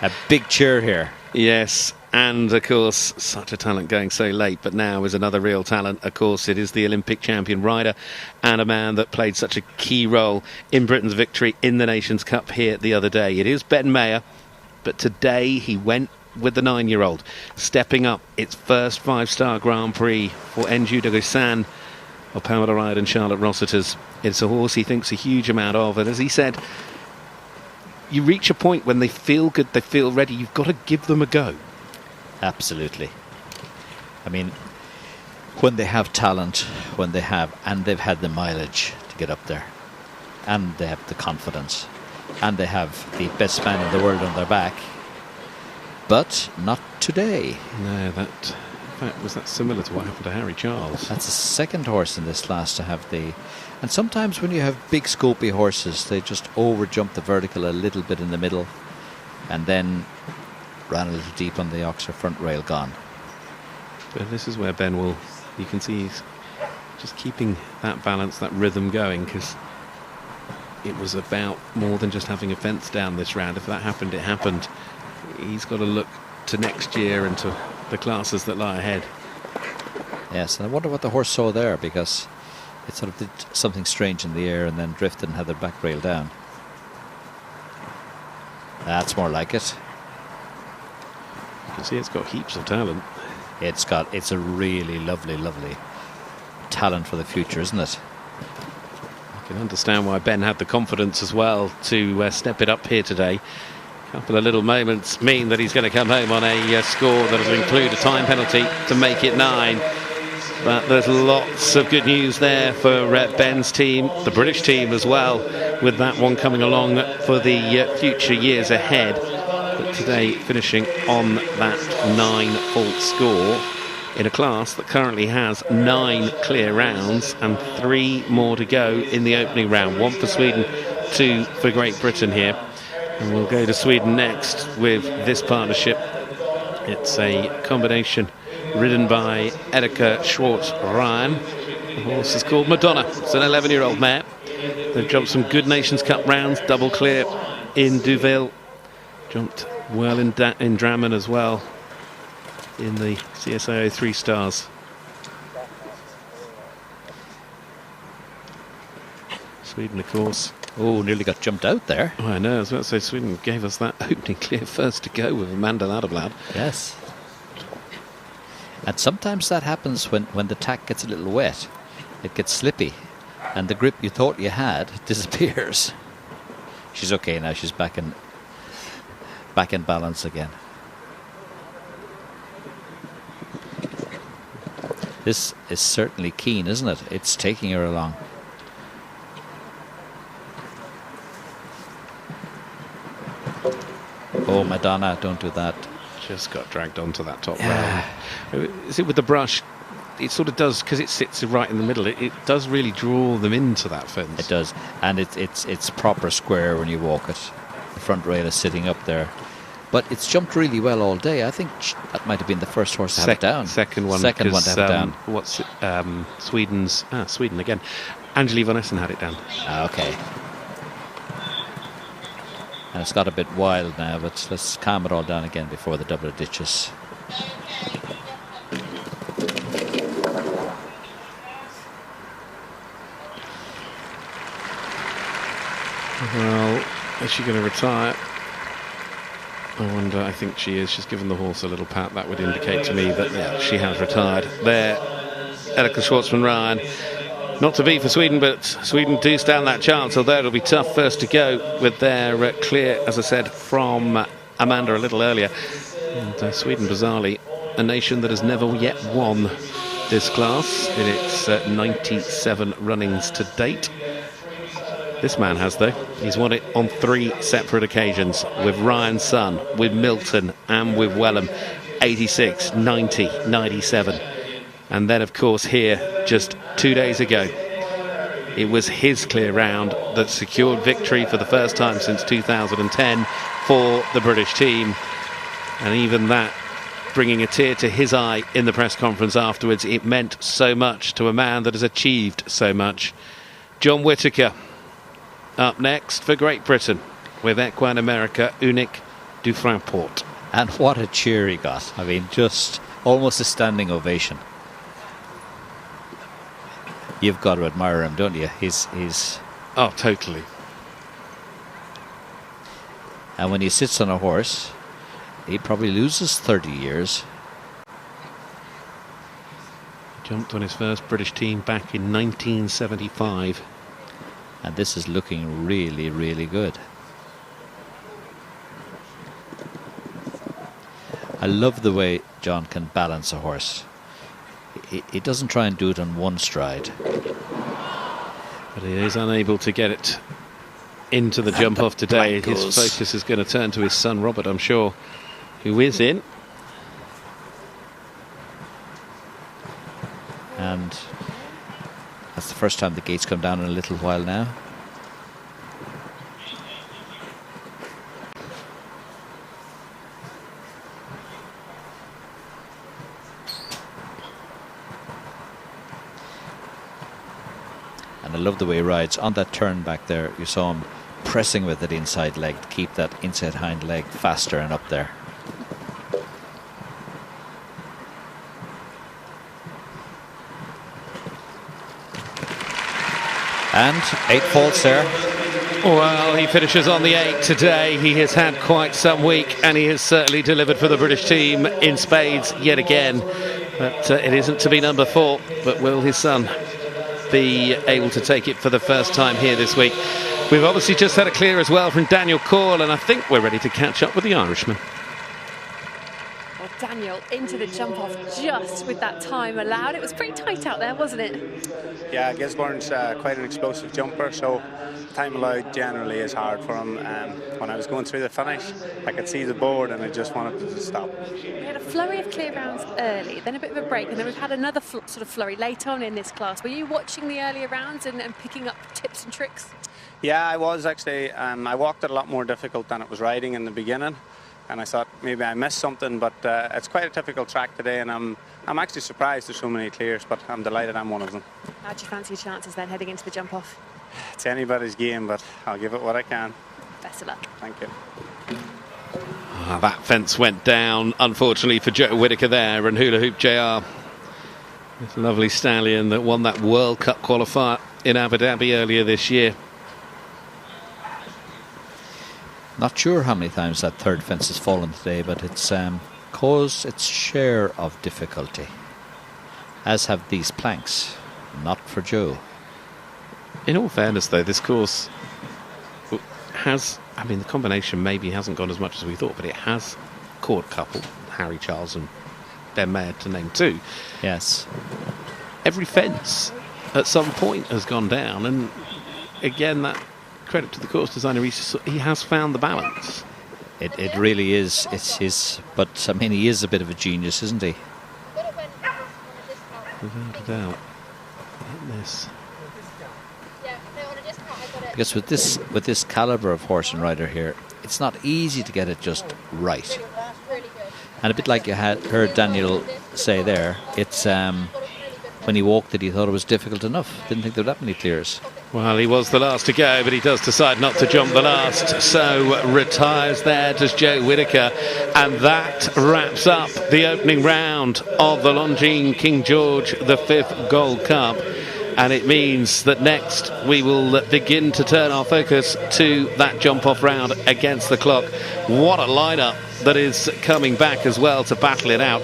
A big cheer here. Yes. And, of course, such a talent going so late, but now is another real talent. Of course, it is the Olympic champion rider and a man that played such a key role in Britain's victory in the Nations Cup here the other day. It is Ben Maher, but today he went with the 9-year-old, stepping up its first 5-star Grand Prix for Enju de Gussan of Pamela Ride and Charlotte Rossiter's. It's a horse he thinks a huge amount of, and as he said, you reach a point when they feel good, they feel ready, you've got to give them a go. Absolutely. I mean, when they have talent, and they've had the mileage to get up there, and they have the confidence, and they have the best man in the world on their back, but not today. No, was that similar to what happened to Harry Charles? That's the second horse in this class to have the... And sometimes when you have big scopy horses, they just over jump the vertical a little bit in the middle, and then ran a little deep on the Oxford front rail, gone. But this is where Ben will, you can see he's just keeping that balance, that rhythm going, because it was about more than just having a fence down this round. If that happened, it happened. He's got to look to next year and to the classes that lie ahead. Yes, and I wonder what the horse saw there, because it sort of did something strange in the air and then drifted and had the back rail down. That's more like it. You can see it's got heaps of talent. It's a really lovely talent for the future, isn't it? I can understand why Ben had the confidence as well to step it up here today. Couple of little moments mean that he's going to come home on a score that will include a time penalty to make it 9. But there's lots of good news there for Ben's team, the British team as well, with that one coming along for the future years ahead. But today finishing on that 9-fault score in a class that currently has 9 clear rounds and 3 more to go in the opening round. 1 for Sweden, 2 for Great Britain here. And we'll go to Sweden next with this partnership. It's a combination ridden by Erika Schwartz-Ryan. The horse is called Madonna. It's an 11-year-old mare. They've jumped some good Nations Cup rounds, double clear in Deauville. Jumped well in Drammen as well in the CSIO 3 Stars. Sweden, of course. Oh, nearly got jumped out there. Oh, I know. I was about to say Sweden gave us that opening clear first to go with Amanda Laderblad. Yes. And sometimes that happens when the tack gets a little wet. It gets slippy. And the grip you thought you had disappears. She's okay now. She's back in balance again. This is certainly keen, isn't it? It's taking her along. Oh, Madonna, don't do that. Just got dragged onto that top round. Is it with the brush? It sort of does, because it sits right in the middle. It does really draw them into that fence. It does, and it's proper square when you walk it. The front rail is sitting up there, but it's jumped really well all day. I think that might have been the first horse to have it down. Second one to have it down. What's Sweden again? Angelique von Essen had it down. Okay. And it's got a bit wild now, but let's calm it all down again before the double ditches. Well, is she going to retire? I wonder. I think she is. She's given the horse a little pat. That would indicate to me that she has retired. There, Erika Schwartzman-Ryan. Not to be for Sweden, but Sweden do stand that chance, although it'll be tough first to go with their clear, as I said, from Amanda a little earlier. And Sweden, bizarrely, a nation that has never yet won this class in its 97 runnings to date. This man has, though. He's won it on 3 separate occasions, with Ryan's son, with Milton and with Wellham. 86, 90, 97. And then, of course, here, just 2 days ago, it was his clear round that secured victory for the first time since 2010 for the British team. And even that, bringing a tear to his eye in the press conference afterwards. It meant so much to a man that has achieved so much. John Whittaker up next for Great Britain with Equine America, Unique du Framport. And what a cheer he got. I mean, just almost a standing ovation. You've got to admire him, don't you? He's oh, totally. And when he sits on a horse, he probably loses 30 years. Jumped on his first British team back in 1975. And this is looking really, really good. I love the way John can balance a horse. He doesn't try and do it on one stride. But he is unable to get it into the jump off today. His focus is going to turn to his son Robert, I'm sure, who is in. And that's the first time the gates come down in a little while now. And I love the way he rides. On that turn back there, you saw him pressing with that inside leg to keep that inside hind leg faster and up there. And 8 faults there. Well, he finishes on the 8 today. He has had quite some week, and he has certainly delivered for the British team in spades yet again. But it isn't to be number 4. But will his son be able to take it for the first time here this week? We've obviously just had a clear as well from Daniel Coyle, and I think we're ready to catch up with the Irishman. Well, Daniel into the jump off just with that time allowed. It was pretty tight out there, wasn't it? Yeah, Gisborne's quite an explosive jumper, so time allowed generally is hard for him. When I was going through the finish, I could see the board and I just wanted to stop. We had a flurry of clear rounds early, then a bit of a break, and then we've had another sort of flurry late on in this class. Were you watching the earlier rounds and picking up tips and tricks? Yeah, I was actually. I walked it a lot more difficult than it was riding in the beginning, and I thought maybe I missed something, but it's quite a difficult track today, and I'm actually surprised there's so many clears, but I'm delighted I'm one of them. How do you fancy your chances then heading into the jump off? It's anybody's game, but I'll give it what I can. Best of luck. Thank you. That fence went down, unfortunately, for Joe Whittaker there, and Hula Hoop JR. This lovely stallion that won that World Cup qualifier in Abu Dhabi earlier this year. Not sure how many times that third fence has fallen today, but it's caused its share of difficulty, as have these planks. Not for Joe. In all fairness, though, this course has, I mean, the combination maybe hasn't gone as much as we thought, but it has caught a couple, Harry Charles and Ben Mayer to name two. Yes. Every fence at some point has gone down, and again, that credit to the course designer, he has found the balance. It really is. It's his, but I mean, he is a bit of a genius, isn't he? Without a doubt. This. Because with this caliber of horse and rider here, it's not easy to get it just right. And a bit like you had heard Daniel say there, it's when he walked it, he thought it was difficult enough. Didn't think there were that many clears. Well, he was the last to go, but he does decide not to jump the last, so retires there, does Joe Whittaker, and that wraps up the opening round of the Longines King George V Gold Cup. And it means that next we will begin to turn our focus to that jump-off round against the clock. What a lineup that is coming back as well to battle it out.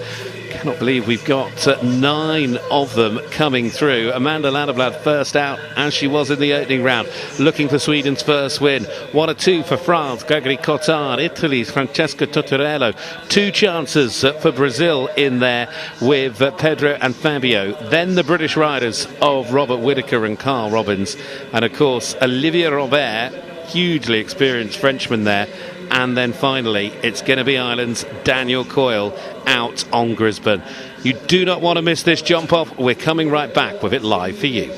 Cannot believe we've got 9 of them coming through. Amanda Landeblad first out, as she was in the opening round, looking for Sweden's first win. 1 or 2 for France, Gregory Cotard. Italy's Francesco Totorello. 2 chances for Brazil in there with Pedro and Fabio. Then the British riders of Robert Whittaker and Carl Robbins. And of course, Olivier Robert, hugely experienced Frenchman there. And then finally, it's going to be Ireland's Daniel Coyle out on Gisborne. You do not want to miss this jump off. We're coming right back with it live for you.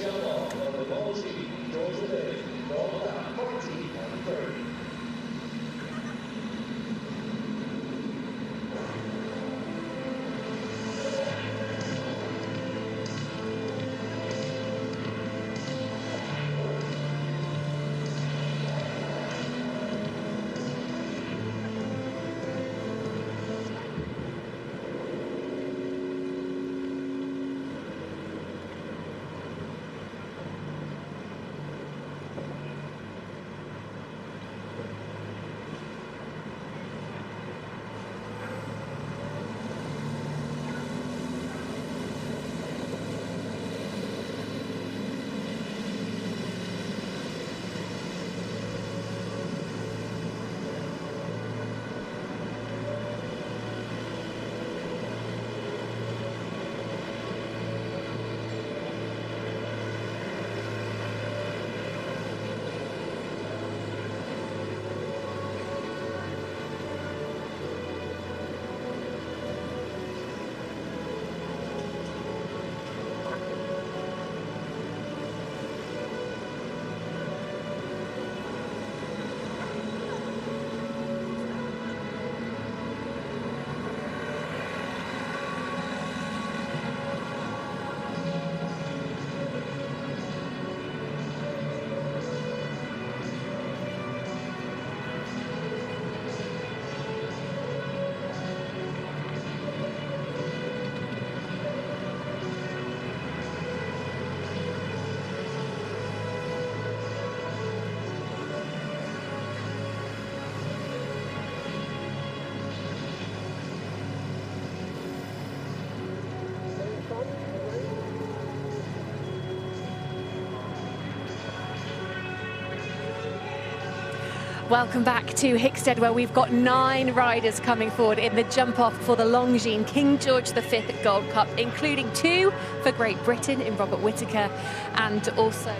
Welcome back to Hickstead, where we've got 9 riders coming forward in the jump-off for the Longines King George V Gold Cup, including 2 for Great Britain in Robert Whittaker and also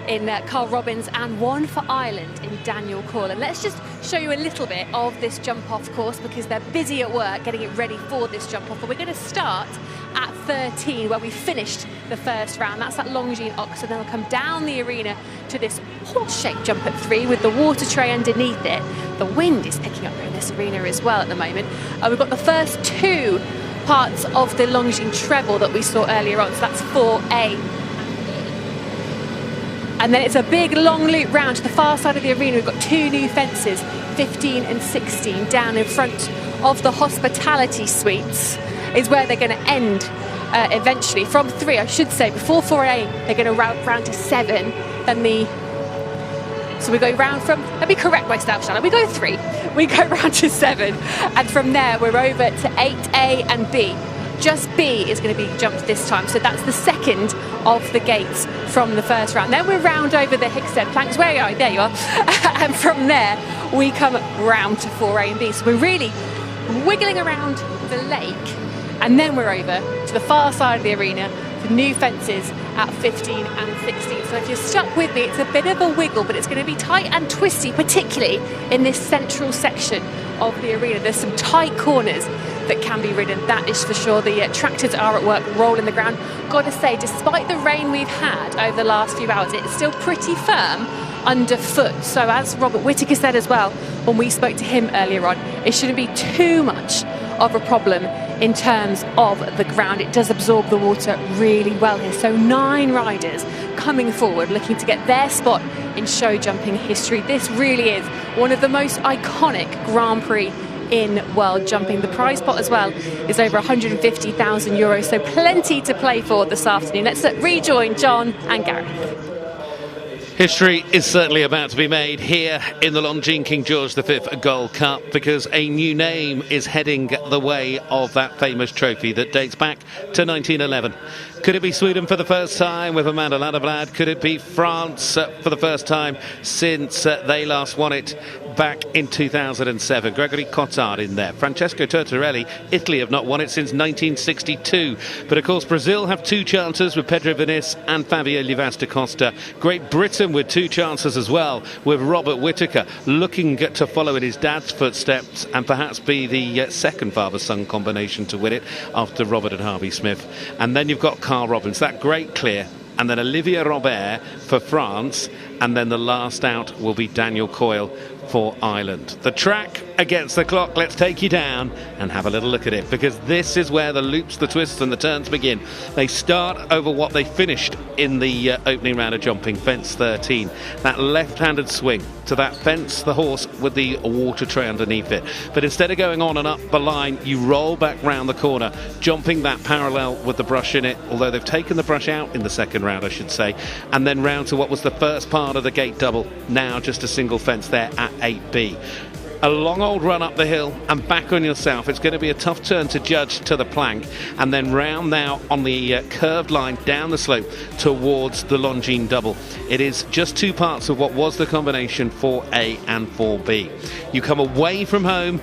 in Carl Robbins, and 1 for Ireland in Daniel Coyle. And let's just show you a little bit of this jump-off course because they're busy at work getting it ready for this jump-off. But we're going to start at 13, where we finished the first round. That's at Longines Ox, and then we'll come down the arena to this horse-shaped jump at 3 with the water tray underneath it. The wind is picking up in this arena as well at the moment. We've got the first 2 parts of the Longines treble that we saw earlier on, so that's 4A. And then it's a big long loop round to the far side of the arena. We've got 2 new fences, 15 and 16, down in front of the hospitality suites is where they're going to end eventually. From 3, I should say, before 4A, they're going to round to 7. So we go round from, let me correct myself, shall I? We go 3, we go round to 7. And from there, we're over to 8A and B. Just B is going to be jumped this time, so that's the second of the gates from the first round. Then we're round over the Hickstead planks. Where are you? There you are. And from there, we come round to 4A and B. So we're really wiggling around the lake, and then we're over to the far side of the arena for new fences at 15 and 16. So if you're stuck with me, it's a bit of a wiggle, but it's going to be tight and twisty, particularly in this central section of the arena. There's some tight corners that can be ridden, that is for sure. The tractors are at work rolling the ground. Got to say, despite the rain we've had over the last few hours, it's still pretty firm underfoot. So as Robert Whittaker said as well, when we spoke to him earlier on, it shouldn't be too much of a problem in terms of the ground. It does absorb the water really well here. So 9 riders coming forward looking to get their spot in show jumping history. This really is one of the most iconic Grand Prix in world jumping. The prize pot as well is over €150,000, so plenty to play for this afternoon. Let's rejoin John and Gareth. History is certainly about to be made here in the Longines King George V Gold Cup, because a new name is heading the way of that famous trophy that dates back to 1911. Could it be Sweden for the first time with Amanda Laderblad? Could it be France for the first time since they last won it back in 2007? Gregory Cotard in there. Francesco Tortorelli. Italy have not won it since 1962. But of course Brazil have 2 chances with Pedro Vinícius and Fabio Livas da Costa. Great Britain with 2 chances as well, with Robert Whittaker looking to follow in his dad's footsteps and perhaps be the second father-son combination to win it after Robert and Harvey Smith. And then you've got Carl Robbins, that great clear, and then Olivier Robert for France, and then the last out will be Daniel Coyle for Ireland. The track against the clock. Let's take you down and have a little look at it, because this is where the loops, the twists and the turns begin. They start over what they finished in the opening round of jumping, fence 13. That left-handed swing to that fence, the horse with the water tray underneath it. But instead of going on and up the line, you roll back round the corner, jumping that parallel with the brush in it, although they've taken the brush out in the second round, I should say, and then round to what was the first part of the gate double, now just a single fence there at 8B. A long old run up the hill and back on yourself. It's going to be a tough turn to judge to the plank, and then round now on the curved line down the slope towards the Longines double. It is just 2 parts of what was the combination 4A and 4B. You come away from home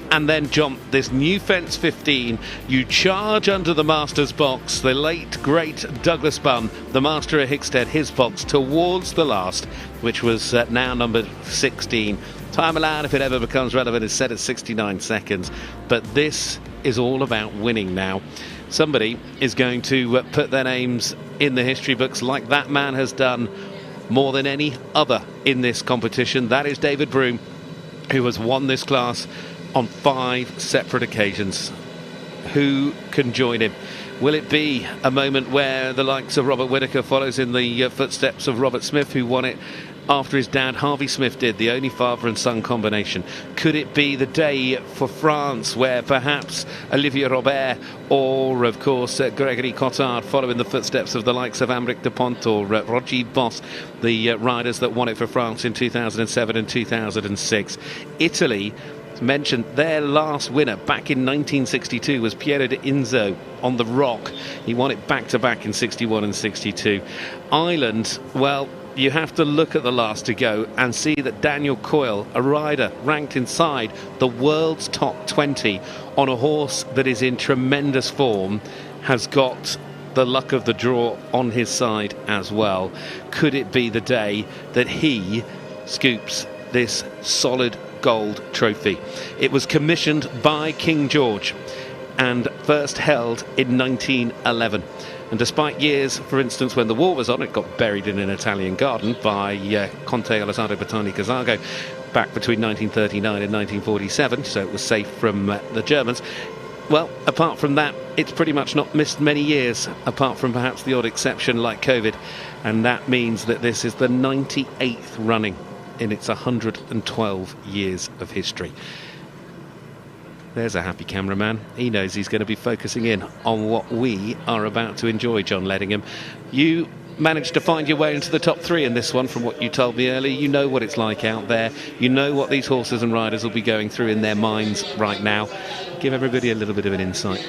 and then jump this new fence 15. You charge under the master's box, the late great Douglas Bunn, the master of Hickstead, his box towards the last, which was now numbered 16. Time allowed, if it ever becomes relevant, is set at 69 seconds. But this is all about winning now. Somebody is going to put their names in the history books like that man has done more than any other in this competition. That is David Broom, who has won this class on 5 separate occasions. Who can join him? Will it be a moment where the likes of Robert Whittaker follows in the footsteps of Robert Smith, who won it after his dad Harvey Smith did, the only father and son combination? Could it be the day for France where perhaps Olivier Robert or of course Gregory Cotard follow in the footsteps of the likes of Ambric Dupont or Roger Boss, the riders that won it for France in 2007 and 2006? Italy mentioned their last winner back in 1962 was Piero de Inzo on the Rock. He won it back to back in 61 and 62. Ireland, well, you have to look at the last to go and see that Daniel Coyle, a rider ranked inside the world's top 20 on a horse that is in tremendous form, has got the luck of the draw on his side as well. Could it be the day that he scoops this solid gold trophy? It was commissioned by King George and first held in 1911. And despite years, for instance, when the war was on, it got buried in an Italian garden by Conte Alessandro Bertani Casago back between 1939 and 1947, so it was safe from the Germans. Well, apart from that, it's pretty much not missed many years, apart from perhaps the odd exception like COVID. And that means that this is the 98th running in its 112 years of history. There's a happy cameraman. He knows he's going to be focusing in on what we are about to enjoy, John Ledingham. You managed to find your way into the top 3 in this one from what you told me earlier. You know what it's like out there. You know what these horses and riders will be going through in their minds right now. Give everybody a little bit of an insight.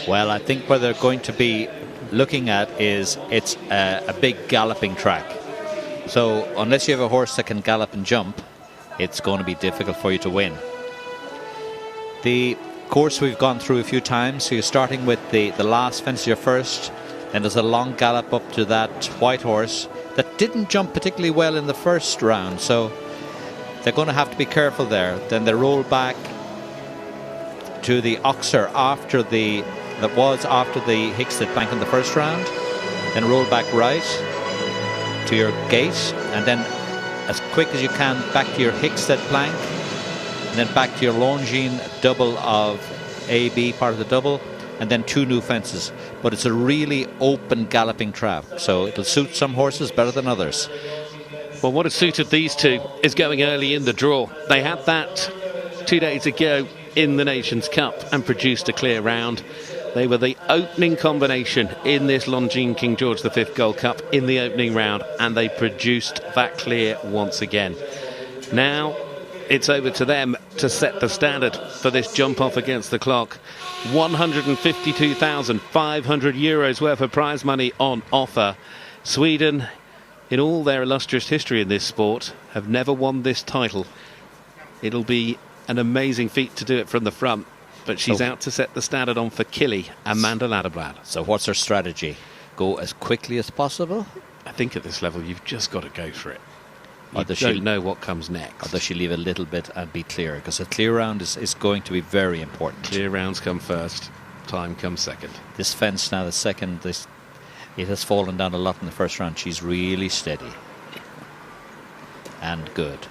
Well, I think what they're going to be looking at is it's a big galloping track. So unless you have a horse that can gallop and jump, it's going to be difficult for you to win. The course we've gone through a few times, so you're starting with the last fence, your first, and there's a long gallop up to that white horse that didn't jump particularly well in the first round, so they're going to have to be careful there. Then they roll back to the Oxer after the Hickstead plank in the first round, then roll back right to your gate, and then as quick as you can back to your Hickstead plank, and then back to your Longines double of AB, part of the double, and then 2 new fences. But it's a really open galloping track, so it'll suit some horses better than others. Well, what has suited these two is going early in the draw. They had that 2 days ago in the Nations Cup and produced a clear round. They were the opening combination in this Longines King George V Gold Cup in the opening round, and they produced that clear once again. Now it's over to them to set the standard for this jump off against the clock. 152,500 euros worth of prize money on offer. Sweden, in all their illustrious history in this sport, have never won this title. It'll be an amazing feat to do it from the front, but she's out to set the standard on for Killy, Amanda Laderblad. So what's her strategy? Go as quickly as possible? I think at this level you've just got to go for it. You Or does don't she know what comes next. Or does she leave a little bit and be clear? Because a clear round is going to be very important. Clear rounds come first, time comes second. This fence now, the second, it has fallen down a lot in the first round. She's really steady and good.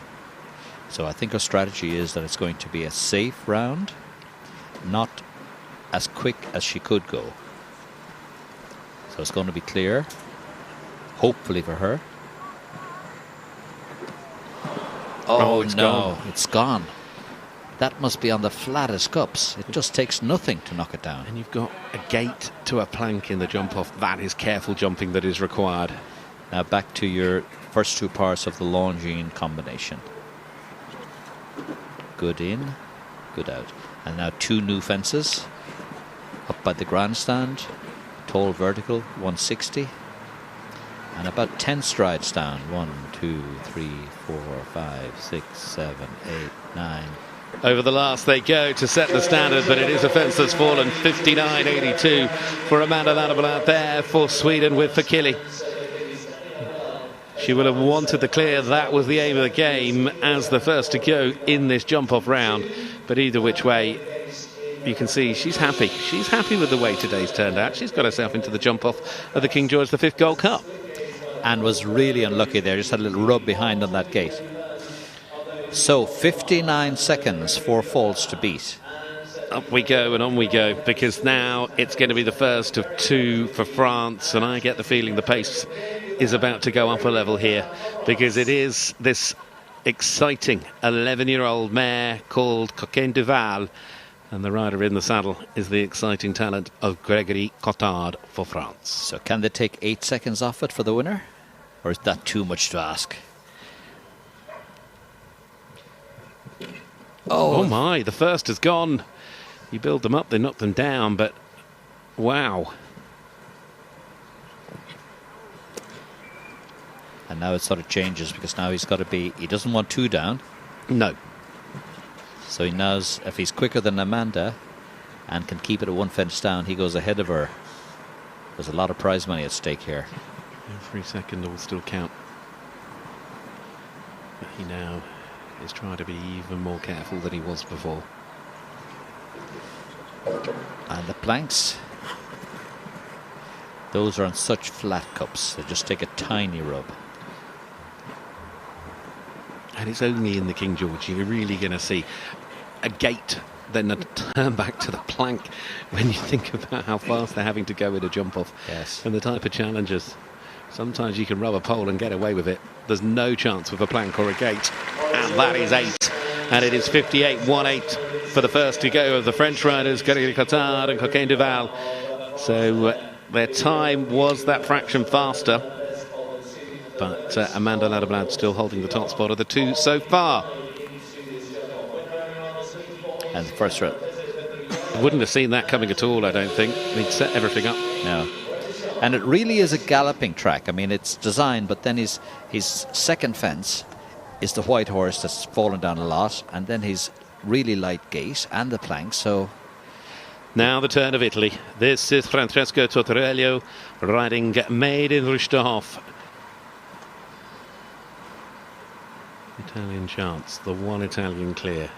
So I think her strategy is that it's going to be a safe round, not as quick as she could go. So it's going to be clear, hopefully for her. Oh, it's no, gone. It's gone. That must be on the flattest cups. It just takes nothing to knock it down. And you've got a gate to a plank in the jump off. That is careful jumping that is required. Now back to your first 2 parts of the Longines combination. Good in, good out. And now 2 new fences up by the grandstand. Tall vertical, 160. And about 10 strides down. 1, 2, 3, 4, 5, 6, 7, 8, 9. Over the last they go to set the standard, but it is a fence that's fallen. 59.82 for Amanda Laderblad there for Sweden with Fakili. She would have wanted the clear. That was the aim of the game as the first to go in this jump-off round. But either which way, you can see she's happy. She's happy with the way today's turned out. She's got herself into the jump-off of the King George V Gold Cup. And was really unlucky there. Just had a little rub behind on that gate. So 59 seconds, 4 faults to beat. Up we go and on we go, because now it's going to be the first of 2 for France, and I get the feeling the pace is about to go up a level here, because it is this exciting 11-year-old mare called Coquin de Val, and the rider in the saddle is the exciting talent of Gregory Cotard for France. So can they take 8 seconds off it for the winner? Or is that too much to ask? Oh my, the first has gone. You build them up, they knock them down, but wow. And now it sort of changes because now he's got to be, he doesn't want 2 down. No. So he knows if he's quicker than Amanda and can keep it at 1 fence down, he goes ahead of her. There's a lot of prize money at stake here. Every second will still count. But he now is trying to be even more careful than he was before. And the planks, those are on such flat cups, they just take a tiny rub. And it's only in the King George you're really going to see a gate, then a turn back to the plank when you think about how fast they're having to go in a jump off. Yes. And the type of challenges. Sometimes you can rub a pole and get away with it. There's no chance with a plank or a gate. And that is 8. And it is 58-1-8 for the first to go of the French riders, Gary Cotard and Coquin Duval. So their time was that fraction faster. But Amanda Ladeblad still holding the top spot of the 2 so far. And the first run. Wouldn't have seen that coming at all, I don't think. He'd set everything up. No. And it really is a galloping track. I mean, it's designed, but then his second fence is the white horse that's fallen down a lot, and then his really light gate and the plank. So now the turn of Italy. This is Francesco Tortorello riding Made in Rushterhof. Italian chance, the one Italian clear.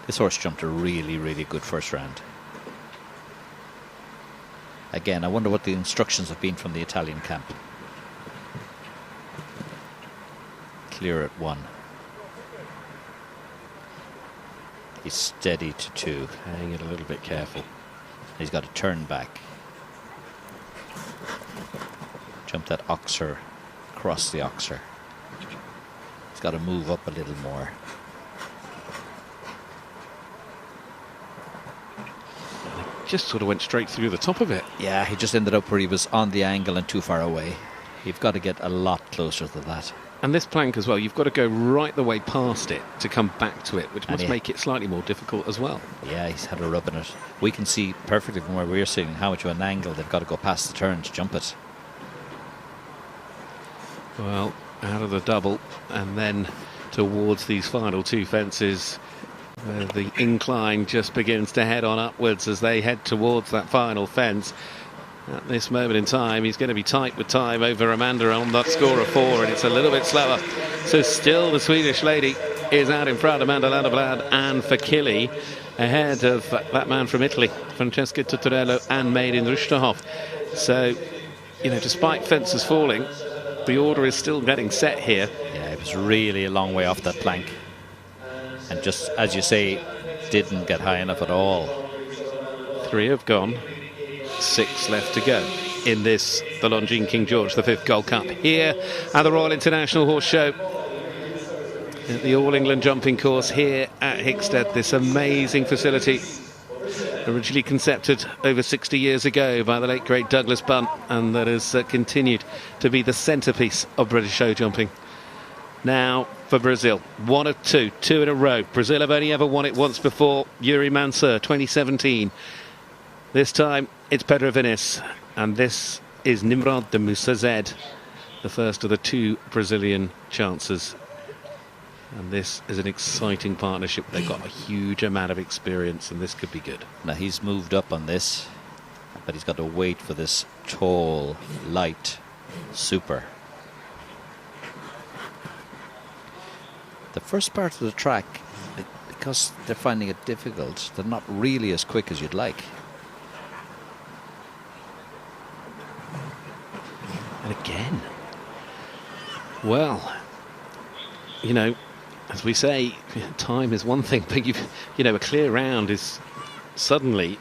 This horse jumped a really, really good first round. Again, I wonder what the instructions have been from the Italian camp. Clear at 1. He's steady to 2. Playing it a little bit careful. He's got to turn back. Jump that oxer, cross the oxer. He's got to move up a little more. Just sort of went straight through the top of it. Yeah, he just ended up where he was on the angle and too far away. You've got to get a lot closer to that. And this plank as well, you've got to go right the way past it to come back to it, which must make it slightly more difficult as well. Yeah, he's had a rub in it. We can see perfectly from where we're sitting how much of an angle they've got to go past the turn to jump it. Well, out of the double and then towards these final 2 fences where the incline just begins to head on upwards as they head towards that final fence. At this moment in time, he's going to be tight with time over Amanda on that score of 4, and it's a little bit slower. So still the Swedish lady is out in front, Amanda Ladeblad and Fakili, ahead of that man from Italy, Francesco Tortorello and Made in Rushterhof. So, you know, despite fences falling, the order is still getting set here. Yeah, it was really a long way off that plank. And just, as you say, didn't get high enough at all. 3 have gone. 6 left to go in this, the Longines King George V Gold Cup, here at the Royal International Horse Show at the All England Jumping Course here at Hickstead. This amazing facility, originally concepted over 60 years ago by the late great Douglas Bunt, and that has continued to be the centrepiece of British show jumping. Now for Brazil, 1 of 2 in a row. Brazil have only ever won it once before, Yuri Mansur 2017. This time it's Pedro Vinícius, and this is Nimrod de Musazed, the first of the 2 Brazilian chances. And this is an exciting partnership. They've got a huge amount of experience, and this could be good. Now he's moved up on this, but he's got to wait for this tall, light super. The first part of the track, because they're finding it difficult, they're not really as quick as you'd like. And again, well, you know, as we say, time is one thing, but you know, a clear round is suddenly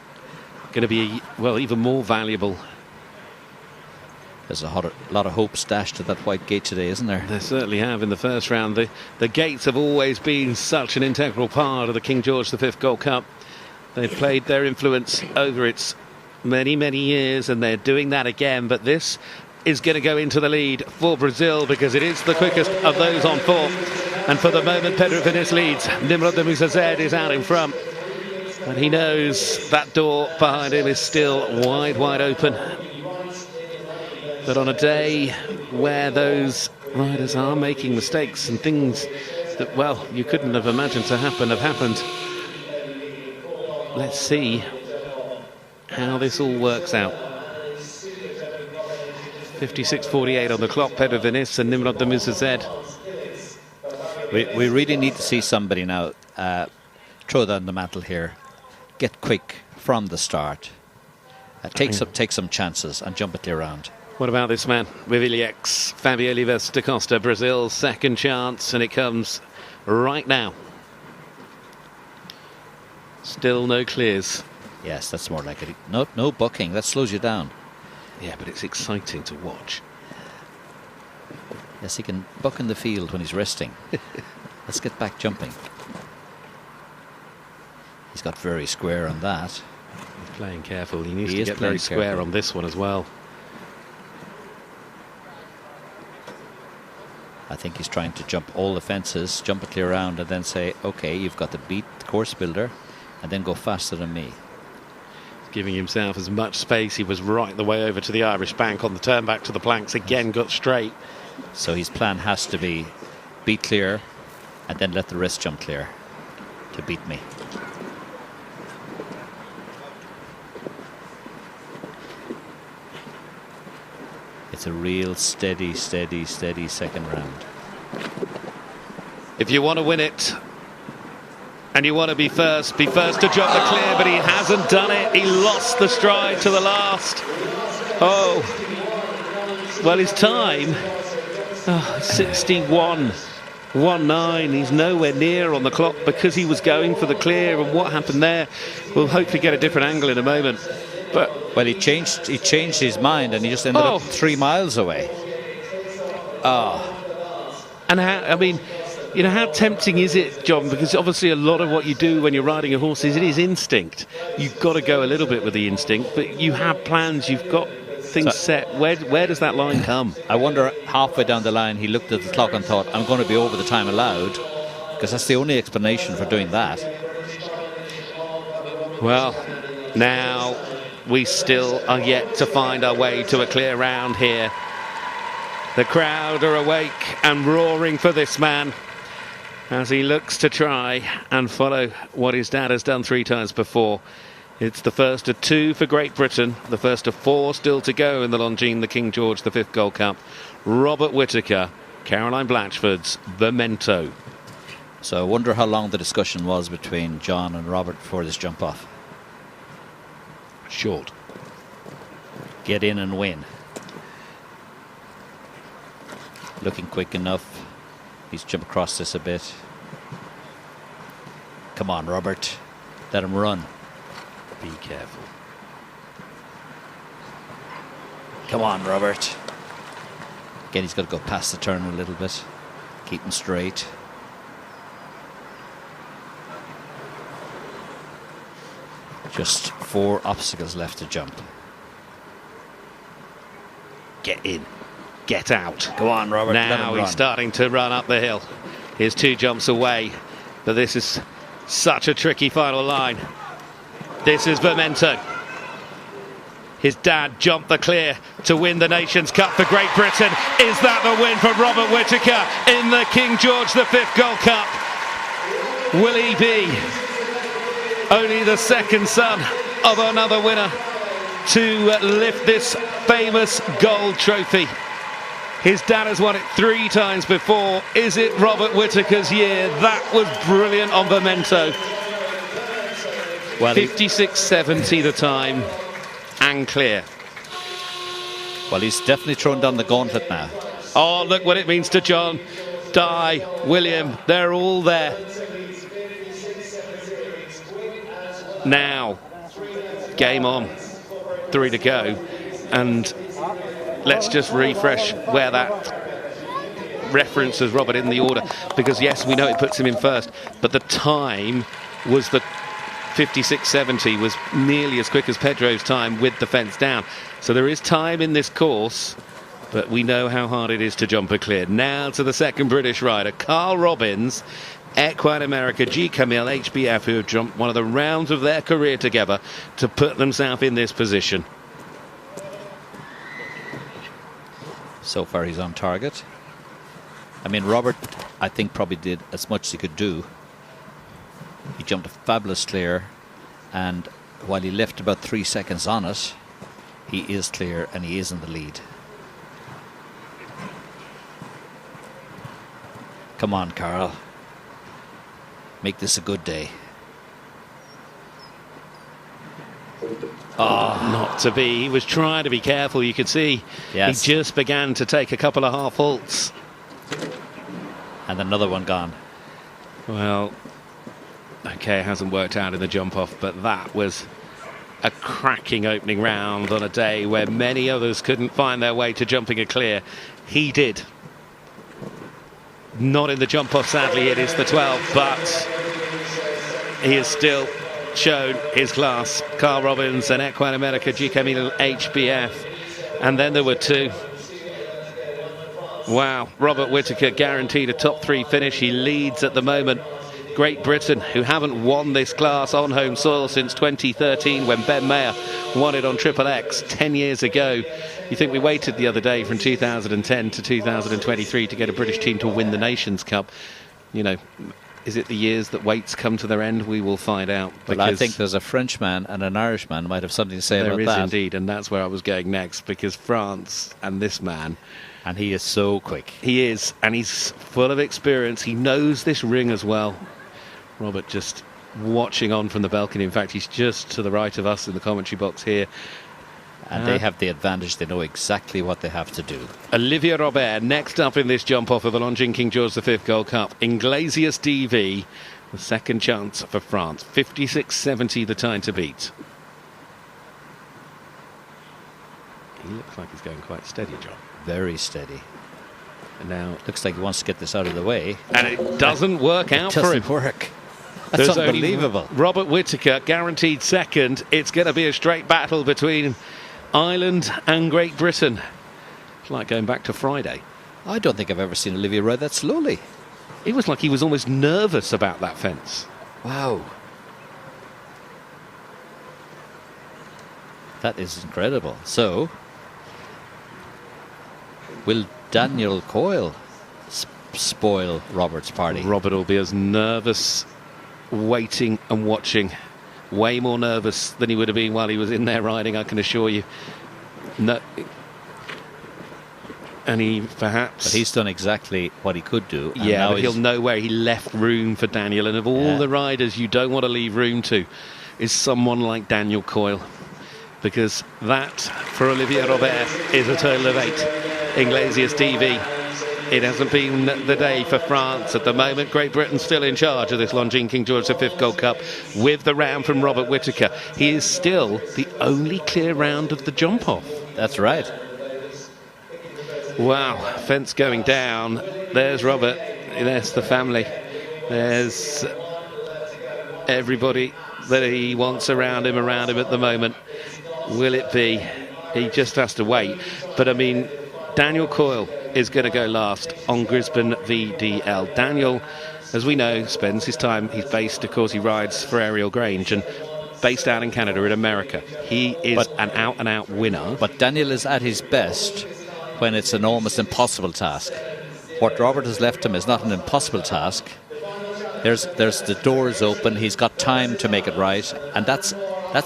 going to be, well, even more valuable. There's a lot of hope stashed to that white gate today, isn't there? They certainly have in the first round. The gates have always been such an integral part of the King George V Gold Cup. They've played their influence over its many, many years, and they're doing that again. But this is going to go into the lead for Brazil because it is the quickest of those on 4. And for the moment, Pedro Vinícius leads. Nimrod de Musazed is out in front. And he knows that door behind him is still wide, wide open. But on a day where those riders are making mistakes and things that, well, you couldn't have imagined to happen have happened, let's see how this all works out. 56.48 on the clock. Pedro Vinis and Nimrod Damusazed. We really need to see somebody now throw down the mantle here, get quick from the start, take some chances and jump it clear round. What about this man, Viviliex, Fabio Lives da Costa, Brazil's second chance, and it comes right now. Still no clears. Yes, that's more like it. No bucking, that slows you down. Yeah, but it's exciting to watch. Yes, he can buck in the field when he's resting. Let's get back jumping. He's got very square on that. He's playing careful. He needs to get very square on this one as well. I think he's trying to jump all the fences, jump it clear around, and then say, okay, you've got to beat the course builder, and then go faster than me. Giving himself as much space. He was right the way over to the Irish bank on the turn back to the planks. Again, got straight. So his plan has to be beat clear, and then let the rest jump clear to beat me. It's a real steady second round. If you want to win it and you want to be first to jump the clear, but he hasn't done it. He lost the stride to the last. Oh, well, his time, 61.19. He's nowhere near on the clock because he was going for the clear, and what happened there, we'll hopefully get a different angle in a moment. But well, he changed his mind, and he just ended up 3 miles away. And how tempting is it, John? Because obviously a lot of what you do when you're riding a horse it is instinct. You've got to go a little bit with the instinct, but you have plans, you've got things set. Where does that line come? I wonder, halfway down the line, he looked at the clock and thought, I'm going to be over the time allowed, because that's the only explanation for doing that. Well, now we still are yet to find our way to a clear round here. The crowd are awake and roaring for this man as he looks to try and follow what his dad has done 3 times before. It's the first of 2 for Great Britain, the first of 4 still to go in the Longines, the King George V Gold Cup. Robert Whittaker, Caroline Blatchford's Memento. So I wonder how long the discussion was between John and Robert before this jump off. Short. Get in and win. Looking quick enough. He's jumped across this a bit. Come on, Robert. Let him run. Be careful. Come on, Robert. Again, he's got to go past the turn a little bit. Keep him straight. Just 4 obstacles left to jump. Get in. Get out. Go on, Robert. Now he's starting to run up the hill. Here's 2 jumps away. But this is such a tricky final line. This is Memento. His dad jumped the clear to win the Nations Cup for Great Britain. Is that the win for Robert Whittaker in the King George V Gold Cup? Will he be only the second son of another winner to lift this famous gold trophy? His dad has won it 3 times before. Is it Robert Whittaker's year? That was brilliant on Memento. Well, 56.70 the time and clear. Well, he's definitely thrown down the gauntlet now. Oh, look what it means to John, Di, William. They're all there. Now, game on. 3 to go. And let's just refresh where that references Robert in the order, because yes, we know it puts him in first, but the time was the 56.70 was nearly as quick as Pedro's time with the fence down. So there is time in this course, but we know how hard it is to jump a clear. Now to the second British rider, Carl Robbins, Equine America, G. Camille, HBF, who have jumped one of the rounds of their career together to put themselves in this position. So far he's on target. I mean, Robert, I think, probably did as much as he could do. He jumped a fabulous clear, and while he left about 3 seconds on it, he is clear and he is in the lead. Come on, Carl. Make this a good day. Oh, not to be. He was trying to be careful. You could see Yes. he just began to take a couple of half faults. And another one gone. Well, okay, it hasn't worked out in the jump off, but that was a cracking opening round on a day where many others couldn't find their way to jumping a clear. He did. Not in the jump off, sadly. It is the 12, but he has still shown his class. Carl Robbins and Equine America GKM HBF. And then there were two. Wow, Robert Whittaker guaranteed a top 3 finish. He leads at the moment. Great Britain, who haven't won this class on home soil since 2013 when Ben Mayer won it on Triple X 10 years ago. You think we waited the other day from 2010 to 2023 to get a British team to win the Nations Cup. You know, is it the years that waits come to their end? We will find out. Well, I think there's a Frenchman and an Irishman who might have something to say about that. There is indeed, and that's where I was going next, because France and this man. And he is so quick. He is, and he's full of experience. He knows this ring as well. Robert just watching on from the balcony. In fact, he's just to the right of us in the commentary box here. And they have the advantage. They know exactly what they have to do. Olivier Robert next up in this jump off of the Longines King George V Gold Cup. Iglesias DV, the second chance for France. 56.70 the time to beat. He looks like he's going quite steady, John. Very steady. And now looks like he wants to get this out of the way. And it doesn't work out for him. It doesn't work. That's There's unbelievable. Only Robert Whittaker guaranteed second. It's going to be a straight battle between Ireland and Great Britain. It's like going back to Friday. I don't think I've ever seen Olivier ride that slowly. It was like he was almost nervous about that fence. Wow. That is incredible. So, will Daniel Coyle spoil Robert's party? Robert will be as nervous waiting and watching. Way more nervous than he would have been while he was in there riding, I can assure you. No. And he perhaps... But he's done exactly what he could do. And yeah, now but he'll know where he left room for Daniel. And of all the riders you don't want to leave room to is someone like Daniel Coyle. Because that, for Olivier Robert, is a total of 8. Iglesias DV. It hasn't been the day for France at the moment. Great Britain still in charge of this Longines King George V Gold Cup with the round from Robert Whittaker. He is still the only clear round of the jump off. That's right. Wow, fence going down. There's Robert. There's the family. There's everybody that he wants around him at the moment. Will it be? He just has to wait. But I mean, Daniel Coyle is going to go last on Brisbane VDL. Daniel, as we know, spends his time, he's based, of course, he rides for Ariel Grange and based out in Canada, in America. He is an out-and-out winner. But Daniel is at his best when it's an almost impossible task. What Robert has left him is not an impossible task. There's the doors open, he's got time to make it right, and that's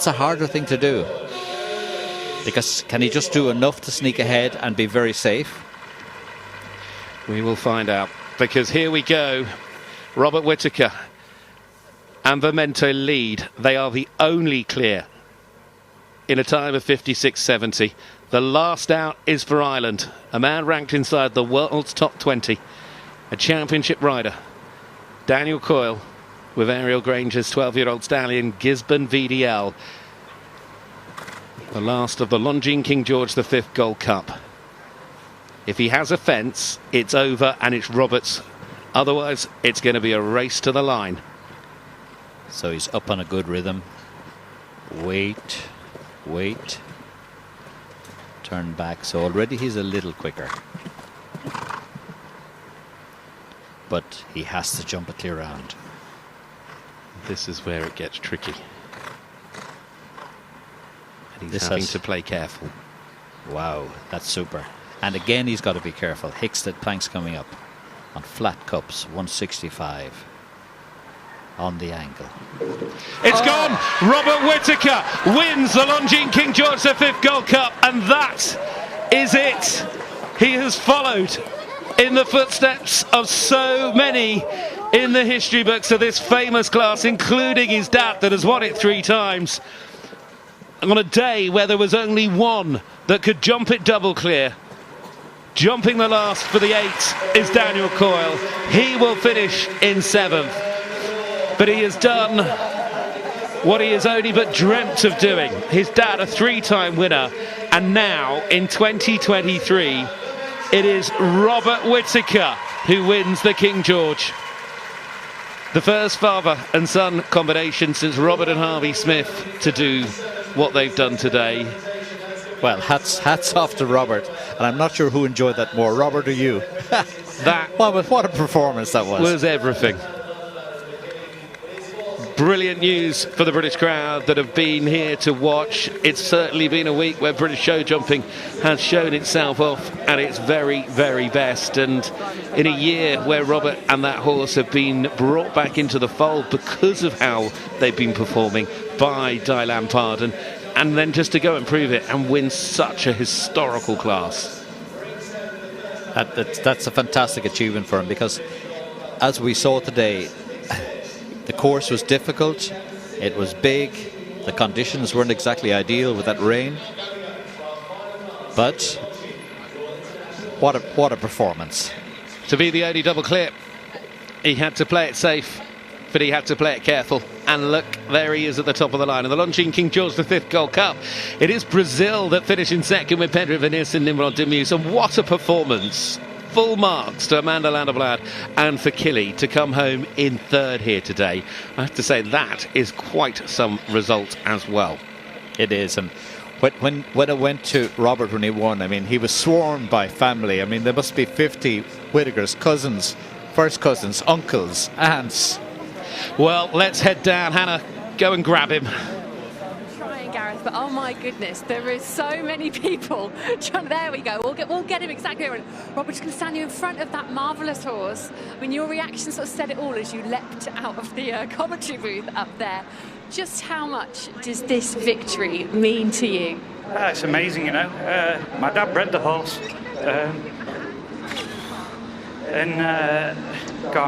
a harder thing to do. Because can he just do enough to sneak ahead and be very safe? We will find out, because here we go. Robert Whittaker and Vermento lead. They are the only clear in a time of 56.70. The last out is for Ireland, a man ranked inside the world's top 20, a championship rider, Daniel Coyle, with Ariel Grange's 12-year-old stallion Gisborne VDL. The last of the Longines King George V Gold Cup. If he has a fence, it's over and it's Robert's. Otherwise, it's going to be a race to the line. So he's up on a good rhythm. Wait. Turn back. So already he's a little quicker. But he has to jump a clear round. This is where it gets tricky. And he's having to play careful. Wow, that's super. And again, he's got to be careful. Hickstead planks coming up on flat cups, 165 on the angle. It's gone. Robert Whittaker wins the Longines King George V Gold Cup, and that is it. He has followed in the footsteps of so many in the history books of this famous class, including his dad that has won it 3 times. On a day where there was only one that could jump it double clear. Jumping the last for the 8 is Daniel Coyle. He will finish in 7th. But he has done what he has only but dreamt of doing. His dad, a 3-time winner, and now in 2023 it is Robert Whittaker who wins the King George. The first father and son combination since Robert and Harvey Smith to do what they've done today. Well, hats off to Robert, and I'm not sure who enjoyed that more, Robert or you. What a performance that was. Was everything. Brilliant news for the British crowd that have been here to watch. It's certainly been a week where British show jumping has shown itself off at its very, very best. And in a year where Robert and that horse have been brought back into the fold because of how they've been performing by Dylan Pardon, and then just to go and prove it and win such a historical class. That's a fantastic achievement for him, because as we saw today, the course was difficult, it was big, the conditions weren't exactly ideal with that rain, but what a performance. To be the only double clear, he had to play it safe, but he had to play it careful. And look, there he is at the top of the line in the Longines King George V Gold Cup. It is Brazil that finished in second with Pedro Vinícius and Nimrod Demuse, and what a performance. Full marks to Amanda Landerblad and for Killy to come home in 3rd here today. I have to say that is quite some result as well. It is, and when I went to Robert when he won, I mean, he was swarmed by family. I mean, there must be 50 Whittakers, cousins, first cousins, uncles, aunts. Well, let's head down. Hannah, go and grab him. Trying, Gareth, but oh my goodness, there is so many people. There we go. We'll get him exactly right. Robert's going to stand you in front of that marvellous horse. I mean, your reaction sort of said it all as you leapt out of the commentary booth up there. Just how much does this victory mean to you? It's amazing, you know. My dad bred the horse. I'm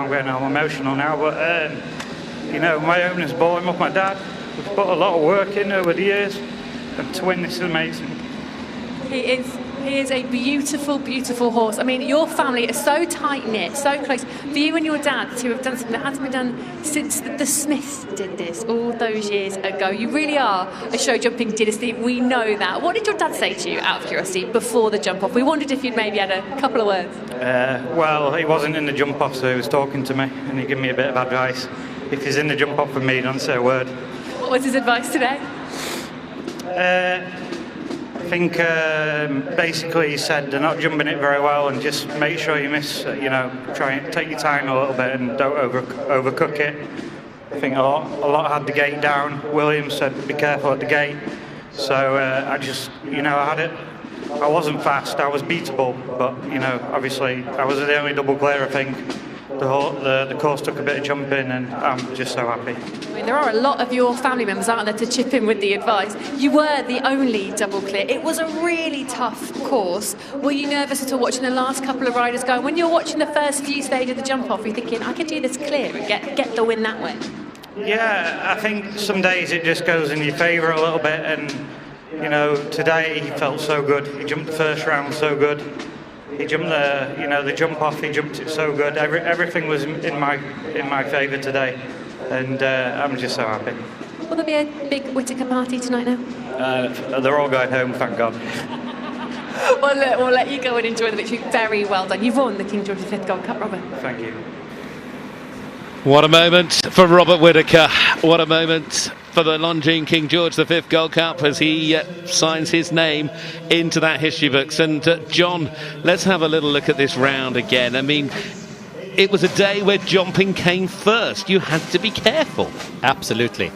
getting all emotional now, but you know, my owners bought him off my dad. We've put a lot of work in over the years, and to win this is amazing. He is a beautiful, beautiful horse. I mean, your family is so tight-knit, so close. For you and your dad to have done something that hasn't been done since the Smiths did this all those years ago. You really are a show jumping dynasty. We know that. What did your dad say to you, out of curiosity, before the jump-off? We wondered if you'd maybe had a couple of words. Well, he wasn't in the jump-off, so he was talking to me, and he gave me a bit of advice. If he's in the jump-off with me, don't say a word. What was his advice today? I think basically he said they're not jumping it very well, and just make sure you miss, you know, try and take your time a little bit and don't overcook it. I think a lot had the gate down. Williams said be careful at the gate. So I just, you know, I had it. I wasn't fast, I was beatable, but, you know, obviously I was the only double clear, I think. The course took a bit of jumping, and I'm just so happy. I mean, there are a lot of your family members, aren't there, to chip in with the advice. You were the only double clear. It was a really tough course. Were you nervous at all watching the last couple of riders go? When you're watching the first few stages of the jump off, you're thinking, I could do this clear and get the win that way. Yeah, I think some days it just goes in your favour a little bit, and, you know, today he felt so good. He jumped the first round so good. He jumped the jump off. He jumped it so good. Everything was in my favour today, and I'm just so happy. Will there be a big Whittaker party tonight now? They're all going home, thank God. Well, we'll let you go and enjoy the victory. Very well done. You've won the King George V Gold Cup, Robert. Thank you. What a moment for Robert Whittaker. What a moment for the Longines King George V Gold Cup as he signs his name into that history books. And John, let's have a little look at this round again. I mean, it was a day where jumping came first. You had to be careful. Absolutely.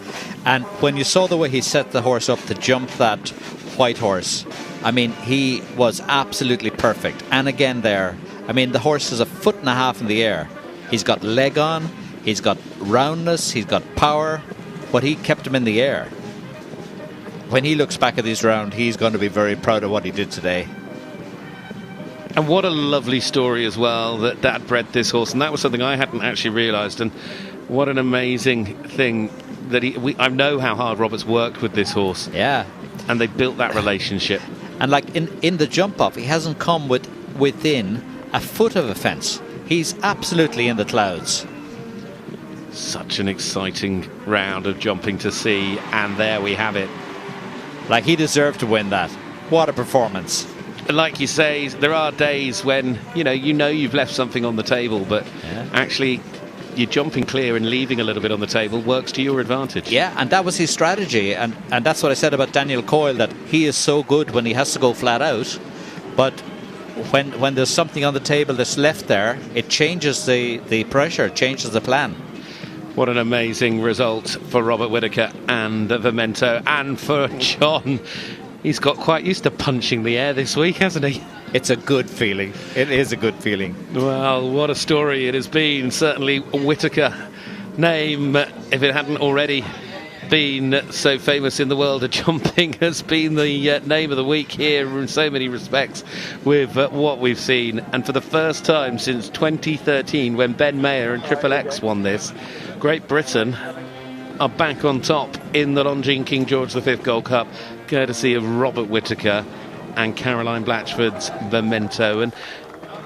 And when you saw the way he set the horse up to jump that white horse, I mean, he was absolutely perfect. And again there, I mean, the horse is 1.5 feet in the air. He's got leg on, he's got roundness, he's got power, but he kept him in the air. When he looks back at this round, he's going to be very proud of what he did today. And what a lovely story as well that Dad bred this horse, and that was something I hadn't actually realised. And what an amazing thing that I know how hard Robert's worked with this horse. Yeah, and they built that relationship. And like in the jump off, he hasn't come within a foot of a fence. He's absolutely in the clouds. Such an exciting round of jumping to see, and there we have it. Like, he deserved to win that. What a performance. Like you say, there are days when you know you've left something on the table, but actually you're jumping clear and leaving a little bit on the table works to your advantage. Yeah, and that was his strategy, and that's what I said about Daniel Coyle, that he is so good when he has to go flat out, but when there's something on the table that's left there, it changes the pressure, changes the plan. What an amazing result for Robert Whittaker and Vimento, and for John. He's got quite used to punching the air this week, hasn't he? It's a good feeling. It is a good feeling. Well, what a story it has been. Certainly Whittaker, name, if it hadn't already been so famous in the world of jumping, has been the name of the week here in so many respects with what we've seen. And for the first time since 2013, when Ben Mayer and Triple X won this, Great Britain are back on top in the Longines King George V Gold Cup, courtesy of Robert Whittaker and Caroline Blatchford's Vimento. And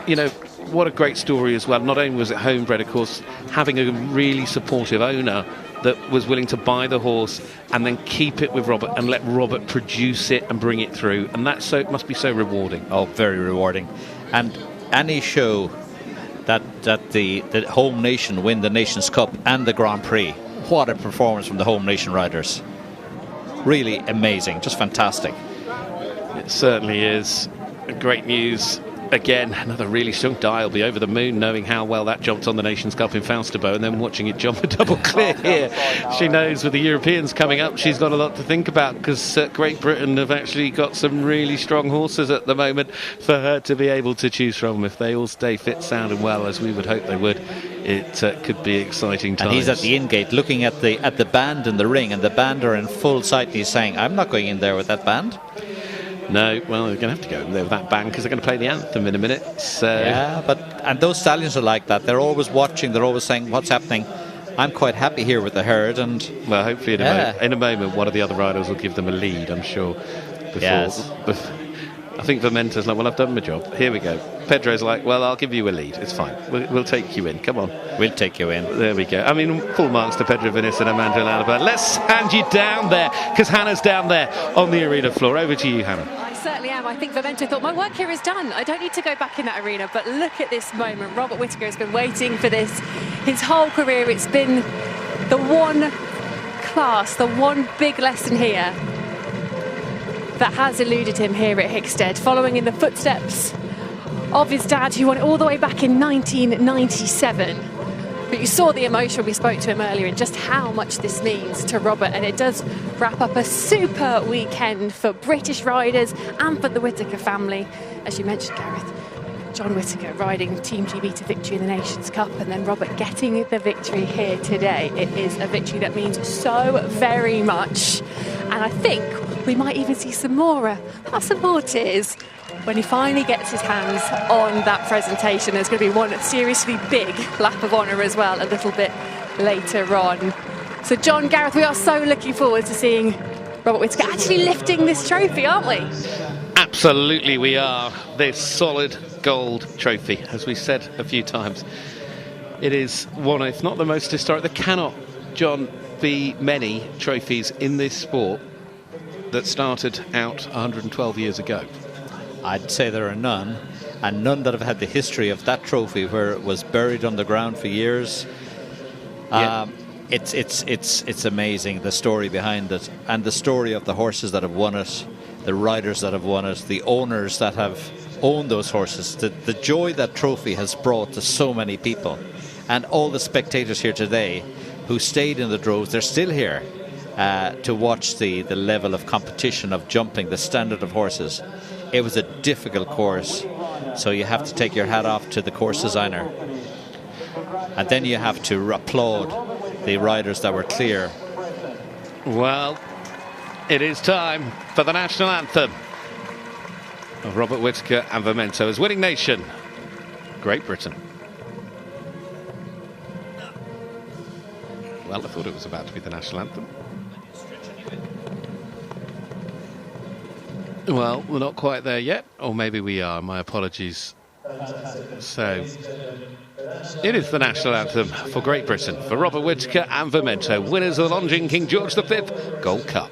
you know, what a great story as well. Not only was it homebred, of course, having a really supportive owner that was willing to buy the horse and then keep it with Robert and let Robert produce it and bring it through. And that must be so rewarding. Oh, very rewarding. And any show that the home nation win the Nations Cup and the Grand Prix, what a performance from the home nation riders. Really amazing, just fantastic. It certainly is. Great news. Again, another really strong die. Will be over the moon knowing how well that jumped on the Nations Cup in Falsterbo, and then watching it jump a double clear here. She knows with the Europeans coming up, she's got a lot to think about, because Great Britain have actually got some really strong horses at the moment for her to be able to choose from. If they all stay fit, sound and well, as we would hope they would, it could be exciting times. And he's at the in-gate looking at the band in the ring, and the band are in full sight, and he's saying, I'm not going in there with that band. No, well, they're going to have to go in there with that band, because they're going to play the anthem in a minute. So. Yeah, and those stallions are like that. They're always watching. They're always saying, what's happening? I'm quite happy here with the herd. And well, hopefully in a moment, one of the other riders will give them a lead, I'm sure. I think Vimento's like, well, I've done my job. Here we go. Pedro's like, well, I'll give you a lead. It's fine. We'll take you in. Come on. We'll take you in. There we go. I mean, full marks to Pedro Vinis and Amanda Lalibert. Let's hand you down there, because Hannah's down there on the arena floor. Over to you, Hannah. I certainly am. I think Vimento thought, my work here is done. I don't need to go back in that arena. But look at this moment. Robert Whittaker has been waiting for this his whole career. It's been the one class, the one big lesson here that has eluded him here at Hickstead, following in the footsteps of his dad, who won it all the way back in 1997. But you saw the emotion. We spoke to him earlier and just how much this means to Robert, and it does wrap up a super weekend for British riders and for the Whittaker family. As you mentioned, Gareth, John Whittaker riding Team GB to victory in the Nations Cup, and then Robert getting the victory here today. It is a victory that means so very much, and I think we might even see some more tears when he finally gets his hands on that presentation. There's going to be one seriously big lap of honour as well a little bit later on. So John, Gareth, we are so looking forward to seeing Robert Whittaker actually lifting this trophy, aren't we? Absolutely we are. This solid gold trophy, as we said a few times. It is one, if not the most historic. There cannot, John, be many trophies in this sport that started out 112 years ago. I'd say there are none, and none that have had the history of that trophy where it was buried underground for years. Yeah. It's amazing, the story behind it, and the story of the horses that have won it, the riders that have won it, the owners that have owned those horses, the joy that trophy has brought to so many people, and all the spectators here today who stayed in the droves. They're still here, to watch the level of competition of jumping, the standard of horses. It was a difficult course, so you have to take your hat off to the course designer. And then you have to applaud the riders that were clear. Well, it is time for the national anthem of Robert Whittaker and Vermento as winning nation, Great Britain. Well, I thought it was about to be the national anthem. Well, we're not quite there yet, or maybe we are. My apologies. So, it is the national anthem for Great Britain, for Robert Whittaker and Vermento, winners of the Longines King George V Gold Cup.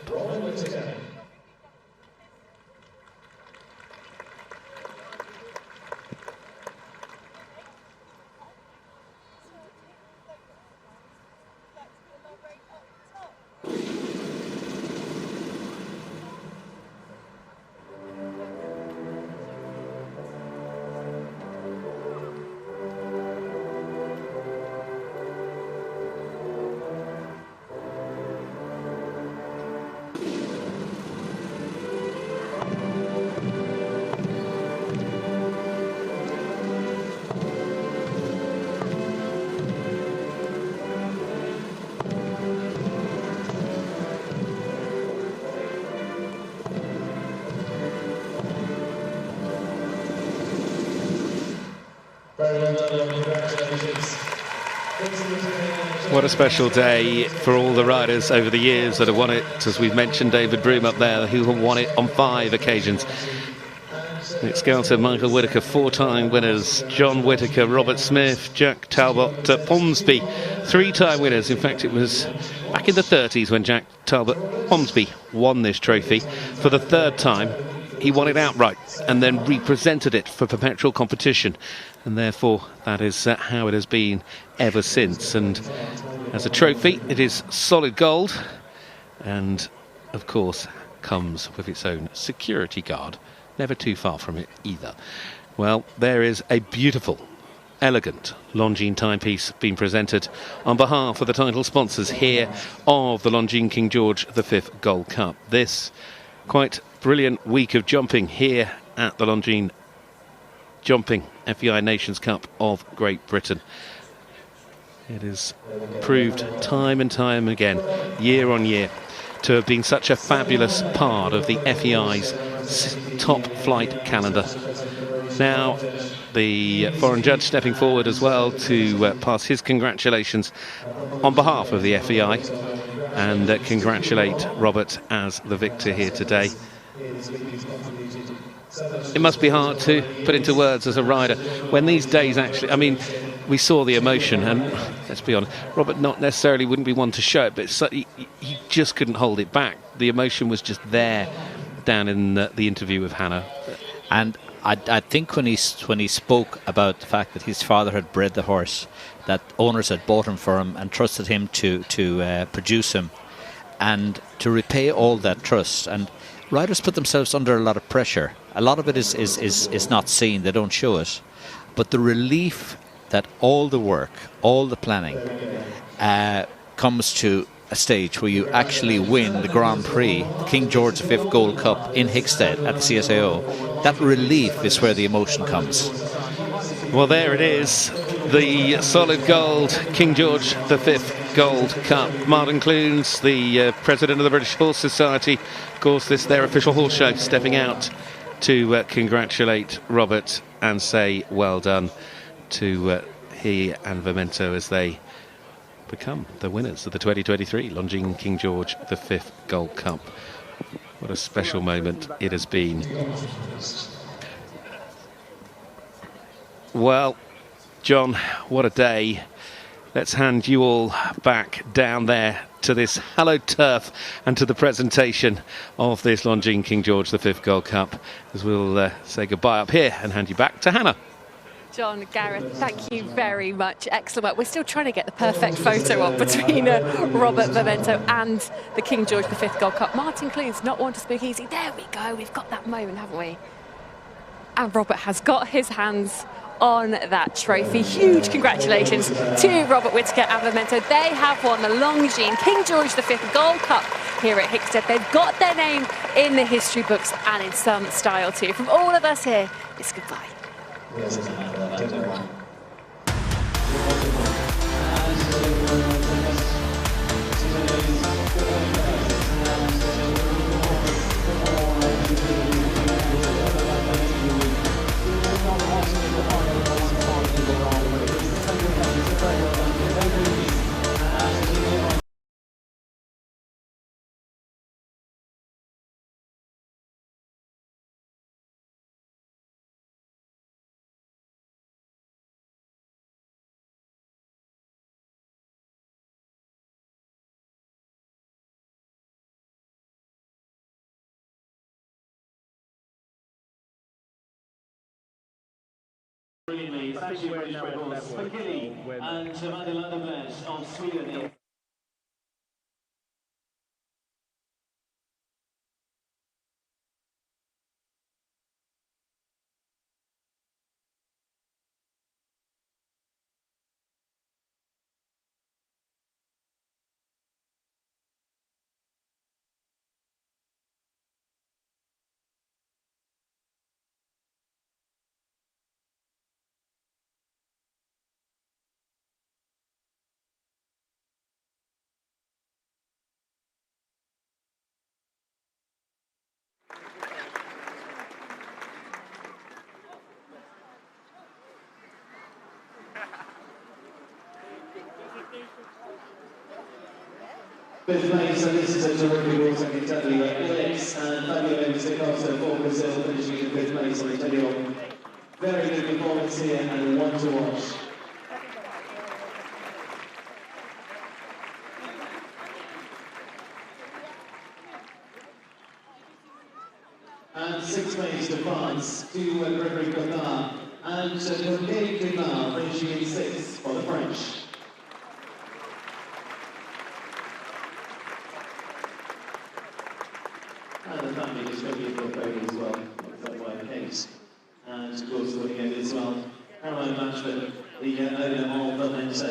What a special day for all the riders over the years that have won it. As we've mentioned, David Broom up there, who have won it on 5 occasions. Nick Skelter, Michael Whittaker, 4-time winners. John Whittaker, Robert Smith, Jack Talbot, Pomsby, 3-time winners. In fact, it was back in the 30s when Jack Talbot Pomsby won this trophy. For the 3rd time, he won it outright and then represented it for perpetual competition. And therefore, that is how it has been ever since. And as a trophy, it is solid gold. And, of course, comes with its own security guard. Never too far from it either. Well, there is a beautiful, elegant Longines timepiece being presented on behalf of the title sponsors here of the Longines King George V Gold Cup. This quite brilliant week of jumping here at the Longines Jumping FEI Nations Cup of Great Britain. It has proved time and time again, year on year, to have been such a fabulous part of the FEI's top flight calendar. Now, the foreign judge stepping forward as well to pass his congratulations on behalf of the FEI and congratulate Robert as the victor here today. It must be hard to put into words as a rider when these days actually, I mean, we saw the emotion, and let's be honest, Robert not necessarily wouldn't be one to show it, but he just couldn't hold it back. The emotion was just there down in the interview with Hannah. And I think when he spoke about the fact that his father had bred the horse, that owners had bought him for him and trusted him to produce him, and to repay all that trust. And riders put themselves under a lot of pressure. A lot of it is not seen, they don't show it. But the relief that all the work, all the planning comes to a stage where you actually win the Grand Prix, the King George V Gold Cup in Hickstead at the CSAO, that relief is where the emotion comes. Well, there it is, the solid gold King George V Gold Cup. Martin Clunes, the president of the British Horse Society, of course, this their official horse show, stepping out to congratulate Robert and say well done to he and Vermento as they become the winners of the 2023 Longines King George V Gold Cup. What a special moment it has been. Well, John, what a day. Let's hand you all back down there to this hallowed turf and to the presentation of this Longines King George V Gold Cup, as we'll say goodbye up here and hand you back to Hannah. John, Gareth, thank you very much. Excellent work. We're still trying to get the perfect photo up between Robert Vermento and the King George V Gold Cup. Martin Clunes, not one to speak easy. There we go. We've got that moment, haven't we? And Robert has got his hands on that trophy. Huge congratulations to Robert Whittaker and Memento. They have won the Longines King George V Gold Cup here at Hickstead. They've got their name in the history books and in some style too. From all of us here, it's goodbye. Brilliantly, it's actually British bred horse, Spaghetti and Amanda Landerblad of Sweden. Fifth place, and this is a terrific horse, I can tell you. Alex and Fabio Sicosta for Brazil finishing in fifth place, I tell you. Very good performance here and one to watch. And sixth place to France, to Gregory Cotard, and Jorge Clément finishing in sixth for the French. And the family is going to be for Cody as well, led by Kate. And of course, looking at it as well, Caroline Blanchford, the owner of Memento.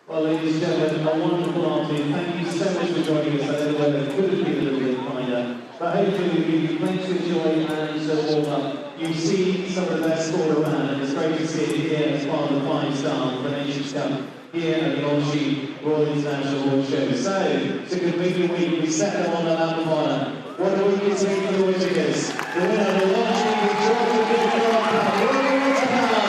Well, ladies and gentlemen, a wonderful afternoon. Thank you so much for joining us. I know the weather could have been a little bit kinder, but hopefully we've given you plenty of joy and warm up. You've seen some of the best sport around, and it's great to see it here as part of the 5-star for the Nations Cup here at the Longines Royal International Horse Show. So, to complete the week, we set them on the lap of honour. What a week it's been for the Whittakers. The winner of the Longines George V Gold Cup, Robert Whittaker, Memento.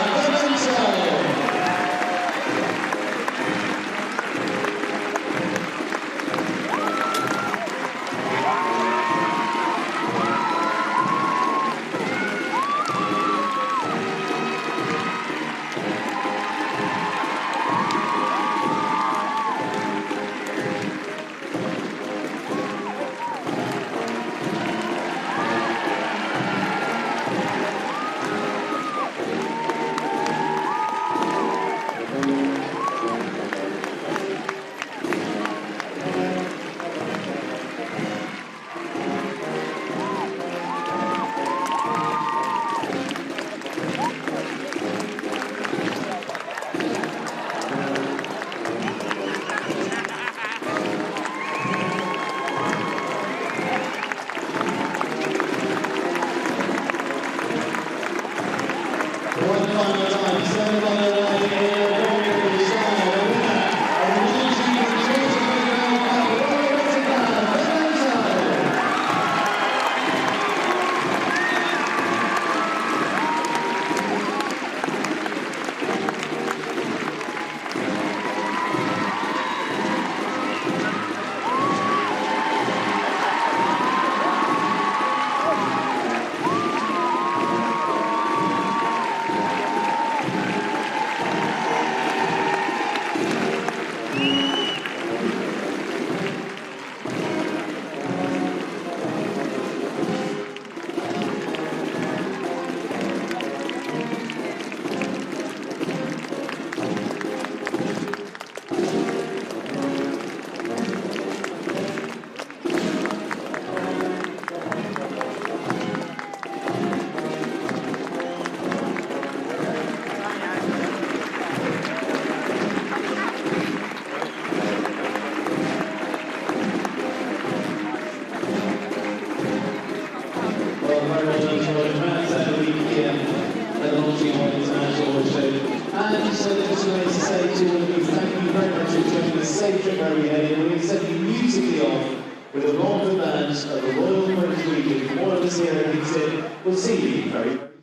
We'll see you very